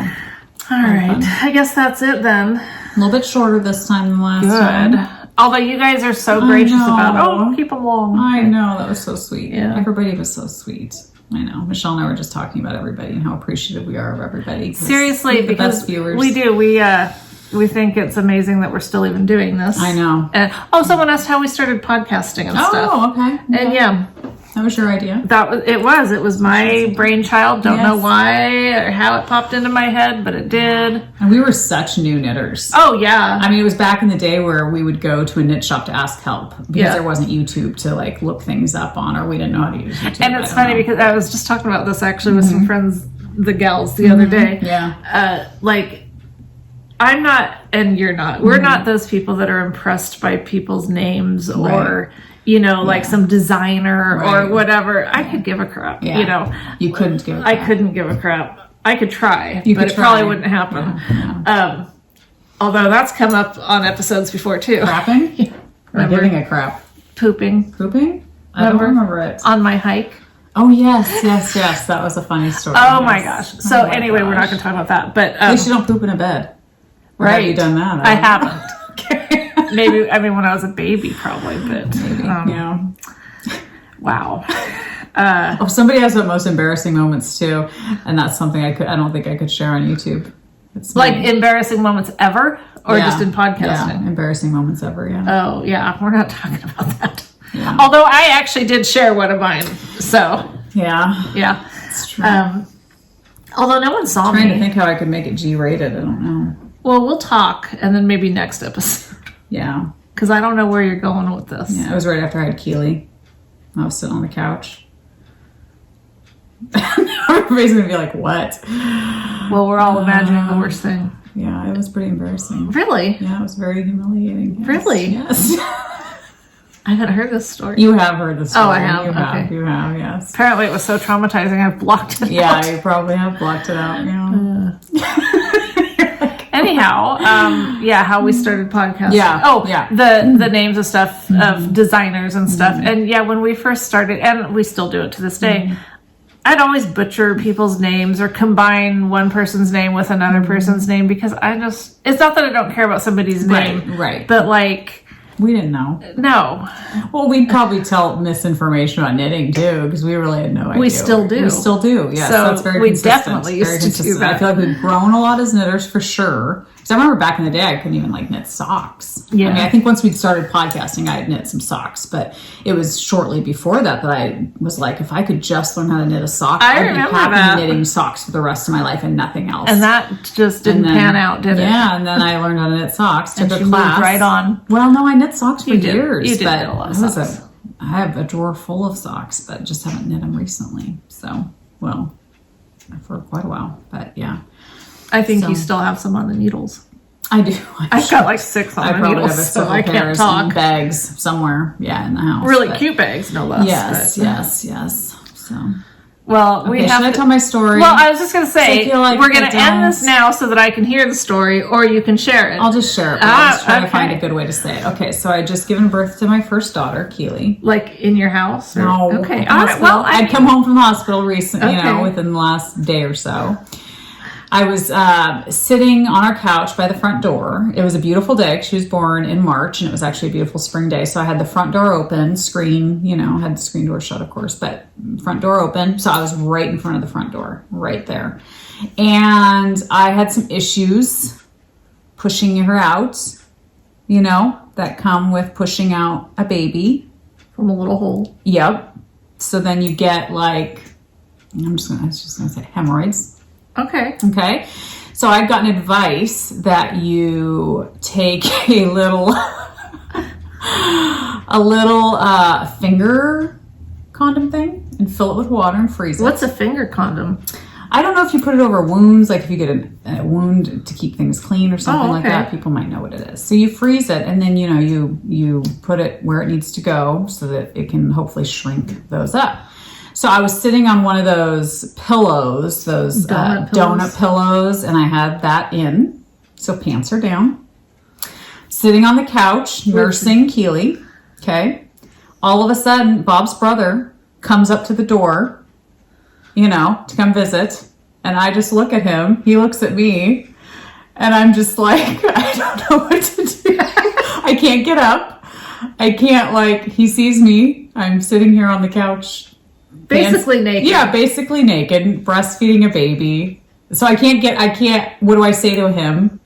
All right. I guess that's it then. A little bit shorter this time than last time. Although you guys are so gracious about keep them long. I know, that was so sweet. Yeah. Everybody was so sweet. I know. Michelle and I were just talking about everybody and how appreciative we are of everybody. Seriously, the because best viewers. we do. We think it's amazing that we're still even doing this. I know. And someone asked how we started podcasting and stuff. Oh, okay. And yeah, that was your idea. It was my brainchild. Don't know why or how it popped into my head, but it did. And we were such new knitters. Oh yeah. I mean, it was back in the day where we would go to a knit shop to ask help because there wasn't YouTube to like look things up on, or we didn't know how to use YouTube. And it's funny because I was just talking about this actually with some friends, the gals, the other day. Yeah. I'm not, and you're not. We're not those people that are impressed by people's names or, like some designer or whatever. I could give a crap, You couldn't give a crap. I couldn't give a crap. I could try, but it try. probably wouldn't happen. Yeah. Although that's come up on episodes before too. Crapping? Or giving a crap? Pooping. Pooping? I don't remember it. On my hike. Oh, yes. That was a funny story. Oh, my gosh. So anyway, we're not going to talk about that. But at least you don't poop in a bed. Right. Have you done that? I haven't. Maybe, when I was a baby, probably, but wow. Somebody has the most embarrassing moments too, and that's something I don't think I could share on YouTube. It's like embarrassing moments ever, or just in podcasting? Yeah, embarrassing moments ever. Yeah. Oh yeah, we're not talking about that. Yeah. Although I actually did share one of mine, so yeah, it's true. Although no one saw me. I'm trying to think how I could make it G-rated. I don't know. Well, we'll talk, and then maybe next episode. Yeah. Because I don't know where you're going with this. Yeah, it was right after I had Keely. I was sitting on the couch. Everybody's going to be like, what? Well, we're all imagining the worst thing. Yeah, it was pretty embarrassing. Really? Yeah, it was very humiliating. Yes. Really? Yes. I haven't heard this story. You have heard the story. Oh, I have. You have, yes. Apparently it was so traumatizing I've blocked it out. Yeah, you probably have blocked it out. Anyhow, how we started podcasting. Yeah. The names of stuff, of designers and stuff. And when we first started, and we still do it to this day, I'd always butcher people's names or combine one person's name with another person's name because it's not that I don't care about somebody's name. Right. But like, we didn't know. No. Well, we'd probably tell misinformation about knitting too, because we really had no idea. We still do. We still do. Yes, so that's very consistent. We definitely used to do that. I feel like we've grown a lot as knitters for sure. Because I remember back in the day, I couldn't even knit socks. Yeah. I mean, I think once we'd started podcasting, I had knit some socks, but it was shortly before that I was like, if I could just learn how to knit a sock, I'd be happy knitting socks for the rest of my life and nothing else. And that just didn't pan out, did it? Yeah, and then I learned how to knit socks. Took a class. Moved right on. Well, no, I knit socks for years. You did knit a lot of socks. I have a drawer full of socks, but just haven't knit them recently. So, for quite a while. But yeah. I think you still have some on the needles. I do. I've got like 6 on I my probably have needles, so several I can't pairs talk. in bags somewhere, in the house. Really cute bags, no less. Yes, but, yes. So, well, we okay, have should I to tell my story? Well, I was just going to say, I feel like we're going I to end don't- this now so that I can hear the story, or you can share it. I'll just share it. But I'll just try to okay. find a good way to say it. Okay, so I had just given birth to my first daughter, Keely. Like in your house? Or? No. Okay. At the All right. hospital. Well, I'd come home from the hospital recently, Okay. within the last day or so. I was sitting on our couch by the front door. It was a beautiful day. She was born in March, and it was actually a beautiful spring day. So I had the front door open, screen, had the screen door shut, of course, but front door open. So I was right in front of the front door, right there. And I had some issues pushing her out, that come with pushing out a baby. from a little hole. Yep. So then you get I was just gonna say hemorrhoids. Okay. Okay. So I've gotten advice that you take a little finger condom thing and fill it with water and freeze it. What's a finger condom? I don't know if you put it over wounds, like if you get a wound to keep things clean or something like okay. that, people might know what it is. So you freeze it, and then you put it where it needs to go so that it can hopefully shrink those up. So I was sitting on one of those pillows, those donut pillows, and I had that in. So pants are down. Sitting on the couch, nursing Keely. Okay. All of a sudden, Bob's brother comes up to the door, to come visit. And I just look at him. He looks at me. And I'm just like, I don't know what to do. I can't get up. I can't, he sees me. I'm sitting here on the couch. Basically naked. Yeah, basically naked, breastfeeding a baby. So I can't, what do I say to him?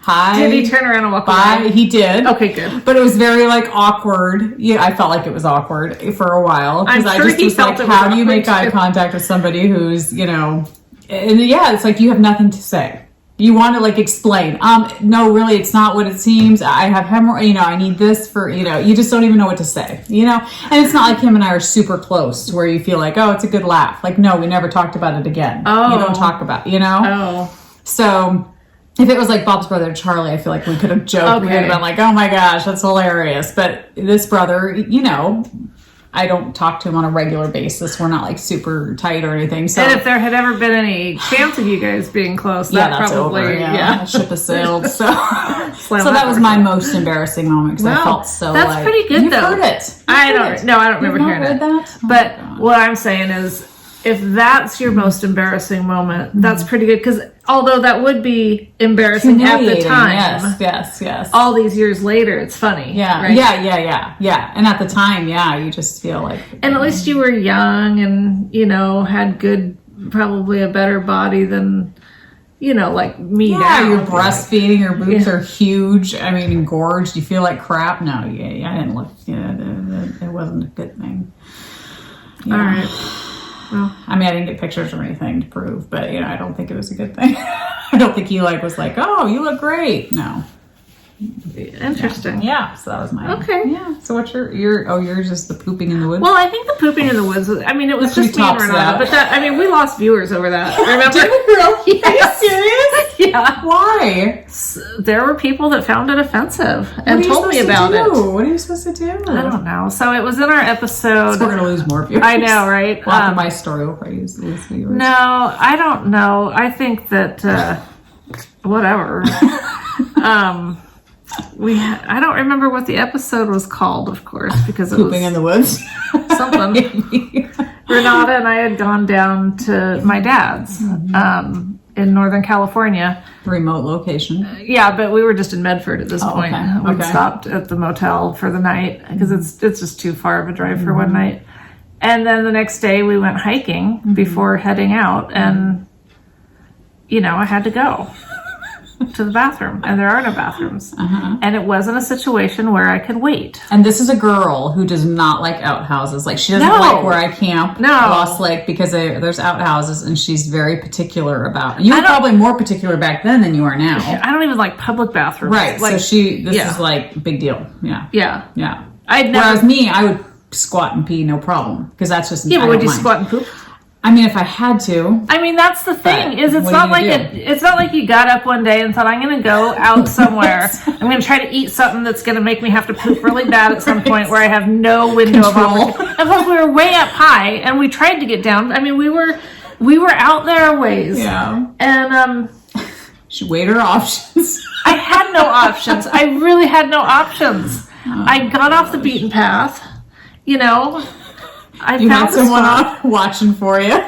Hi. Did he turn around and walk Bye. away? He did. Okay, good. But it was very awkward. Yeah, I felt like it was awkward for a while. I'm Because sure I just he was felt like, it was how do you make awkward, eye too. contact with somebody who's, and it's like you have nothing to say. You want to explain. No, really, it's not what it seems. I have hemorrhoid, I need this for, you just don't even know what to say, And it's not like him and I are super close to where you feel like, oh, it's a good laugh. No, we never talked about it again. Oh. You don't talk about, Oh. So if it was like Bob's brother, Charlie, I feel like we could have joked. We would have been like, oh my gosh, that's hilarious. But this brother, I don't talk to him on a regular basis. We're not super tight or anything. So And if there had ever been any chance of you guys being close, that that's probably, over. That ship has sailed. So, Slam so that was door my shut. most embarrassing moment because I Wow. felt so That's pretty good, You've though. heard it. I don't remember You've hearing not it. read that? Oh But my God. what I'm saying is, if that's your most embarrassing moment, that's pretty good. Because although that would be embarrassing at the Humiliating. time, Yes. all these years later, it's funny. Yeah, right? yeah. And at the time, you just feel like... And at least you were young and, had probably a better body than, like me now. Yeah, you're breastfeeding, your boobs are huge. I mean, engorged. You feel like crap. No, I didn't look... it wasn't a good thing. All right. Well, I mean, I didn't get pictures or anything to prove, but, I don't think it was a good thing. I don't think he, was like, oh, you look great. No. interesting. Yeah, so that was mine. Okay. Yeah, so what's yours is the pooping in the woods? Well, I think the pooping in the woods, it was That's just me and pretty Renata. tops that. But we lost viewers over that. Remember? Did we really? Yes. Are you serious? Yeah. Why? There were people that found it offensive What and are you told me supposed about to it. do? What are you supposed to do? I don't know. So it was in our episode. We're going to lose more viewers. I know, right? Well, after my story, we'll probably lose viewers. No, I don't know. I think that whatever. I don't remember what the episode was called, of course, because it Pooping was in the woods? something. Renata and I had gone down to my dad's in Northern California. Remote location. Yeah, but we were just in Medford at this point. okay. We Okay. stopped at the motel for the night because it's just too far of a drive for one night. And then the next day we went hiking before heading out, and I had to go to the bathroom, and there are no bathrooms. And it wasn't a situation where I could wait. And this is a girl who does not like outhouses. She doesn't No. like where I camp. No. Lost Lake, because there's outhouses, and she's very particular about. You were probably more particular back then than you are now. I don't even like public bathrooms. Right. So this yeah. is big deal. Yeah. Yeah. Yeah. I'd never. Whereas me, I would squat and pee, no problem, because that's just Yeah, but I would don't you mind. squat and poop? I mean, if I had to. I mean, that's the thing, is it's what not are you like gonna do? it's not like you got up one day and thought, I'm going to go out somewhere. I'm going to try to eat something that's going to make me have to poop really bad at some point where I have no window of Control. opportunity. And plus, we were way up high, and we tried to get down. I mean, we were out there a ways. Yeah. And She weighed her options. I had no options. I really had no options. I got off the beaten path, you know. I You had found a someone spot. watching for you.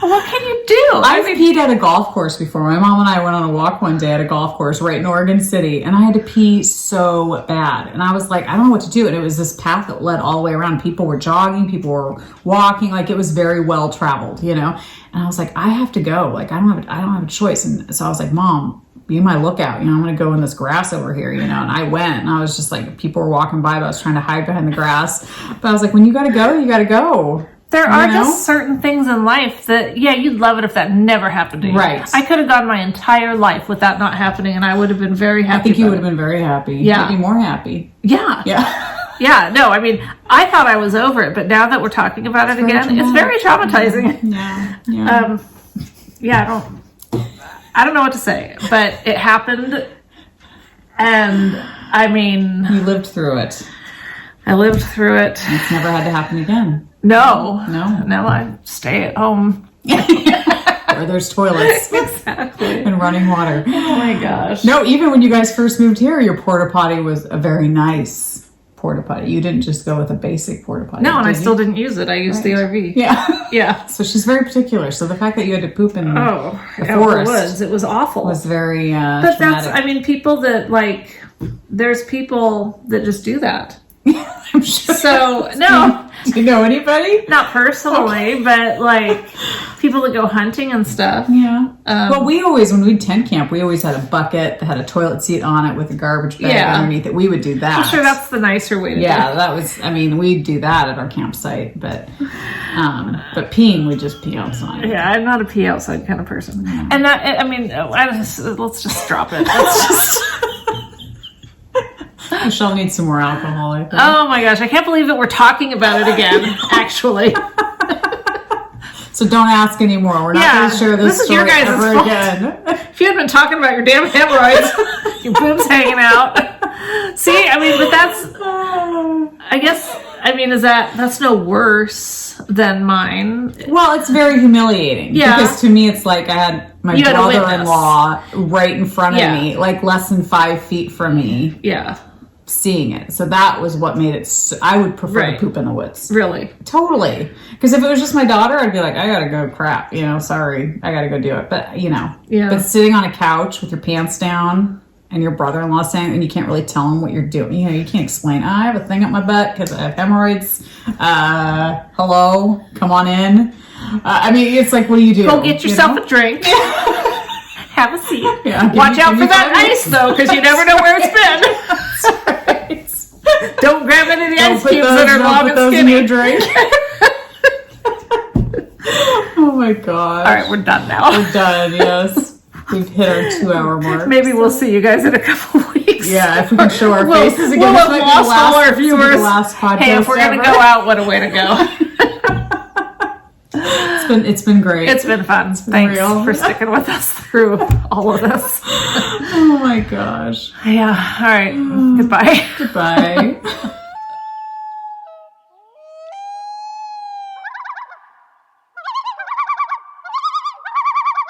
What can you do? I've peed at a golf course before. My mom and I went on a walk one day at a golf course right in Oregon City, and I had to pee so bad. And I was like, I don't know what to do. And it was this path that led all the way around. People were jogging, people were walking, like it was very well traveled, you know. And I was like, I have to go. Like I don't have a choice. And so I was like, Mom, be my lookout. You know, I'm going to go in this grass over here, you know. And I went, and I was just like, people were walking by, but I was trying to hide behind the grass. But I was like, when you got to go, you got to go. There are You know? just certain things in life that, yeah, you'd love it if that never happened to you. Right. I could have gone my entire life with that not happening, and I would have been very happy. I think you about would have been very happy. Yeah. You'd be more happy. it. Yeah. Yeah. Yeah. No, I mean, I thought I was over it, but now that we're talking about it again, it's very traumatizing. Yeah. Yeah. Yeah, I don't know what to say, but it happened, and I mean, You lived through it. I lived through it. It's never had to happen again. No, No. I stay at home. Where there's toilets Exactly. and running water. Oh my gosh. No, even when you guys first moved here, your porta potty was a very nice porta potty. You didn't just go with a basic porta potty. No, and I did you? still didn't use it. I used the RV. Yeah. Yeah. So she's very particular. So the fact that you had to poop in Oh, the out in forest the woods. It was awful. was very But traumatic. I mean, people that like, there's people that just do that. I'm sure. So, no, Do you know anybody? not personally, but like people that go hunting and stuff. Yeah. Well, when we'd tent camp, we always had a bucket that had a toilet seat on it with a garbage bag Yeah. underneath it. We would do that. I'm sure that's the nicer way to do it. Yeah, that was, we'd do that at our campsite, but peeing, we just pee outside. Yeah, I'm not a pee outside kind of person. And that, I mean, let's just drop it. Let's just. Michelle needs some more alcohol, I think. Oh my gosh, I can't believe that we're talking about it again, actually. So don't ask anymore. We're not going to share this is your story guys' ever fault. again. If you had been talking about your damn hemorrhoids, your boobs hanging out. See, I mean, but that's no worse than mine. Well, it's very humiliating. Yeah. Because to me, it's like I had my You had a brother-in-law right in front of Yeah. me, like less than 5 feet from me, Yeah, seeing it. So that was what made it, I would prefer Right. to poop in the woods. really. Totally. Because if it was just my daughter, I'd be like, I gotta go crap, sorry, I gotta go do it. But, Yeah. but sitting on a couch with your pants down and your brother-in-law saying, and you can't really tell him what you're doing. You can't explain, I have a thing up my butt because I have hemorrhoids. Hello, come on in. It's like, what do you do? Go get yourself a drink. Have a seat. Yeah, Watch out give for me that 5 minutes. ice, though, because you never know where it's been. Don't grab any of the ice cubes that are long and in skinny. your drink. Oh my god. All right, we're done now. We're done, yes. We've hit our 2-hour mark. Maybe we'll see you guys in a couple of weeks. Yeah, if we can show our We'll faces again. have This might be the lost all our this will be viewers. The last podcast Hey, if we're going to ever. go out, what a way to go. It's been great. It's been fun. Thanks real. for sticking with us through all of this. Oh my gosh. Yeah, all right. Goodbye. Goodbye.